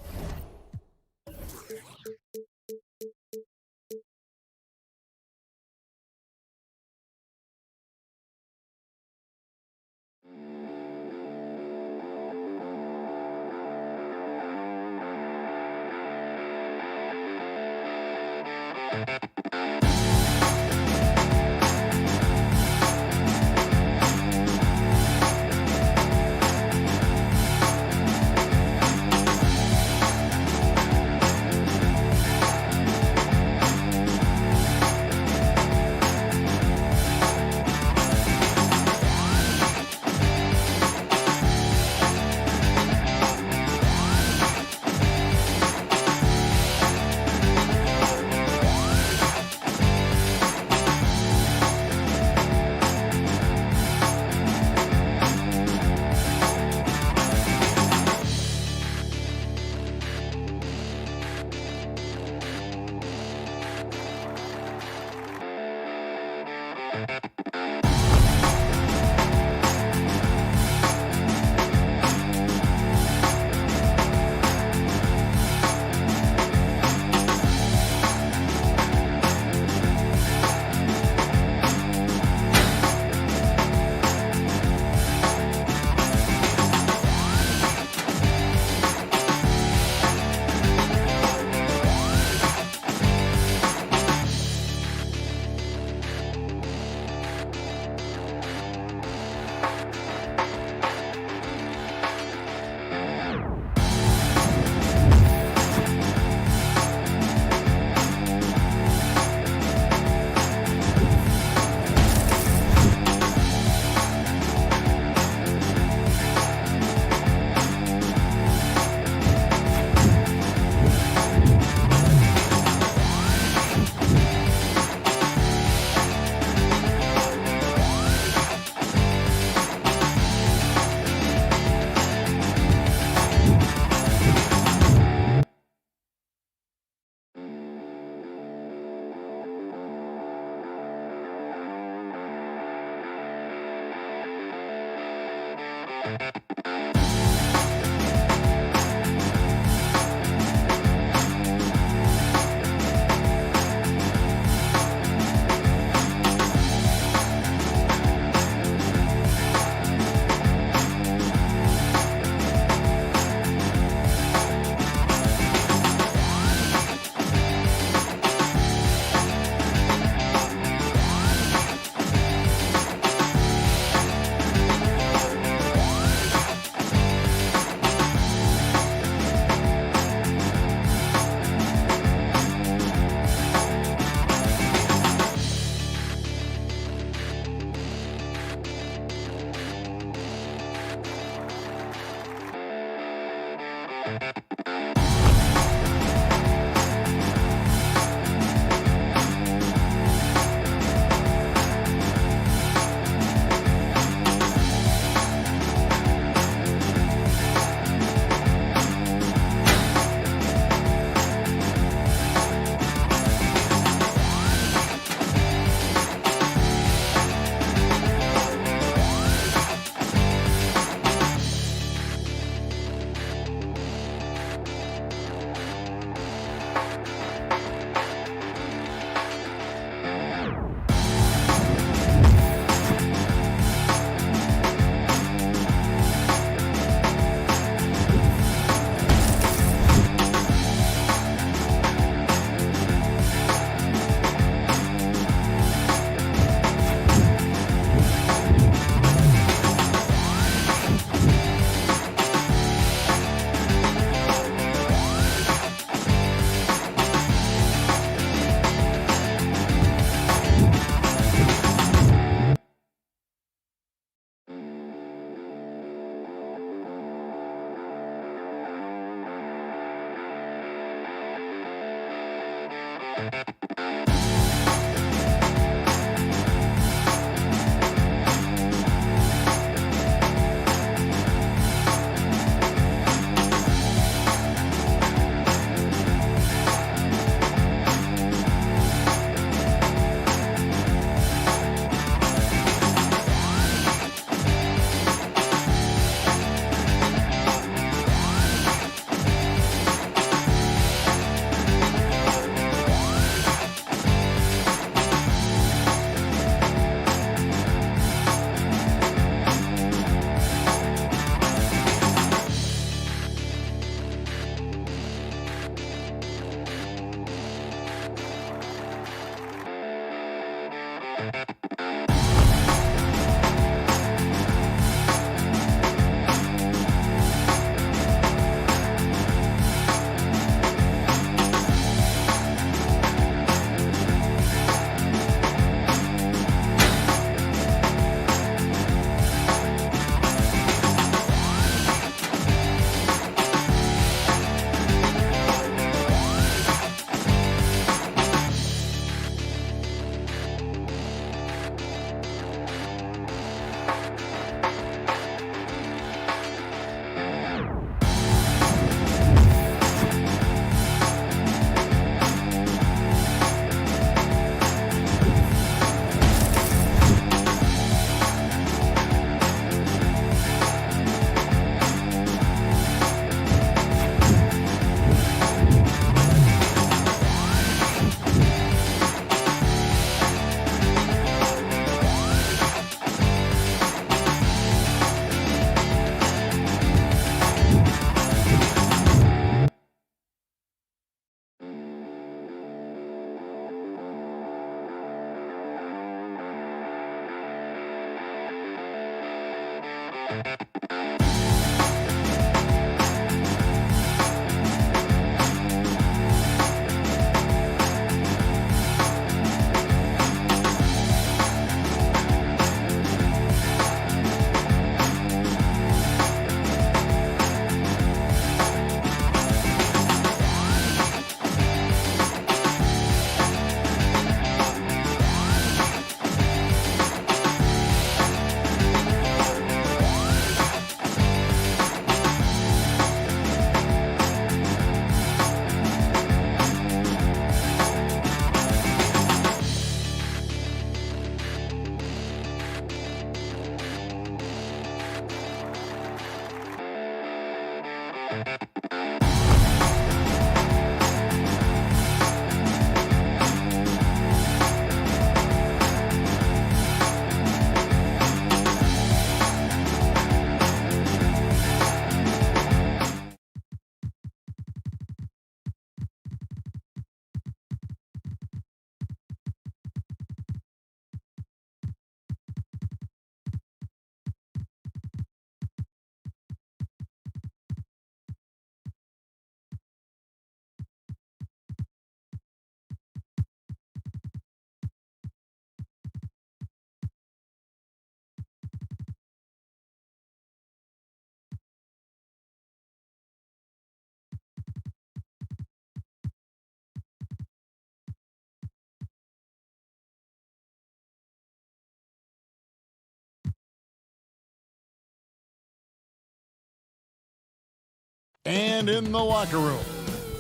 And in the locker room,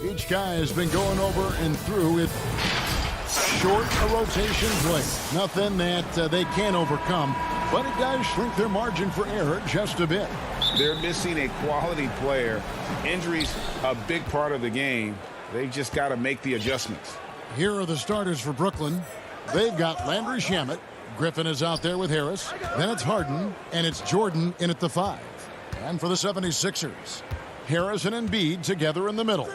each guy has been going over and through it. Short a rotation play. Nothing that they can't overcome, but it does shrink their margin for error just a bit. They're missing a quality player. Injuries a big part of the game. They've just got to make the adjustments. Here are the starters for Brooklyn. They've got Landry Shamet. Griffin is out there with Harris. Then it's Harden, and it's Jordan in at the 5. And for the 76ers, Harris and Embiid together in the middle.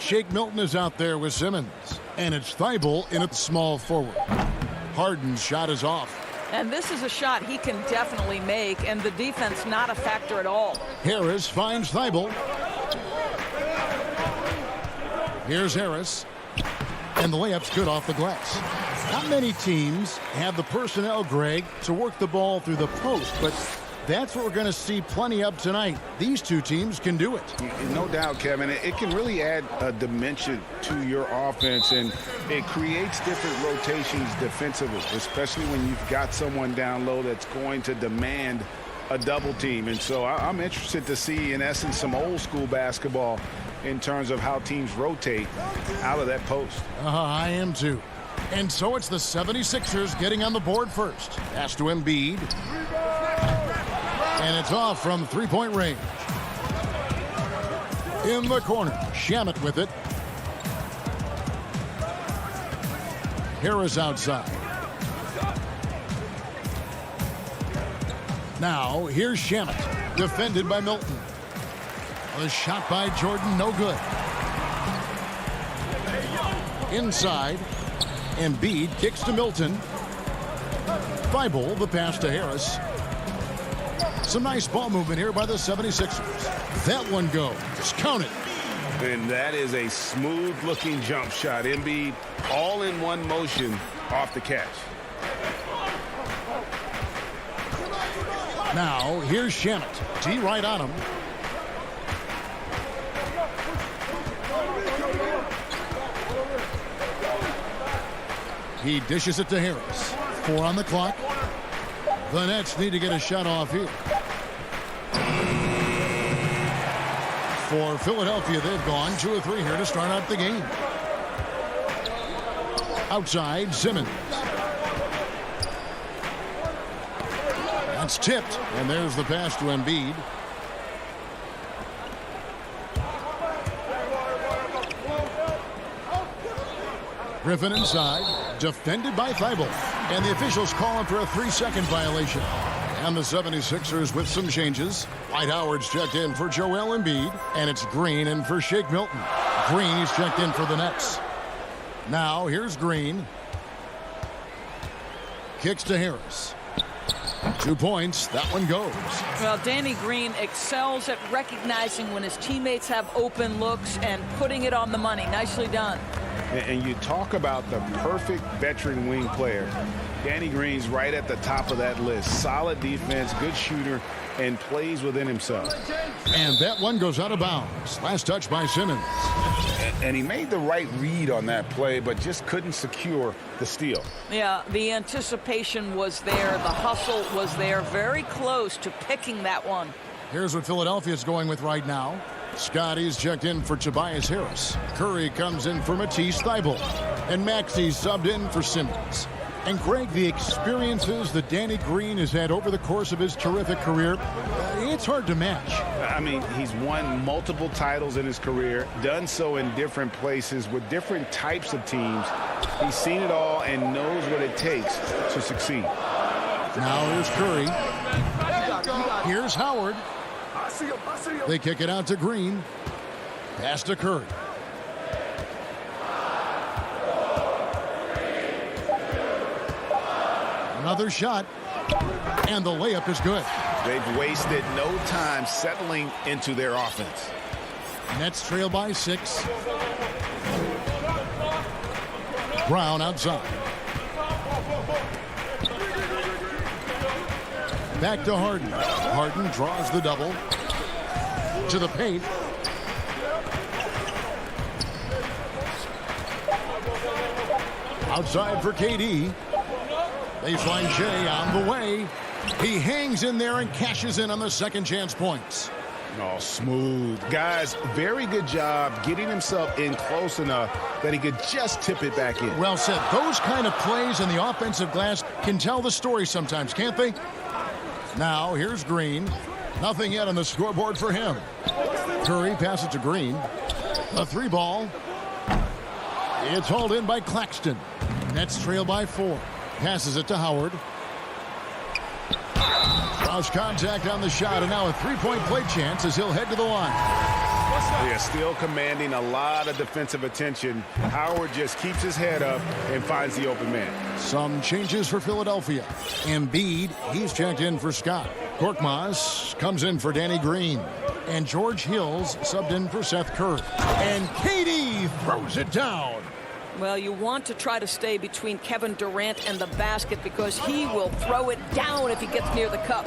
Shake Milton is out there with Simmons. And it's Thibault in at the small forward. Harden's shot is off. And this is a shot he can definitely make, and the defense not a factor at all. Harris finds Thibault. Here's Harris. And the layup's good off the glass. Not many teams have the personnel, Greg, to work the ball through the post, but that's what we're going to see plenty of tonight. These two teams can do it. No doubt, Kevin. It can really add a dimension to your offense, and it creates different rotations defensively, especially when you've got someone down low that's going to demand a double team. And so I'm interested to see, in essence, some old school basketball in terms of how teams rotate out of that post. I am too. And so it's the 76ers getting on the board first. Pass to Embiid. And it's off from three-point range. In the corner, Shamet with it. Harris outside. Now, here's Shamet, defended by Milton. A shot by Jordan, no good. Inside, Embiid kicks to Milton. Thibault, the pass to Harris. Some nice ball movement here by the 76ers. That one goes. Count it. And that is a smooth-looking jump shot. Embiid all in one motion off the catch. Now, here's Shamet. T right on him. He dishes it to Harris. 4 on the clock. The Nets need to get a shot off here. For Philadelphia, they've gone 2 of 3 here to start out the game. Outside, Simmons. That's tipped, and there's the pass to Embiid. Griffin inside, defended by Thibault. And the officials calling for a 3-second violation. And the 76ers with some changes. Dwight Howard's checked in for Joel Embiid. And it's Green in for Shake Milton. Green is checked in for the Nets. Now here's Green. Kicks to Harris. 2 points. That one goes. Well, Danny Green excels at recognizing when his teammates have open looks and putting it on the money. Nicely done. And you talk about the perfect veteran wing player. Danny Green's right at the top of that list. Solid defense, good shooter, and plays within himself. And that one goes out of bounds. Last touch by Simmons. And he made the right read on that play, but just couldn't secure the steal. Yeah, the anticipation was there. The hustle was there. Very close to picking that one. Here's what Philadelphia's going with right now. Scotty's checked in for Tobias Harris. Curry comes in for Matisse Thibault. And Maxi's subbed in for Simmons. And Greg, the experiences that Danny Green has had over the course of his terrific career, it's hard to match. I mean, he's won multiple titles in his career, done so in different places with different types of teams. He's seen it all and knows what it takes to succeed. Now here's Curry. Here's Howard. They kick it out to Green. Pass to Curry. Another shot. And the layup is good. They've wasted no time settling into their offense. Nets trail by 6. Brown outside. Back to Harden. Harden draws the double. To the paint. Outside for KD. Baseline Shea on the way. He hangs in there and cashes in on the second chance points. Oh, smooth. Guys, very good job getting himself in close enough that he could just tip it back in. Well said. Those kind of plays in the offensive glass can tell the story sometimes, can't they? Now, here's Green. Nothing yet on the scoreboard for him. Curry passes to Green. A 3-ball. It's hauled in by Claxton. Nets trail by 4. Passes it to Howard. Draws contact on the shot, and now a 3-point play chance as he'll head to the line. Yeah, still commanding a lot of defensive attention. Howard just keeps his head up and finds the open man. Some changes for Philadelphia. Embiid, he's checked in for Scott. Korkmaz comes in for Danny Green. And George Hill's subbed in for Seth Curry. And KD throws it down. Well, you want to try to stay between Kevin Durant and the basket because he will throw it down if he gets near the cup.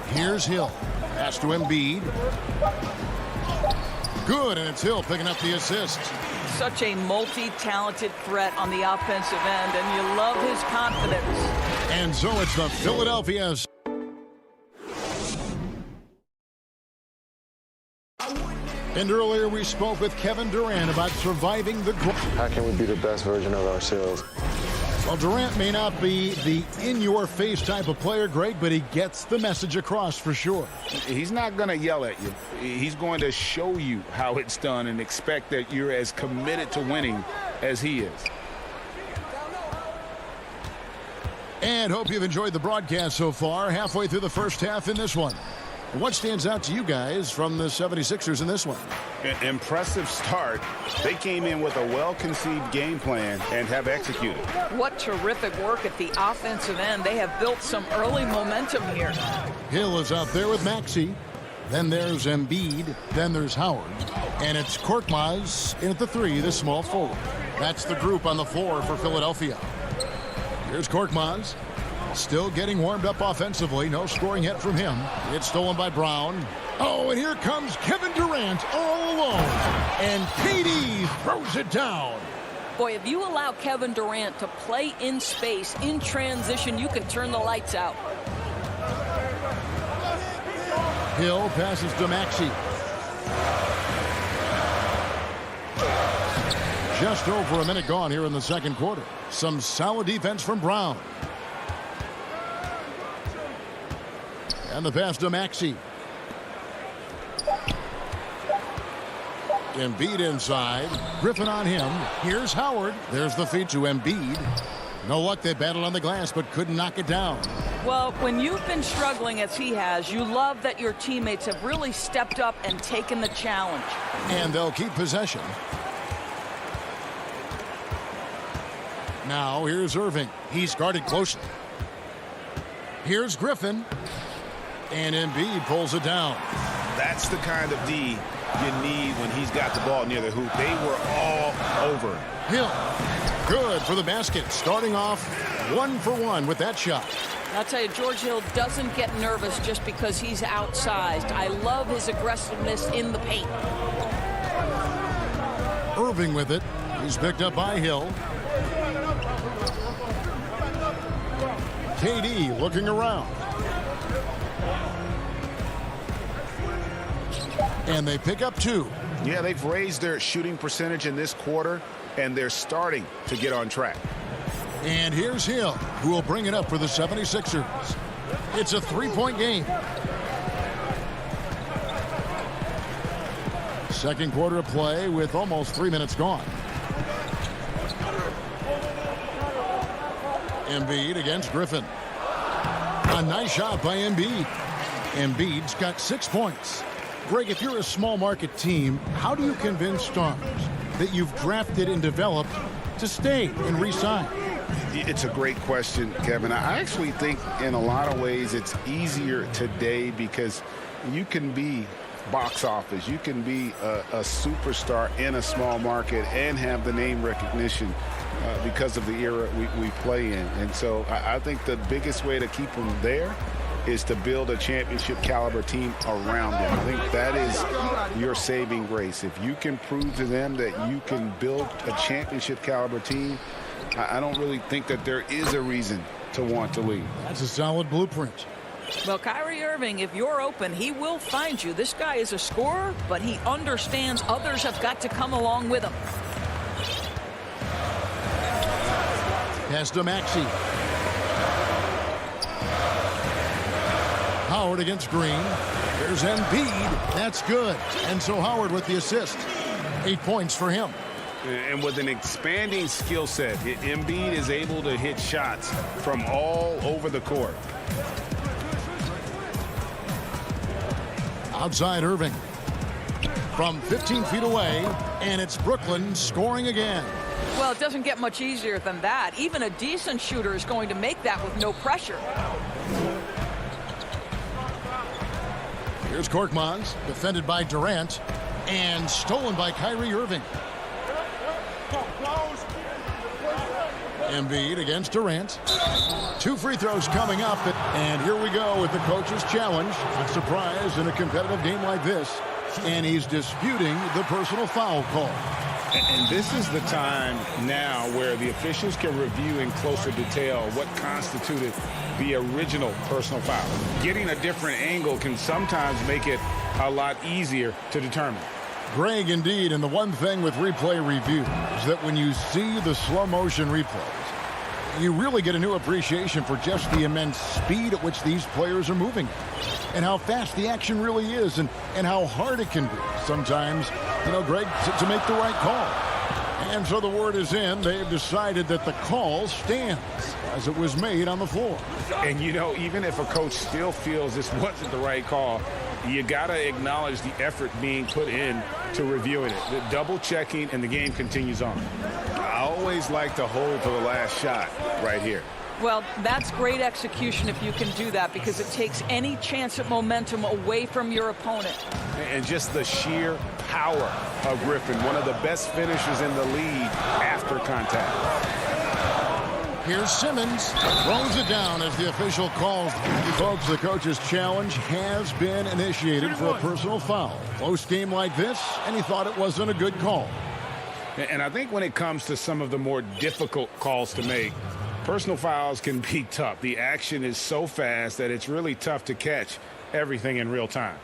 Here's Hill. Pass to Embiid. Good, and it's Hill picking up the assist. Such a multi-talented threat on the offensive end, and you love his confidence. And so it's the Philadelphia. And earlier we spoke with Kevin Durant about surviving the grind. How can we be the best version of ourselves? Well, Durant may not be the in-your-face type of player, Greg, but he gets the message across for sure. He's not going to yell at you. He's going to show you how it's done and expect that you're as committed to winning as he is. And hope you've enjoyed the broadcast so far. Halfway through the first half in this one. What stands out to you guys from the 76ers in this one? Impressive start. They came in with a well-conceived game plan and have executed. What terrific work at the offensive end. They have built some early momentum here. Hill is out there with Maxey. Then there's Embiid. Then there's Howard. And it's Korkmaz in at the 3, the small forward. That's the group on the floor for Philadelphia. Here's Korkmaz. Still getting warmed up offensively. No scoring yet from him. It's stolen by Brown. Oh, and here comes Kevin Durant all alone. And KD throws it down. Boy, if you allow Kevin Durant to play in space, in transition, you can turn the lights out. Hill passes to Maxey. Just over a minute gone here in the second quarter. Some solid defense from Brown. And the pass to Maxey. Embiid inside. Griffin on him. Here's Howard. There's the feed to Embiid. No luck. They battled on the glass but couldn't knock it down. Well, when you've been struggling as he has, you love that your teammates have really stepped up and taken the challenge. And they'll keep possession. Now here's Irving. He's guarded closely. Here's Griffin. And Embiid pulls it down. That's the kind of D you need when he's got the ball near the hoop. They were all over. Hill, good for the basket. Starting off 1 for 1 with that shot. I'll tell you, George Hill doesn't get nervous just because he's outsized. I love his aggressiveness in the paint. Irving with it. He's picked up by Hill. KD looking around. And they pick up 2. Yeah, they've raised their shooting percentage in this quarter, and they're starting to get on track. And here's Hill, who will bring it up for the 76ers. It's a 3-point game. Second quarter of play with almost 3 minutes gone. Embiid against Griffin. A nice shot by Embiid. Embiid's got 6 points. Greg, if you're a small market team, how do you convince stars that you've drafted and developed to stay and re-sign? It's a great question, Kevin. I actually think in a lot of ways it's easier today because you can be box office. You can be a superstar in a small market and have the name recognition because of the era we play in. And so I think the biggest way to keep them there is to build a championship caliber team around them. I think that is your saving grace. If you can prove to them that you can build a championship caliber team, I don't really think that there is a reason to want to leave. That's a solid blueprint. Well, Kyrie Irving, if you're open, he will find you. This guy is a scorer, but he understands others have got to come along with him. Pass to Maxey. Howard against Green. There's Embiid. That's good. And so Howard with the assist. 8 points for him. And with an expanding skill set, Embiid is able to hit shots from all over the court. Outside Irving. From 15 feet away, and it's Brooklyn scoring again. Well, it doesn't get much easier than that. Even a decent shooter is going to make that with no pressure. Here's Korkmaz, defended by Durant, and stolen by Kyrie Irving. Embiid against Durant. 2 free throws coming up, and here we go with the coach's challenge. A surprise in a competitive game like this, and he's disputing the personal foul call. And this is the time now where the officials can review in closer detail what constituted the original personal foul. Getting a different angle can sometimes make it a lot easier to determine. Greg, indeed, and the one thing with replay review is that when you see the slow motion replays, you really get a new appreciation for just the immense speed at which these players are moving and how fast the action really is and how hard it can be sometimes, Greg, to make the right call. And so the word is in. They've decided that the call stands as it was made on the floor. And, even if a coach still feels this wasn't the right call, you got to acknowledge the effort being put in to reviewing it. The double checking, and the game continues on. I always like to hold to the last shot right here. Well, that's great execution if you can do that, because it takes any chance at momentum away from your opponent. And just the sheer power of Griffin, one of the best finishers in the league after contact. Here's Simmons, throws it down as the official calls. Folks, the coach's challenge has been initiated for a personal foul. Close game like this, and he thought it wasn't a good call. And I think when it comes to some of the more difficult calls to make, personal fouls can be tough. The action is so fast that it's really tough to catch everything in real time.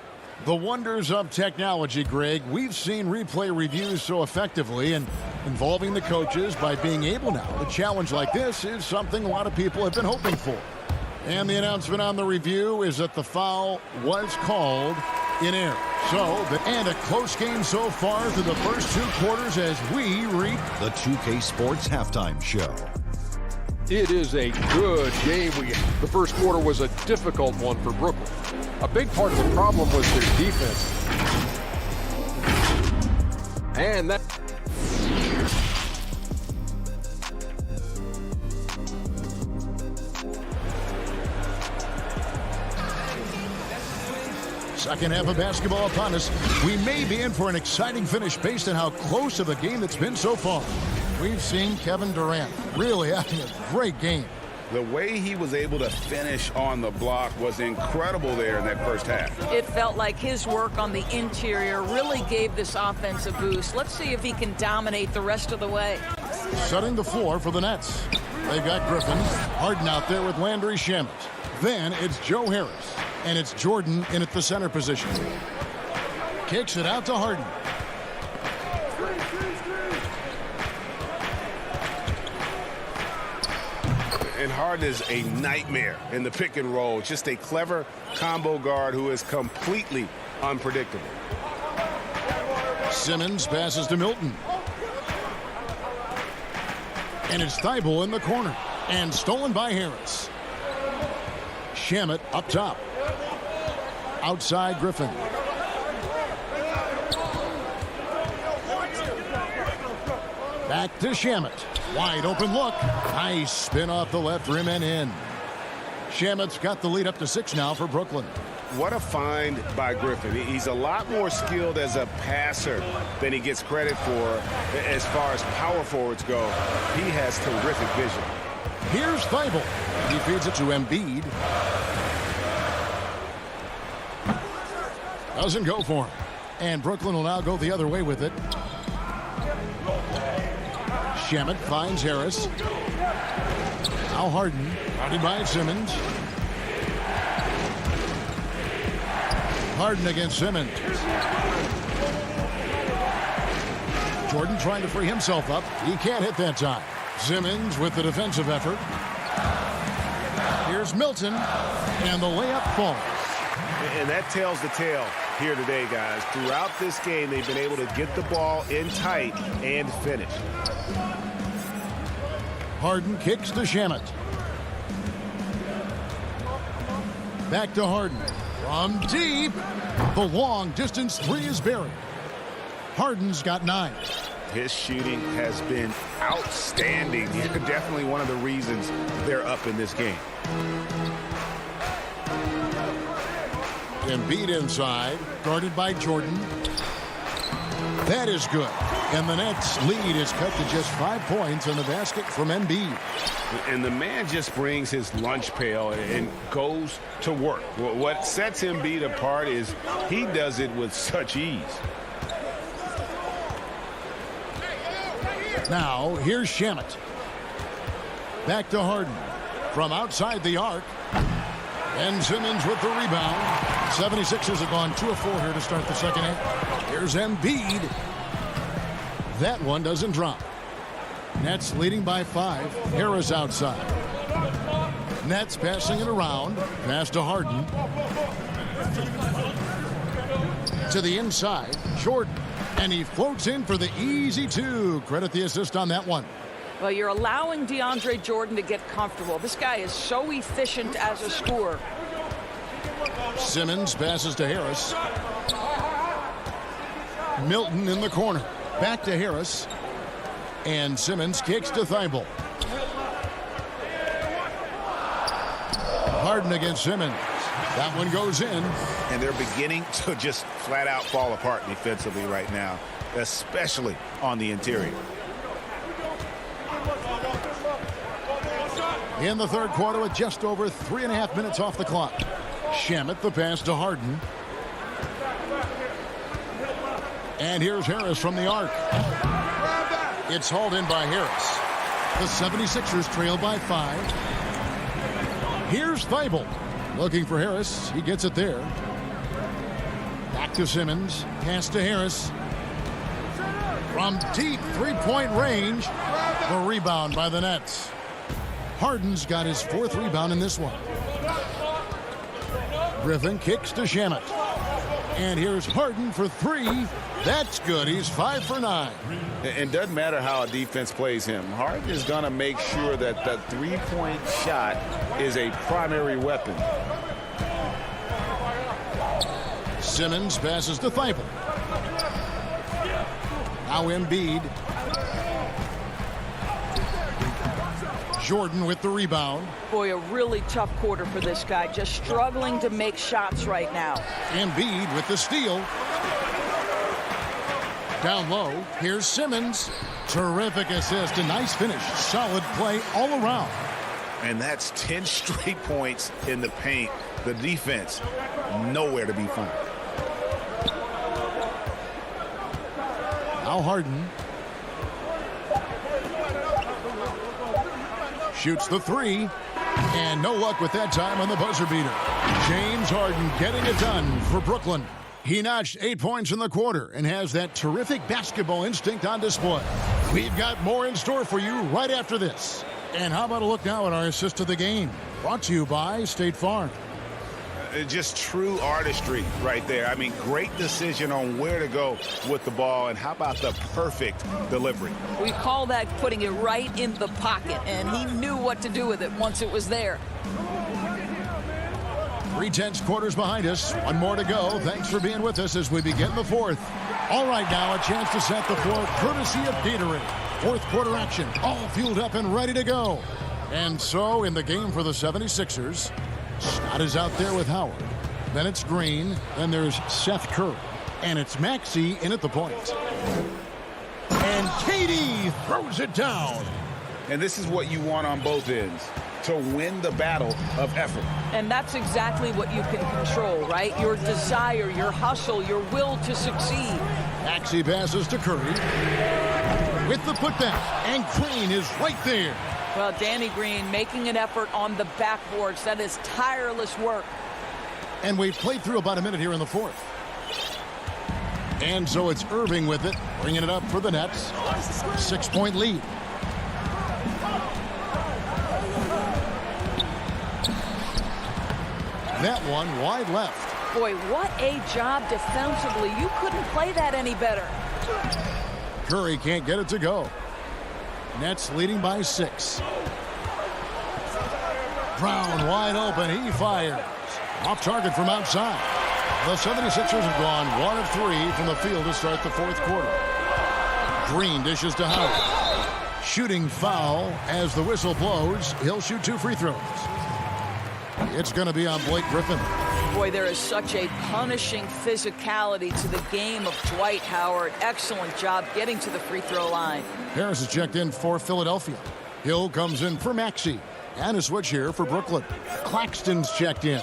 The wonders of technology, Greg. We've seen replay reviews so effectively, and involving the coaches by being able now to challenge like this is something a lot of people have been hoping for. And the announcement on the review is that the foul was called in error. And a close game so far through the first 2 quarters as we read the 2K Sports Halftime Show. It is a good game. The first quarter was a difficult one for Brooklyn. A big part of the problem was their defense. And that... Second half of basketball upon us. We may be in for an exciting finish based on how close of a game it's been so far. We've seen Kevin Durant really having a great game. The way he was able to finish on the block was incredible there in that first half. It felt like his work on the interior really gave this offense a boost. Let's see if he can dominate the rest of the way. Setting the floor for the Nets. They've got Griffin, Harden out there with Landry Shamet. Then it's Joe Harris, and it's Jordan in at the center position. Kicks it out to Harden. And Harden is a nightmare in the pick and roll. Just a clever combo guard who is completely unpredictable. Simmons passes to Milton. And it's Thibault in the corner. And stolen by Harris. Shamet up top. Outside Griffin. Back to Shamet. Wide open look. Nice spin off the left rim and in. Shamet's got the lead up to 6 now for Brooklyn. What a find by Griffin. He's a lot more skilled as a passer than he gets credit for as far as power forwards go. He has terrific vision. Here's Thibault. He feeds it to Embiid. Doesn't go for him. And Brooklyn will now go the other way with it. Shamet finds Harris. Now Harden, guarded by Simmons. Harden against Simmons. Jordan trying to free himself up. He can't hit that time. Simmons with the defensive effort. Here's Milton, and the layup falls. And that tells the tale here today, guys. Throughout this game, they've been able to get the ball in tight and finish. Harden kicks to Shamet. Back to Harden. From deep, the long distance three is buried. Harden's got 9. His shooting has been outstanding. Definitely one of the reasons they're up in this game. Embiid inside, guarded by Jordan. That is good. And the Nets' lead is cut to just 5 points in the basket from Embiid. And the man just brings his lunch pail and goes to work. What sets Embiid apart is he does it with such ease. Now, here's Shamet. Back to Harden. From outside the arc. And Simmons with the rebound. 76ers have gone 2 of 4 here to start the second half. Here's Embiid. That one doesn't drop. Nets leading by 5. Harris outside. Nets passing it around. Pass to Harden. To the inside. Jordan. And he floats in for the easy 2. Credit the assist on that one. Well, you're allowing DeAndre Jordan to get comfortable. This guy is so efficient as a scorer. Simmons passes to Harris. Milton in the corner. Back to Harris. And Simmons kicks to Thibault. Harden against Simmons. That one goes in. And they're beginning to just flat out fall apart defensively right now, especially on the interior. In the third quarter with just over 3.5 minutes off the clock. Shamet the pass to Harden. And here's Harris from the arc. It's hauled in by Harris. The 76ers trail by 5. Here's Thibault. Looking for Harris. He gets it there. Back to Simmons. Pass to Harris. From deep three-point range. The rebound by the Nets. Harden's got his 4th rebound in this one. Griffin kicks to Shamet. And here's Harden for 3. That's good. He's 5 for 9. And doesn't matter how a defense plays him. Harden is going to make sure that the three-point shot is a primary weapon. Simmons passes to Thibault. Now Embiid. Jordan with the rebound. Boy, a really tough quarter for this guy. Just struggling to make shots right now. Embiid with the steal. Down low, here's Simmons. Terrific assist, a nice finish. Solid play all around. And that's 10 straight points in the paint. The defense, nowhere to be found. Now Harden. Shoots the 3. And no luck with that time on the buzzer beater. James Harden getting it done for Brooklyn. He notched 8 points in the quarter and has that terrific basketball instinct on display. We've got more in store for you right after this. And how about a look now at our assist to the game? Brought to you by State Farm. Just true artistry right there. I mean, great decision on where to go with the ball. And how about the perfect delivery? We call that putting it right in the pocket. And he knew what to do with it once it was there. 3/10 quarters behind us. One more to go. Thanks for being with us as we begin the 4th. All right, now a chance to set the floor courtesy of Gatorade. 4th quarter action, all fueled up and ready to go. And so in the game for the 76ers, Scott is out there with Howard. Then it's Green. Then there's Seth Curry. And it's Maxey in at the point. And KD throws it down. And this is what you want on both ends, to win the battle of effort. And that's exactly what you can control, right? Your desire, your hustle, your will to succeed. Maxey passes to Curry. With the putback. And Green is right there. Well, Danny Green making an effort on the backboards. That is tireless work. And we've played through about a minute here in the fourth. And so it's Irving with it, bringing it up for the Nets. 6-point lead. That one wide left. Boy, what a job defensively. You couldn't play that any better. Curry can't get it to go. Nets leading by 6. Brown wide open. He fires. Off target from outside. The 76ers have gone 1 of 3 from the field to start the fourth quarter. Green dishes to Howard. Shooting foul as the whistle blows. He'll shoot 2 free throws. It's going to be on Blake Griffin. Boy, there is such a punishing physicality to the game of Dwight Howard. Excellent job getting to the free throw line. Harris is checked in for Philadelphia. Hill comes in for Maxey. And a switch here for Brooklyn. Claxton's checked in.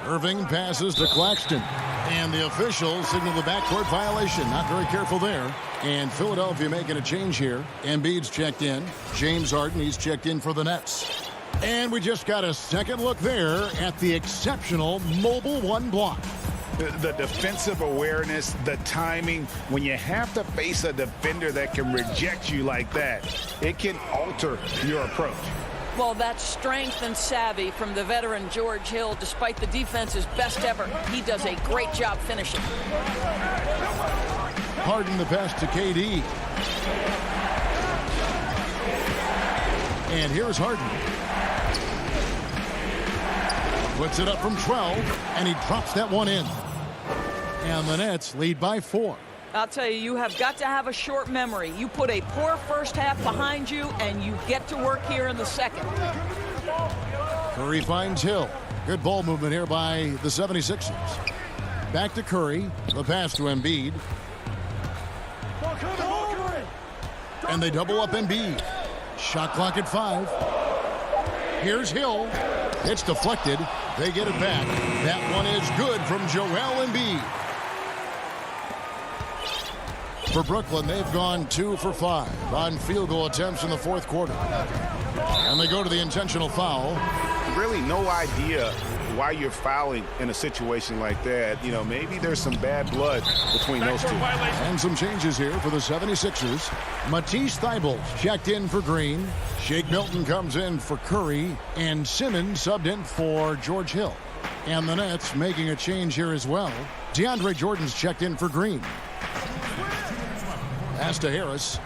Irving passes to Claxton. And the officials signal the backcourt violation. Not very careful there. And Philadelphia making a change here. Embiid's checked in. James Harden, he's checked in for the Nets. And we just got a second look there at the exceptional mobile 1 block. The defensive awareness, the timing, when you have to face a defender that can reject you like that, it can alter your approach. Well, that's strength and savvy from the veteran George Hill. Despite the defense's best ever, he does a great job finishing. Harden the pass to KD. And here's Harden. Puts it up from 12, and he drops that one in. And the Nets lead by 4. I'll tell you, you have got to have a short memory. You put a poor first half behind you, and you get to work here in the second. Curry finds Hill. Good ball movement here by the 76ers. Back to Curry. The pass to Embiid. And they double up Embiid. Shot clock at 5. Here's Hill. It's deflected. They get it back. That one is good from Joel Embiid. For Brooklyn, they've gone 2 for 5 on field goal attempts in the fourth quarter. And they go to the intentional foul. Really no idea why you're fouling in a situation like that. You know, maybe there's some bad blood between those two. And some changes here for the 76ers. Matisse Thybulle checked in for Green. Shake Milton comes in for Curry. And Simmons subbed in for George Hill. And the Nets making a change here as well. DeAndre Jordan's checked in for Green. Pass to Harris.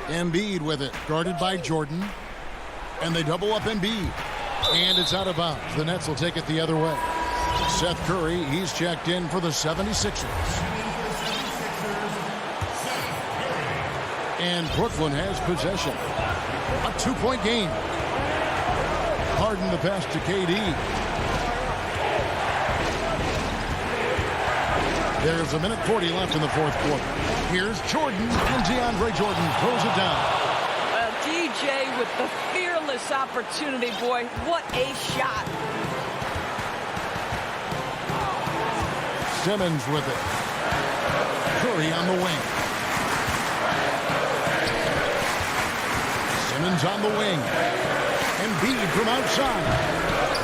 Embiid with it, guarded by Jordan. And they double up Embiid. And it's out of bounds. The Nets will take it the other way. Seth Curry, he's checked in for the 76ers. And Brooklyn has possession. A 2-point game. Harden the pass to KD. There's 1:40 left in the fourth quarter. Here's Jordan, and DeAndre Jordan throws it down. DJ with the fearless opportunity, boy. What a shot. Simmons with it. Curry on the wing. Simmons on the wing. Embiid from outside.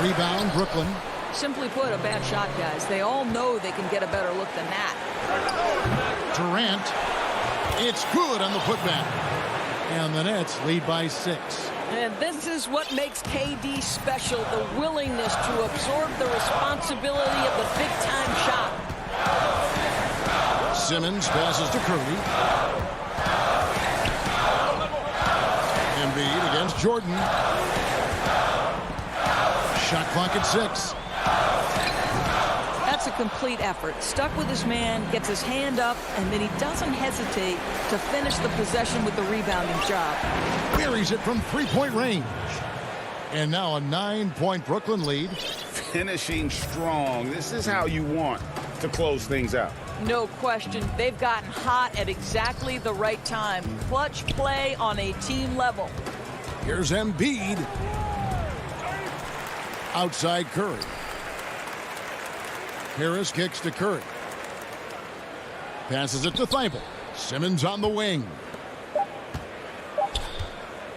Rebound, Brooklyn. Simply put, a bad shot, guys. They all know they can get a better look than that. Durant. It's good on the putback. And the Nets lead by 6. And this is what makes KD special, the willingness to absorb the responsibility of the big-time shot. Simmons passes to Curry. Embiid against Jordan. Shot clock at 6. That's a complete effort. Stuck with his man, gets his hand up, and then he doesn't hesitate to finish the possession with the rebounding job. Buries it from 3-point range. And now a 9-point Brooklyn lead. Finishing strong. This is how you want to close things out. No question. They've gotten hot at exactly the right time. Clutch play on a team level. Here's Embiid. Outside Curry. Harris kicks to Curry. Passes it to Thybulle. Simmons on the wing.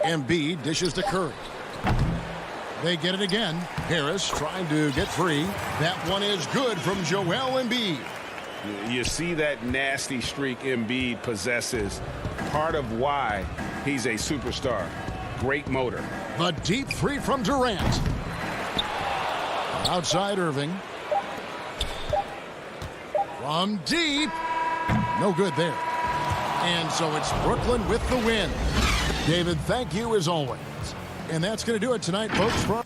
Embiid dishes to Curry. They get it again. Harris trying to get free. That one is good from Joel Embiid. You see that nasty streak Embiid possesses. Part of why he's a superstar. Great motor. The deep three from Durant. Outside Irving. From deep. No good there. And so it's Brooklyn with the win. David, thank you as always. And that's going to do it tonight, folks.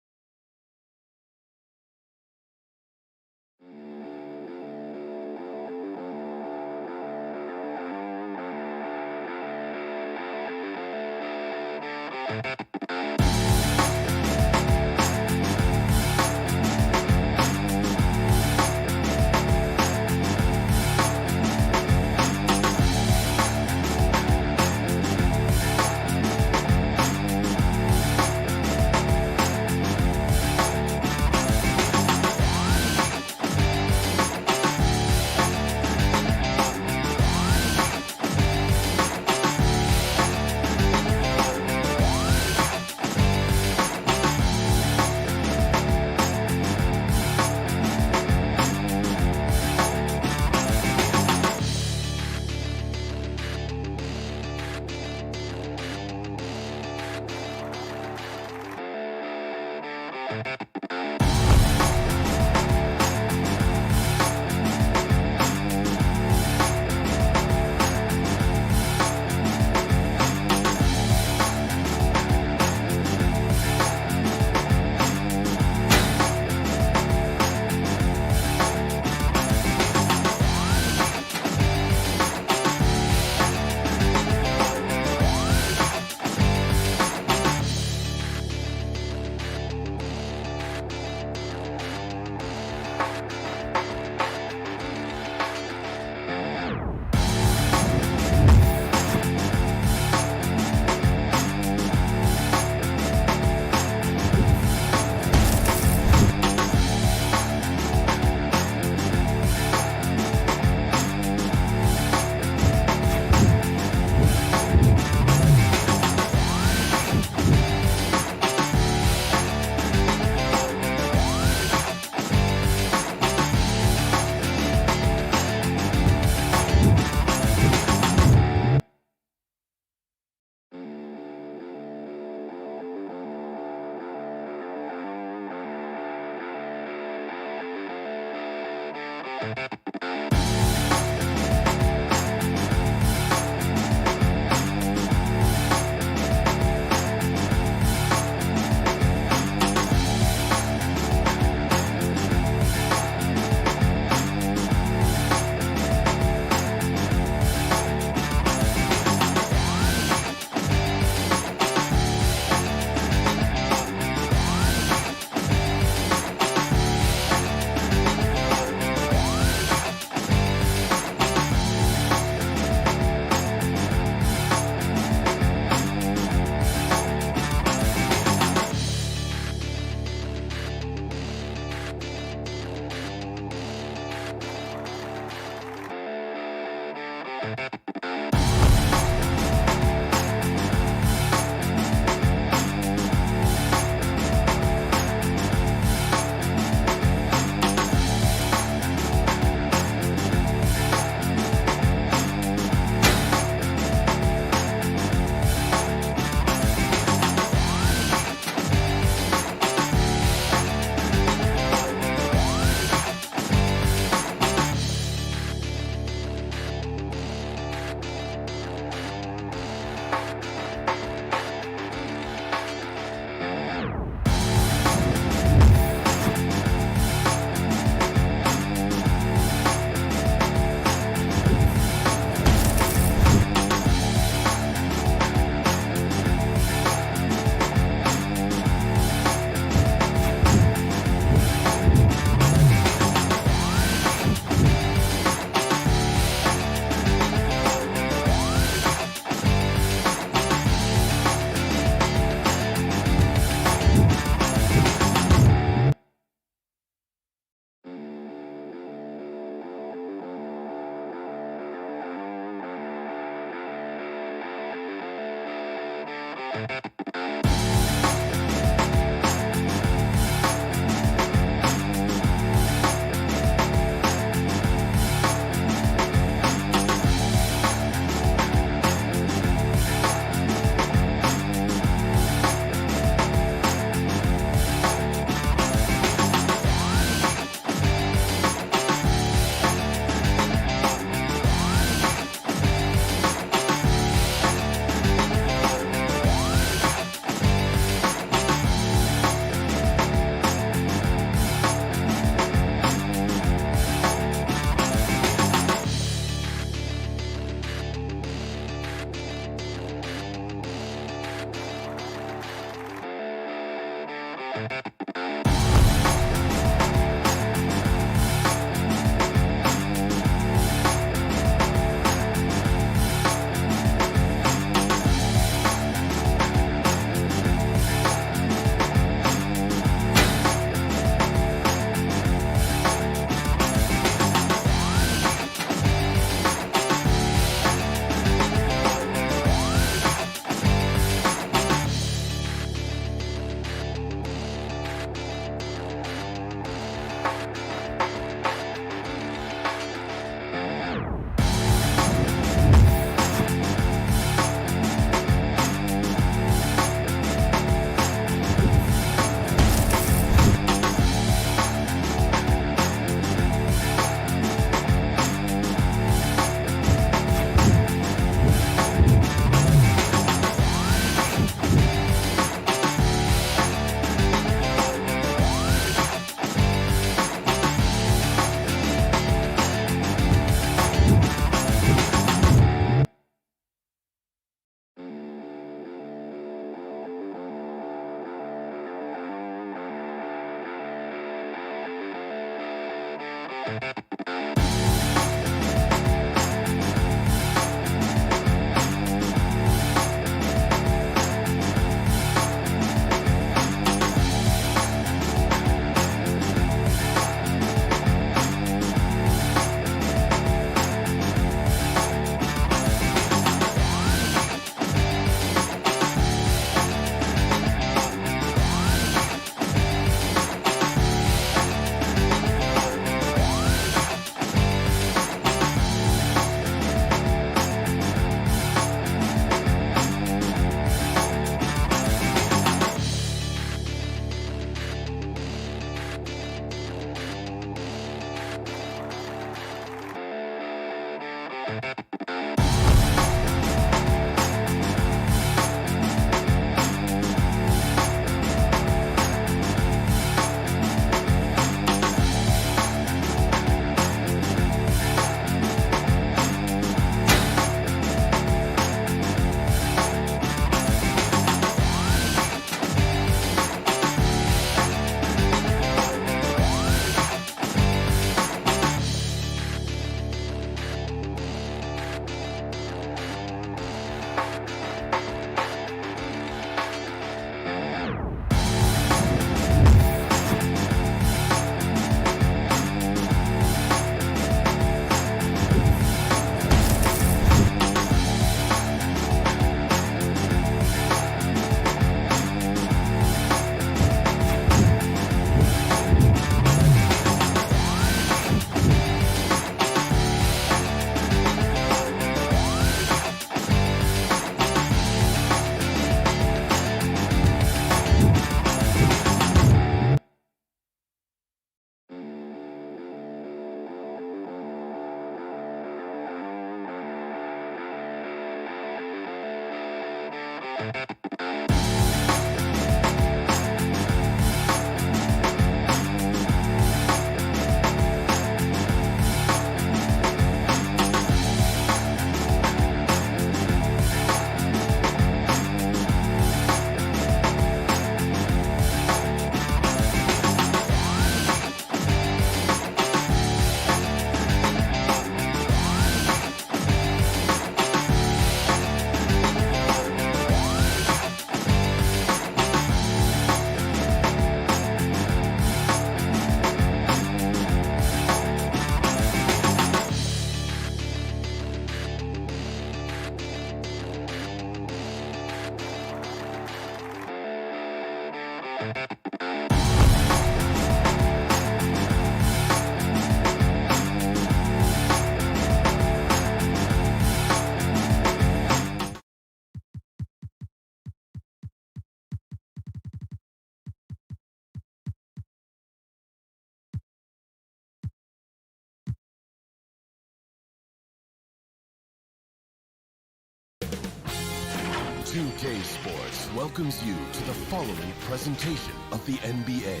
2K Sports welcomes you to the following presentation of the NBA.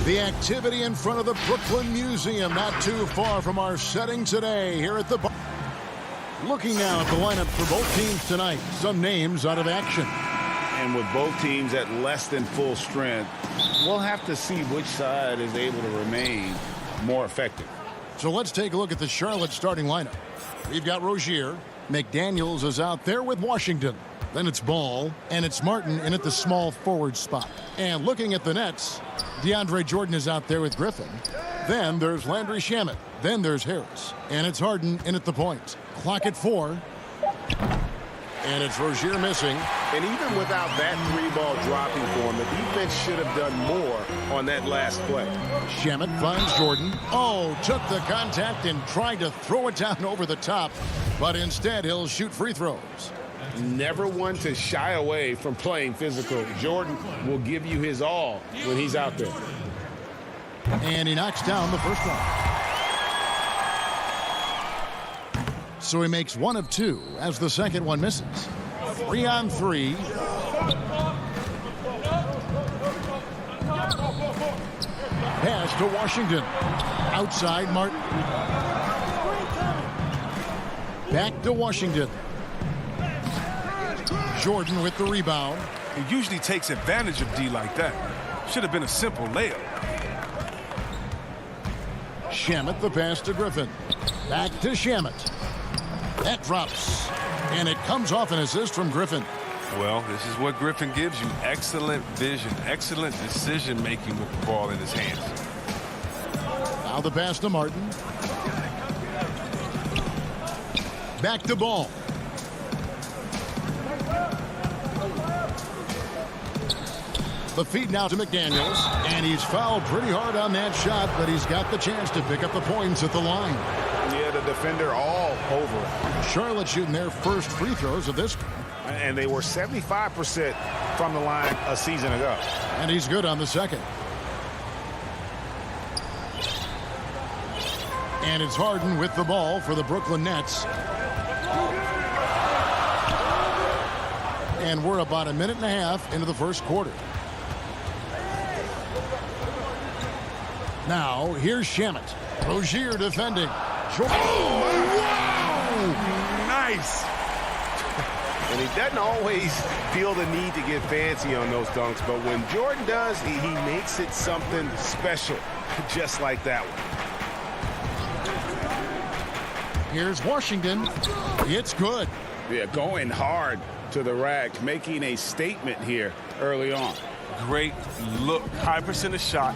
The activity in front of the Brooklyn Museum, not too far from our setting today here at the bar. Looking now at the lineup for both teams tonight, some names out of action. And with both teams at less than full strength, we'll have to see which side is able to remain more effective. So let's take a look at the Charlotte starting lineup. We've got Rozier. McDaniels is out there with Washington. Then it's Ball, and it's Martin in at the small forward spot. And looking at the Nets, DeAndre Jordan is out there with Griffin. Then there's Landry Shamet. Then there's Harris. And it's Harden in at the point. Clock at 4. And it's Rozier missing. And even without that three-ball dropping for him, the defense should have done more on that last play. Shamet finds Jordan. Oh, took the contact and tried to throw it down over the top. But instead, he'll shoot free throws. Never one to shy away from playing physical. Jordan will give you his all when he's out there. And he knocks down the first one. So he makes 1 of 2 as the second one misses. 3 on 3. Pass to Washington. Outside Martin. Back to Washington. Jordan with the rebound. He usually takes advantage of D like that. Should have been a simple layup. Shamet the pass to Griffin. Back to Shamet. That drops. And it comes off an assist from Griffin. Well, this is what Griffin gives you. Excellent vision, excellent decision-making with the ball in his hands. Now the pass to Martin. Back to Ball. The feed now to McDaniels. And he's fouled pretty hard on that shot, but he's got the chance to pick up the points at the line. Yeah, the defender all over it. Charlotte shooting their first free throws of this. And they were 75% from the line a season ago. And he's good on the second. And it's Harden with the ball for the Brooklyn Nets. And we're about 1.5 minutes into the first quarter. Now, here's Shamet. Rozier defending. Oh, wow! Nice! And he doesn't always feel the need to get fancy on those dunks, but when Jordan does, he makes it something special, just like that one. Here's Washington. It's good. Yeah, going hard to the rack, making a statement here early on. Great look, high percentage shot.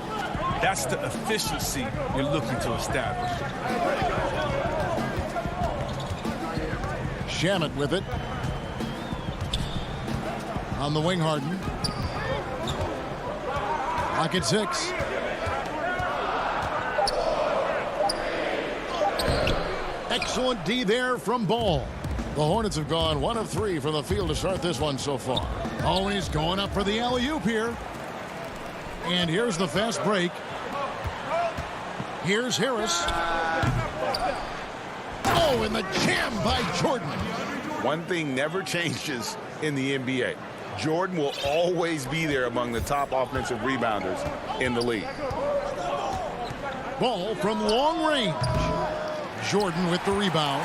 That's the efficiency you're looking to establish. Shamet with it. On the wing, Harden. Clock at 6. Excellent D there from Ball. The Hornets have gone 1 of 3 from the field to start this one so far. Oh, and he's going up for the alley-oop here. And here's the fast break. Here's Harris. Oh, and the jam by Jordan. One thing never changes in the NBA. Jordan will always be there among the top offensive rebounders in the league. Ball from long range. Jordan with the rebound.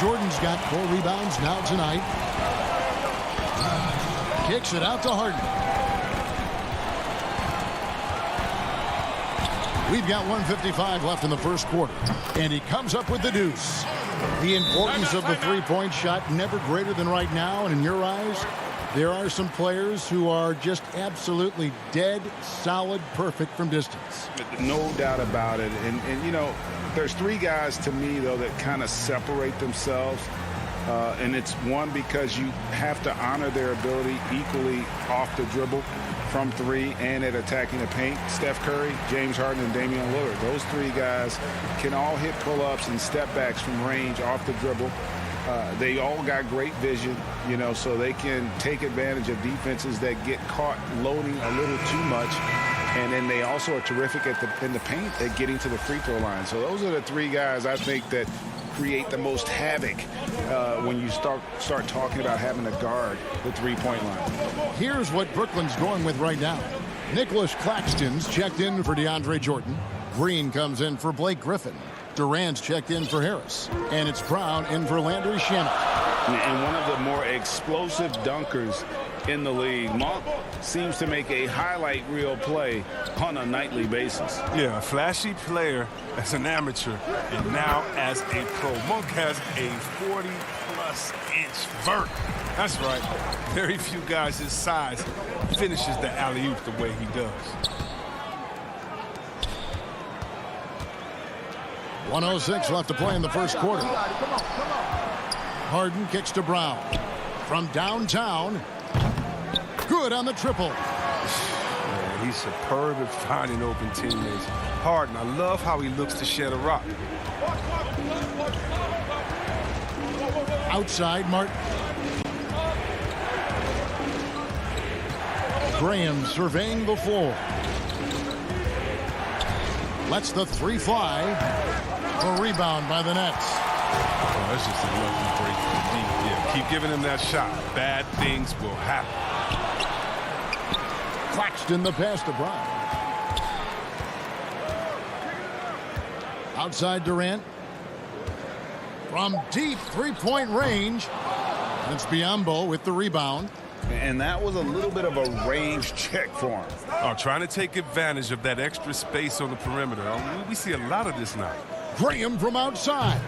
Jordan's got 4 rebounds now tonight. Kicks it out to Harden. We've got 1:55 left in the first quarter. And he comes up with the deuce. The importance of the three-point shot never greater than right now. And in your eyes, there are some players who are just absolutely dead, solid, perfect from distance. No doubt about it. And you know, there's 3 guys to me, though, that kind of separate themselves. And it's one because you have to honor their ability equally off the dribble, from three, and at attacking the paint. Steph Curry, James Harden, and Damian Lillard. Those three guys can all hit pull-ups and step-backs from range off the dribble. They all got great vision, you know, so they can take advantage of defenses that get caught loading a little too much. And then they also are terrific in the paint at getting to the free throw line. So those are the three guys I think that create the most havoc when you start talking about having to guard the three-point line. Here's what Brooklyn's going with right now. Nicholas Claxton's checked in for DeAndre Jordan. Green comes in for Blake Griffin. Durant's checked in for Harris. And it's Brown in for Landry Shamet. And one of the more explosive dunkers in the league. Monk seems to make a highlight reel play on a nightly basis. Yeah, a flashy player as an amateur and now as a pro. Monk has a 40-plus inch vert. That's right. Very few guys his size finishes the alley-oop the way he does. 1:06 left to play in the first quarter. Harden kicks to Brown. From downtown. Good on the triple. Man, he's superb at finding open teammates. Harden, I love how he looks to shed a rock. Outside, Martin. Graham surveying the floor. Lets the three fly. A rebound by the Nets. Oh, that's just a lucky break from deep. Yeah, keep giving him that shot. Bad things will happen. Claxton the pass to Brown. Outside Durant. From deep three-point range. And it's Biyombo with the rebound. And that was a little bit of a range check for him. Oh, trying to take advantage of that extra space on the perimeter. We see a lot of this now. Graham from outside.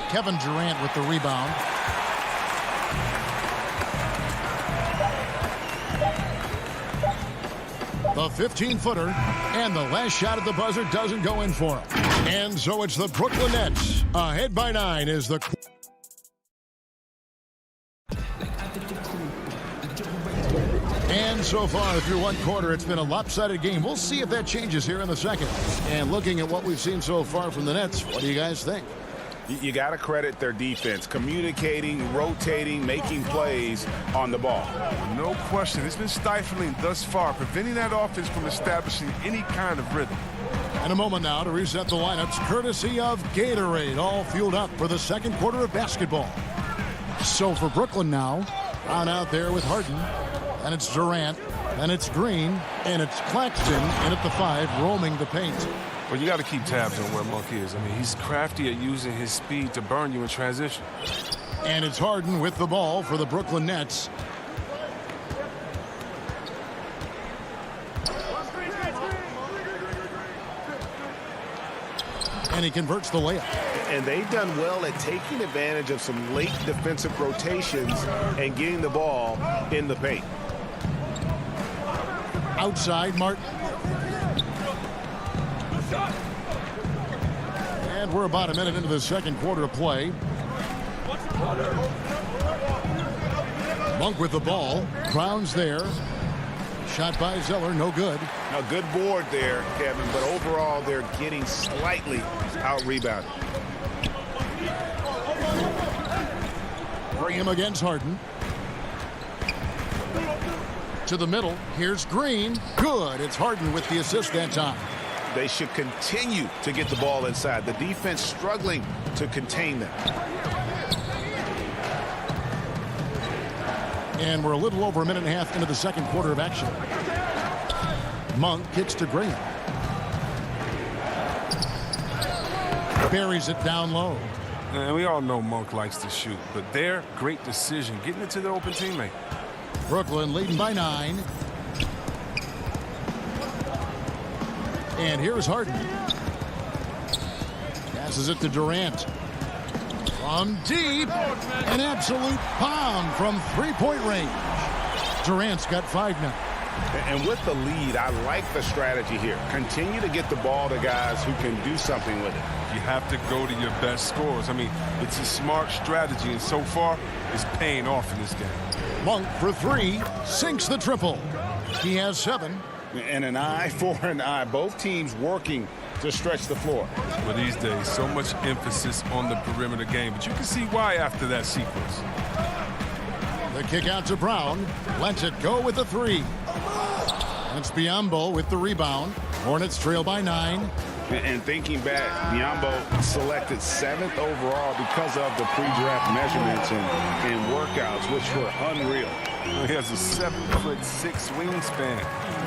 Kevin Durant with the rebound. The 15-footer, and the last shot at the buzzer doesn't go in for him. And so it's the Brooklyn Nets. Ahead by 9 is the... And so far through one quarter, it's been a lopsided game. We'll see if that changes here in the second. And looking at what we've seen so far from the Nets, what do you guys think? You got to credit their defense, communicating, rotating, making plays on the ball. No question. It's been stifling thus far, preventing that offense from establishing any kind of rhythm. In a moment now to reset the lineups, courtesy of Gatorade, all fueled up for the second quarter of basketball. So for Brooklyn now, Brown out there with Harden, and it's Durant, and it's Green, and it's Claxton in at the 5, roaming the paint. Well, you got to keep tabs on where Monk is. I mean, he's crafty at using his speed to burn you in transition. And it's Harden with the ball for the Brooklyn Nets. And he converts the layup. And they've done well at taking advantage of some late defensive rotations and getting the ball in the paint. Outside, Martin. And we're about a minute into the second quarter of play. Monk with the ball. Brown's there. Shot by Zeller, no good. A good board there, Kevin, but overall they're getting slightly out-rebounded. Graham against Harden. To the middle. Here's Green. Good. It's Harden with the assist that time. They should continue to get the ball inside. The defense struggling to contain them. And we're a little over a minute and a half into the second quarter of action. Monk kicks to Graham. Buries it down low. And we all know Monk likes to shoot, but their great decision, getting it to the open teammate. Brooklyn leading by 9. And here's Harden. Passes it to Durant. From deep, an absolute bomb from three-point range. Durant's got 5 now. And with the lead, I like the strategy here. Continue to get the ball to guys who can do something with it. You have to go to your best scorers. I mean, it's a smart strategy, and so far, it's paying off in this game. Monk for three, sinks the triple. He has 7. And an eye for an eye. Both teams working to stretch the floor. Well, these days, so much emphasis on the perimeter game, but you can see why after that sequence. The kick out to Brown. Lets it go with the 3. That's Biyombo with the rebound. Hornets trail by 9. And thinking back, Biyombo selected 7th overall because of the pre-draft measurements and workouts, which were unreal. He has a 7'6" wingspan.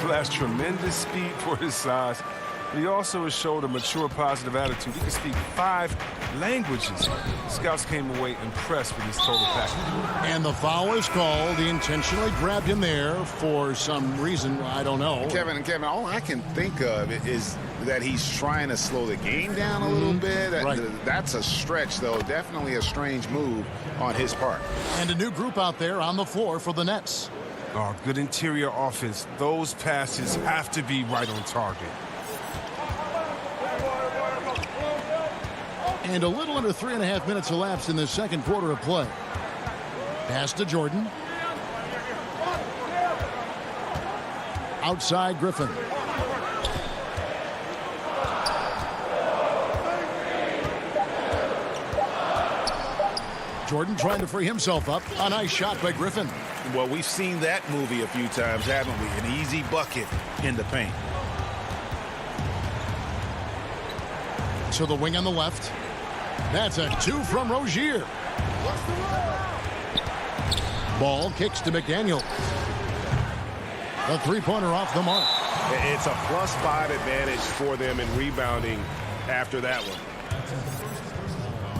He has tremendous speed for his size. But he also has showed a mature, positive attitude. He can speak 5 languages. Scouts came away impressed with his total package. And the foul is called. He intentionally grabbed him there for some reason. I don't know. Kevin, all I can think of is that he's trying to slow the game down a little bit. Right. That's a stretch, though. Definitely a strange move on his part. And a new group out there on the floor for the Nets. Oh, good interior offense. Those passes have to be right on target. And a little under 3.5 minutes elapsed in the second quarter of play. Pass to Jordan. Outside Griffin. Jordan trying to free himself up. A nice shot by Griffin. Well, we've seen that movie a few times, haven't we? An easy bucket in the paint. To the wing on the left. That's a 2 from Rozier. Ball kicks to McDaniel. The three-pointer off the mark. It's a +5 advantage for them in rebounding after that one.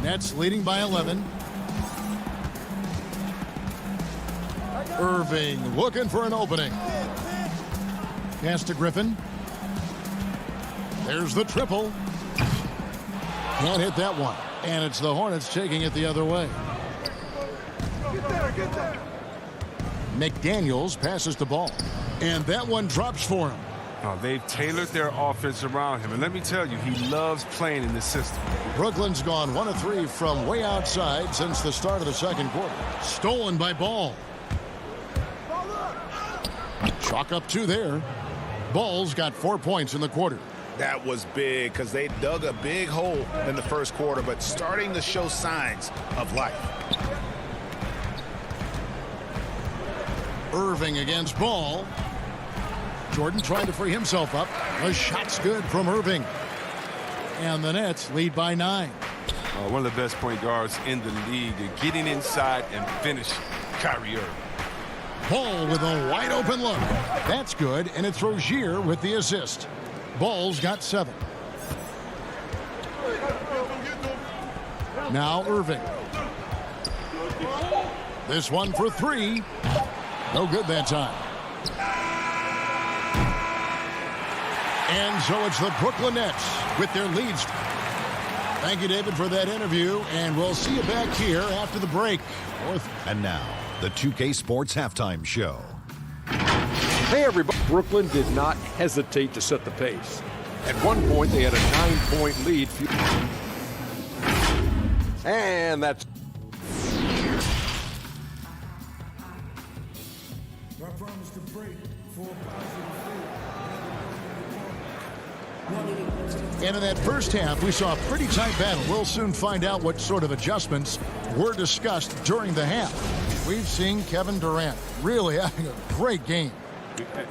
Nets leading by 11. Irving looking for an opening. Pass to Griffin. There's the triple. Can't hit that one. And it's the Hornets taking it the other way. Get there. McDaniels passes the ball. And that one drops for him. Oh, they've tailored their offense around him. And let me tell you, he loves playing in this system. Brooklyn's gone 1 of 3 from way outside since the start of the second quarter. Stolen by Ball. Chalk up 2 there. Ball's got 4 points in the quarter. That was big because they dug a big hole in the first quarter, but starting to show signs of life. Irving against Ball. Jordan trying to free himself up. The shot's good from Irving. And the Nets lead by 9. One of the best point guards in the league. Getting inside and finishing. Kyrie Irving. Ball with a wide open look. That's good, and it's Rozier with the assist. Ball's got 7. Now Irving. This one for 3. No good that time. And so it's the Brooklyn Nets with their leads. Thank you, David, for that interview, and we'll see you back here after the break. And now, the 2K Sports Halftime Show. Hey, everybody. Brooklyn did not hesitate to set the pace. At one point, they had a 9-point lead. And that's... And in that first half, we saw a pretty tight battle. We'll soon find out what sort of adjustments were discussed during the half. We've seen Kevin Durant really having a great game.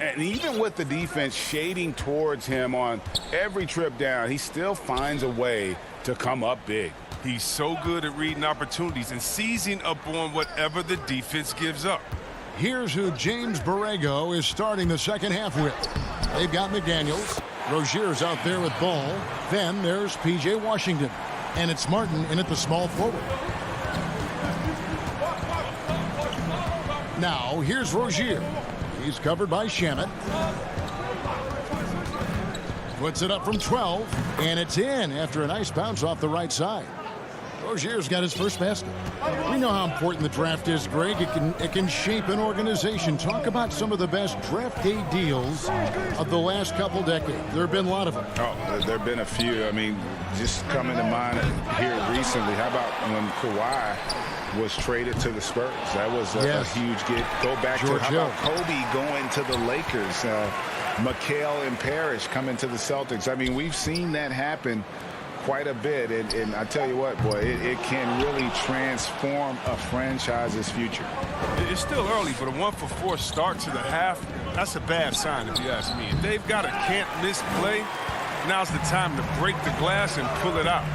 And even with the defense shading towards him on every trip down, he still finds a way to come up big. He's so good at reading opportunities and seizing up on whatever the defense gives up. Here's who James Borrego is starting the second half with. They've got McDaniels. Rozier's out there with Ball. Then there's P.J. Washington. And it's Martin in at the small forward. Now, here's Rozier. He's covered by Shamet. Puts it up from 12. And it's in after a nice bounce off the right side. Rozier's got his first basket. We know how important the draft is, Greg. It can shape an organization. Talk about some of the best draft day deals of the last couple decades. There have been a lot of them. Oh, there have been a few. I mean, just coming to mind here recently, how about when Kawhi was traded to the Spurs? That was a huge get. Go back to how about Kobe going to the Lakers, McHale and Parrish coming to the Celtics. I mean, we've seen that happen quite a bit, and I tell you what, boy, it can really transform a franchise's future. It's still early, but a 1-for-4 start to the half, that's a bad sign if you ask me. If they've got a can't-miss play, now's the time to break the glass and pull it out.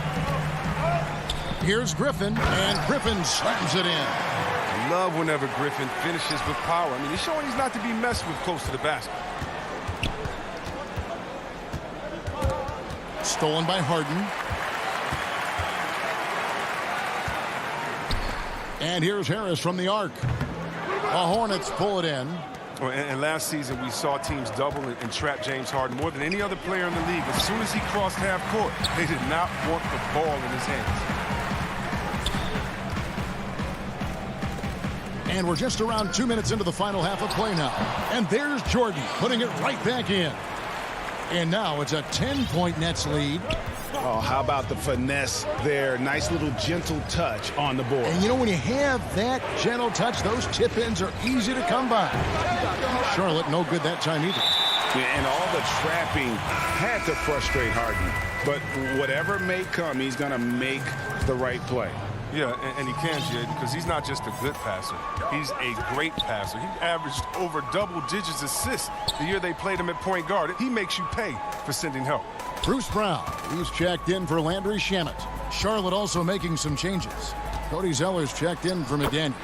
Here's Griffin, and Griffin slams it in. I love whenever Griffin finishes with power. I mean, he's showing he's not to be messed with close to the basket. Stolen by Harden. And here's Harris from the arc. The Hornets pull it in. And last season, we saw teams double and trap James Harden more than any other player in the league. As soon as he crossed half court, they did not want the ball in his hands. And we're just around 2 minutes into the final half of play now. And there's Jordan putting it right back in. And now it's a 10-point Nets lead. Oh, how about the finesse there? Nice little gentle touch on the board. And you know, when you have that gentle touch, those tip-ins are easy to come by. Charlotte no good that time either. And all the trapping had to frustrate Harden. But whatever may come, he's going to make the right play. Yeah, and he can, Jay, because he's not just a good passer. He's a great passer. He averaged over double-digits assists the year they played him at point guard. He makes you pay for sending help. Bruce Brown, he's checked in for Landry Shamet. Charlotte also making some changes. Cody Zeller's checked in for McDaniels.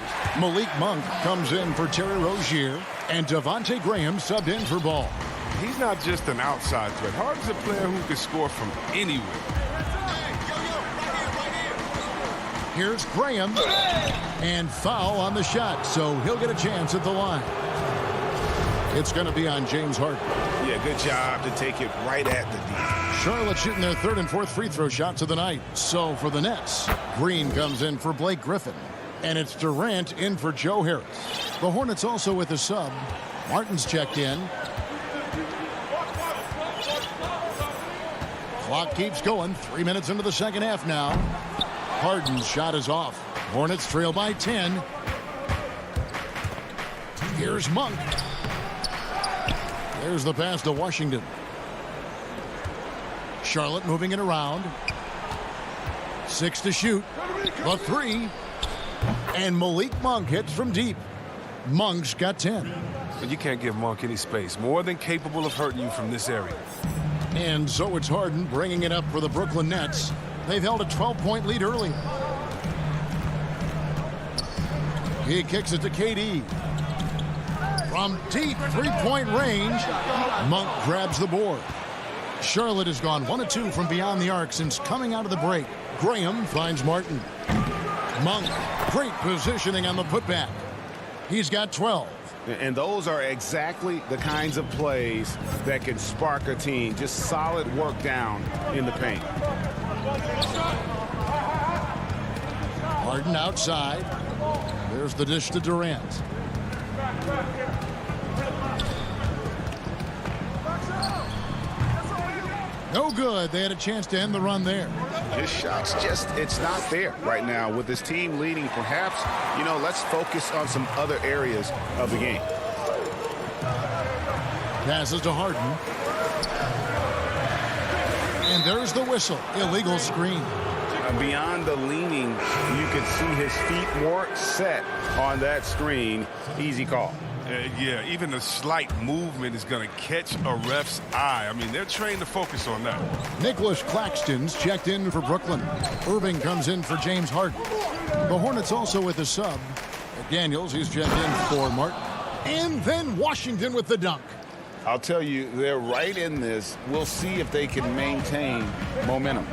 Malik Monk comes in for Terry Rozier. And Devontae Graham subbed in for Ball. He's not just an outside threat. Harden's a player who can score from anywhere. Here's Graham, and foul on the shot, so he'll get a chance at the line. It's going to be on James Harden. Yeah, good job to take it right at the D. Charlotte shooting their third and fourth free throw shots of the night. So for the Nets, Green comes in for Blake Griffin, and it's Durant in for Joe Harris. The Hornets also with a sub. Martin's checked in. Clock keeps going. 3 minutes into the second half now. Harden's shot is off. Hornets trail by 10. Here's Monk. There's the pass to Washington. Charlotte moving it around. 6 to shoot. The 3. And Malik Monk hits from deep. Monk's got 10. But you can't give Monk any space. More than capable of hurting you from this area. And so it's Harden bringing it up for the Brooklyn Nets. They've held a 12-point lead early. He kicks it to KD. From deep three-point range, Monk grabs the board. Charlotte has gone 1 of 2 from beyond the arc since coming out of the break. Graham finds Martin. Monk, great positioning on the putback. He's got 12. And those are exactly the kinds of plays that can spark a team. Just solid work down in the paint. Harden outside. There's the dish to Durant. No good. They had a chance to end the run there. His shot's it's not there right now. With his team leading, perhaps, let's focus on some other areas of the game. Passes to Harden. And there's the whistle. Illegal screen. Beyond the leaning, you could see his feet more set on that screen. Easy call. Yeah, even a slight movement is going to catch a ref's eye. I mean, they're trained to focus on that. Nicholas Claxton's checked in for Brooklyn. Irving comes in for James Harden. The Hornets also with a sub. Daniels, he's checked in for Martin. And then Washington with the dunk. I'll tell you, they're right in this. We'll see if they can maintain momentum.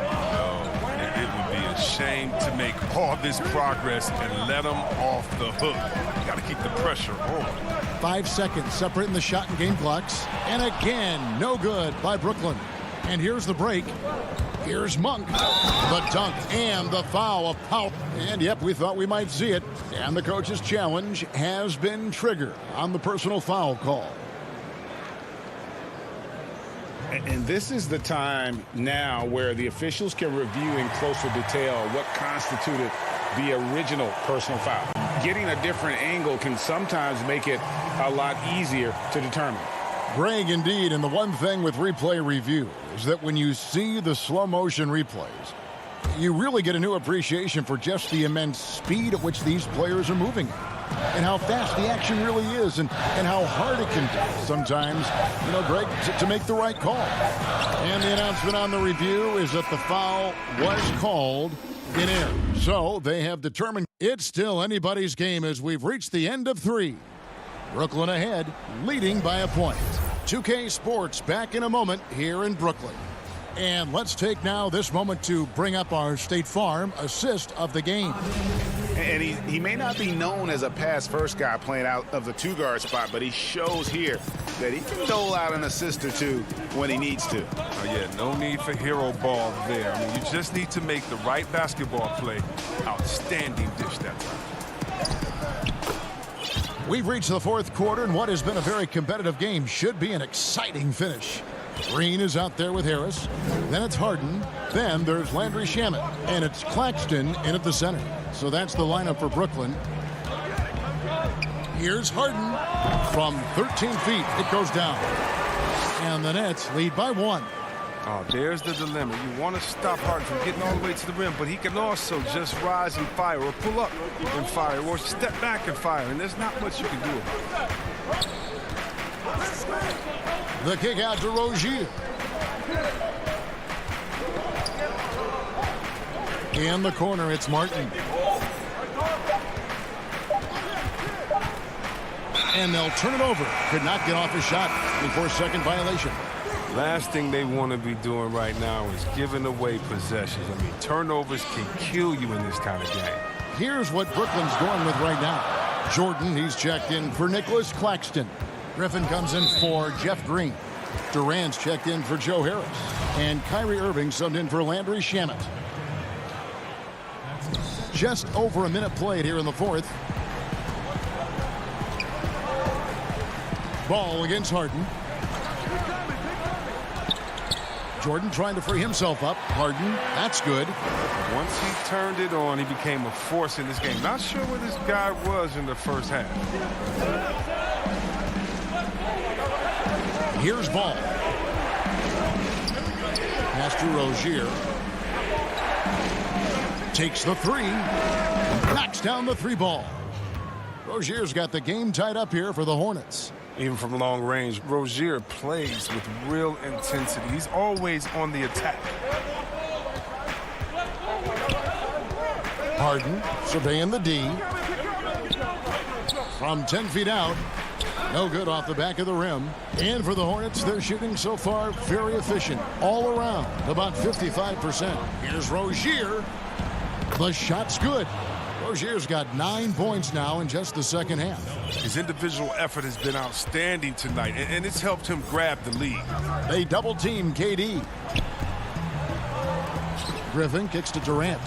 It would be a shame to make all this progress and let them off the hook. You got to keep the pressure on. 5 seconds separating the shot and game clocks. And again, no good by Brooklyn. And here's the break. Here's Monk. The dunk and the foul of Powell. And yep, we thought we might see it. And the coach's challenge has been triggered on the personal foul call. And this is the time now where the officials can review in closer detail what constituted the original personal foul. Getting a different angle can sometimes make it a lot easier to determine. Greg, indeed, and the one thing with replay review is that when you see the slow motion replays, you really get a new appreciation for just the immense speed at which these players are moving and how fast the action really is and how hard it can be sometimes, you know, Greg, to make the right call. And the announcement on the review is that the foul was called in error. So they have determined it's still anybody's game as we've reached the end of 3. Brooklyn ahead, leading by a point. 2K Sports back in a moment here in Brooklyn. And let's take now this moment to bring up our State Farm assist of the game. And he may not be known as a pass-first guy playing out of the two-guard spot, but he shows here that he can dole out an assist or two when he needs to. Oh, yeah, no need for hero ball there. I mean, you just need to make the right basketball play. Outstanding dish that time. We've reached the 4th quarter, and what has been a very competitive game should be an exciting finish. Green is out there with Harris. Then it's Harden. Then there's Landry Shamet. And it's Claxton in at the center. So that's the lineup for Brooklyn. Here's Harden. From 13 feet, it goes down. And the Nets lead by 1. Oh, there's the dilemma. You want to stop Harden from getting all the way to the rim, but he can also just rise and fire, or pull up and fire, or step back and fire, and there's not much you can do about it. The kick out to Rozier. In the corner, it's Martin. And they'll turn it over. Could not get off his shot before second violation. Last thing they want to be doing right now is giving away possessions. I mean, turnovers can kill you in this kind of game. Here's what Brooklyn's going with right now. Jordan, he's checked in for Nicholas Claxton. Griffin comes in for Jeff Green. Durant's checked in for Joe Harris. And Kyrie Irving subbed in for Landry Shamet. Just over a minute played here in the 4th. Ball against Harden. Jordan trying to free himself up. Harden, that's good. Once he turned it on, he became a force in this game. Not sure where this guy was in the first half. Here's Ball. Pass to Rozier. Takes the 3. Knocks down the 3 ball. Rozier's got the game tied up here for the Hornets. Even from long range, Rozier plays with real intensity. He's always on the attack. Harden surveying the D. From 10 feet out. No good off the back of the rim. And for the Hornets, they're shooting so far very efficient. All around, about 55%. Here's Rozier. The shot's good. Rozier's got 9 points now in just the second half. His individual effort has been outstanding tonight, and it's helped him grab the lead. They double-team KD. Griffin kicks to Durant.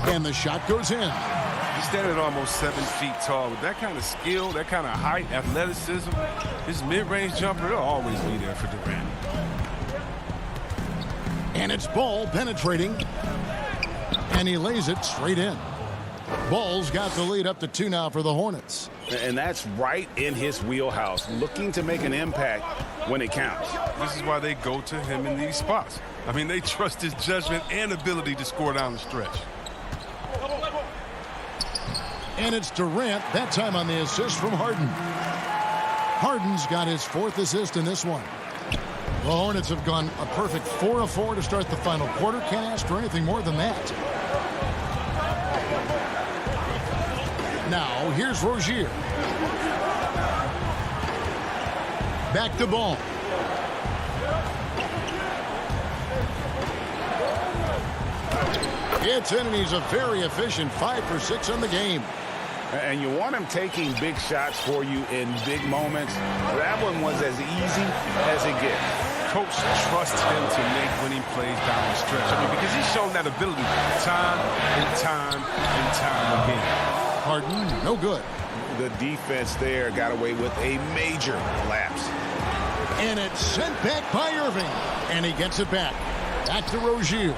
And the shot goes in. He's standing at almost 7 feet tall. With that kind of skill, that kind of height, athleticism, his mid-range jumper, it'll always be there for Durant. And it's Ball penetrating. And he lays it straight in. Ball's got the lead up to 2 now for the Hornets. And that's right in his wheelhouse, looking to make an impact when it counts. This is why they go to him in these spots. I mean, they trust his judgment and ability to score down the stretch. And it's Durant, that time on the assist from Harden. Harden's got his 4th assist in this one. The Hornets have gone a perfect 4 of 4 to start the final quarter. Can't ask for anything more than that. Now, here's Rozier. Back to Ball. It's in, and he's a very efficient 5 for 6 on the game. And you want him taking big shots for you in big moments. That one was as easy as it gets. Coach trusts him to make winning plays down the stretch. I mean, because he's shown that ability time and time and time again. Harden, no good. The defense there got away with a major lapse. And it's sent back by Irving. And he gets it back. Back to Rozier.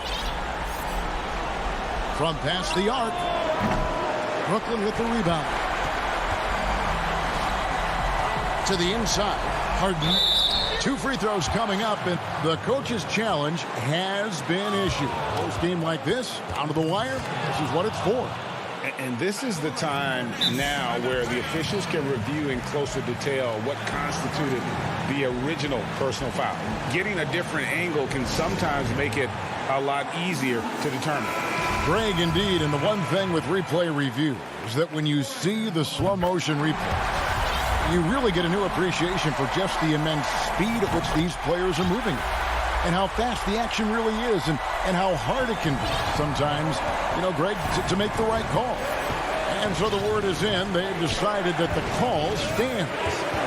From past the arc. Brooklyn with the rebound. To the inside. Harden. 2 free throws coming up, and the coach's challenge has been issued. Post game like this, down to the wire, this is what it's for. And this is the time now where the officials can review in closer detail what constituted the original personal foul. Getting a different angle can sometimes make it a lot easier to determine. Greg, indeed, and the one thing with replay review is that when you see the slow motion replay, you really get a new appreciation for just the immense speed at which these players are moving and how fast the action really is and how hard it can be sometimes, you know, Greg, to make the right call. And so the word is in. They've decided that the call stands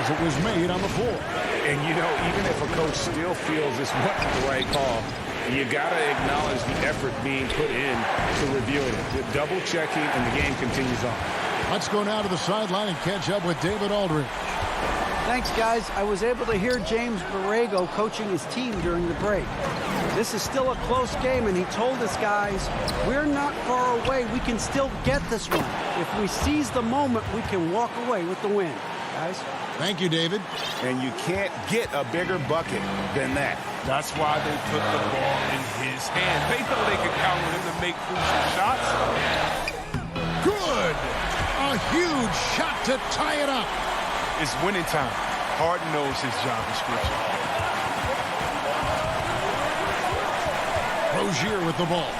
as it was made on the floor. And, you know, even if a coach still feels this wasn't the right call, you got to acknowledge the effort being put in to reviewing it. The double checking, and the game continues on. Let's go now to the sideline and catch up with David Aldridge. Thanks, guys. I was able to hear James Borrego coaching his team during the break. This is still a close game, and he told us guys, we're not far away. We can still get this one. If we seize the moment, we can walk away with the win. Guys? Thank you, David. And you can't get a bigger bucket than that. That's why they put the ball in his hand. They know they can count on him to make crucial shots. Good! A huge shot to tie it up. It's winning time. Harden knows his job description. Rozier with the ball.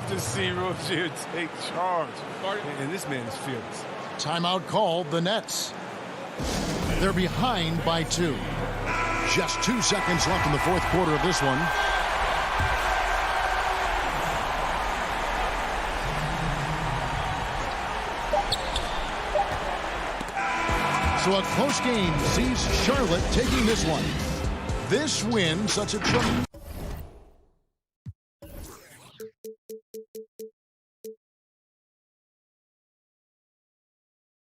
To see Rozier take charge. And this man is fearless. Timeout called, the Nets. They're behind by 2. Just 2 seconds left in the fourth quarter of this one. So a close game sees Charlotte taking this one. This win, such a tremendous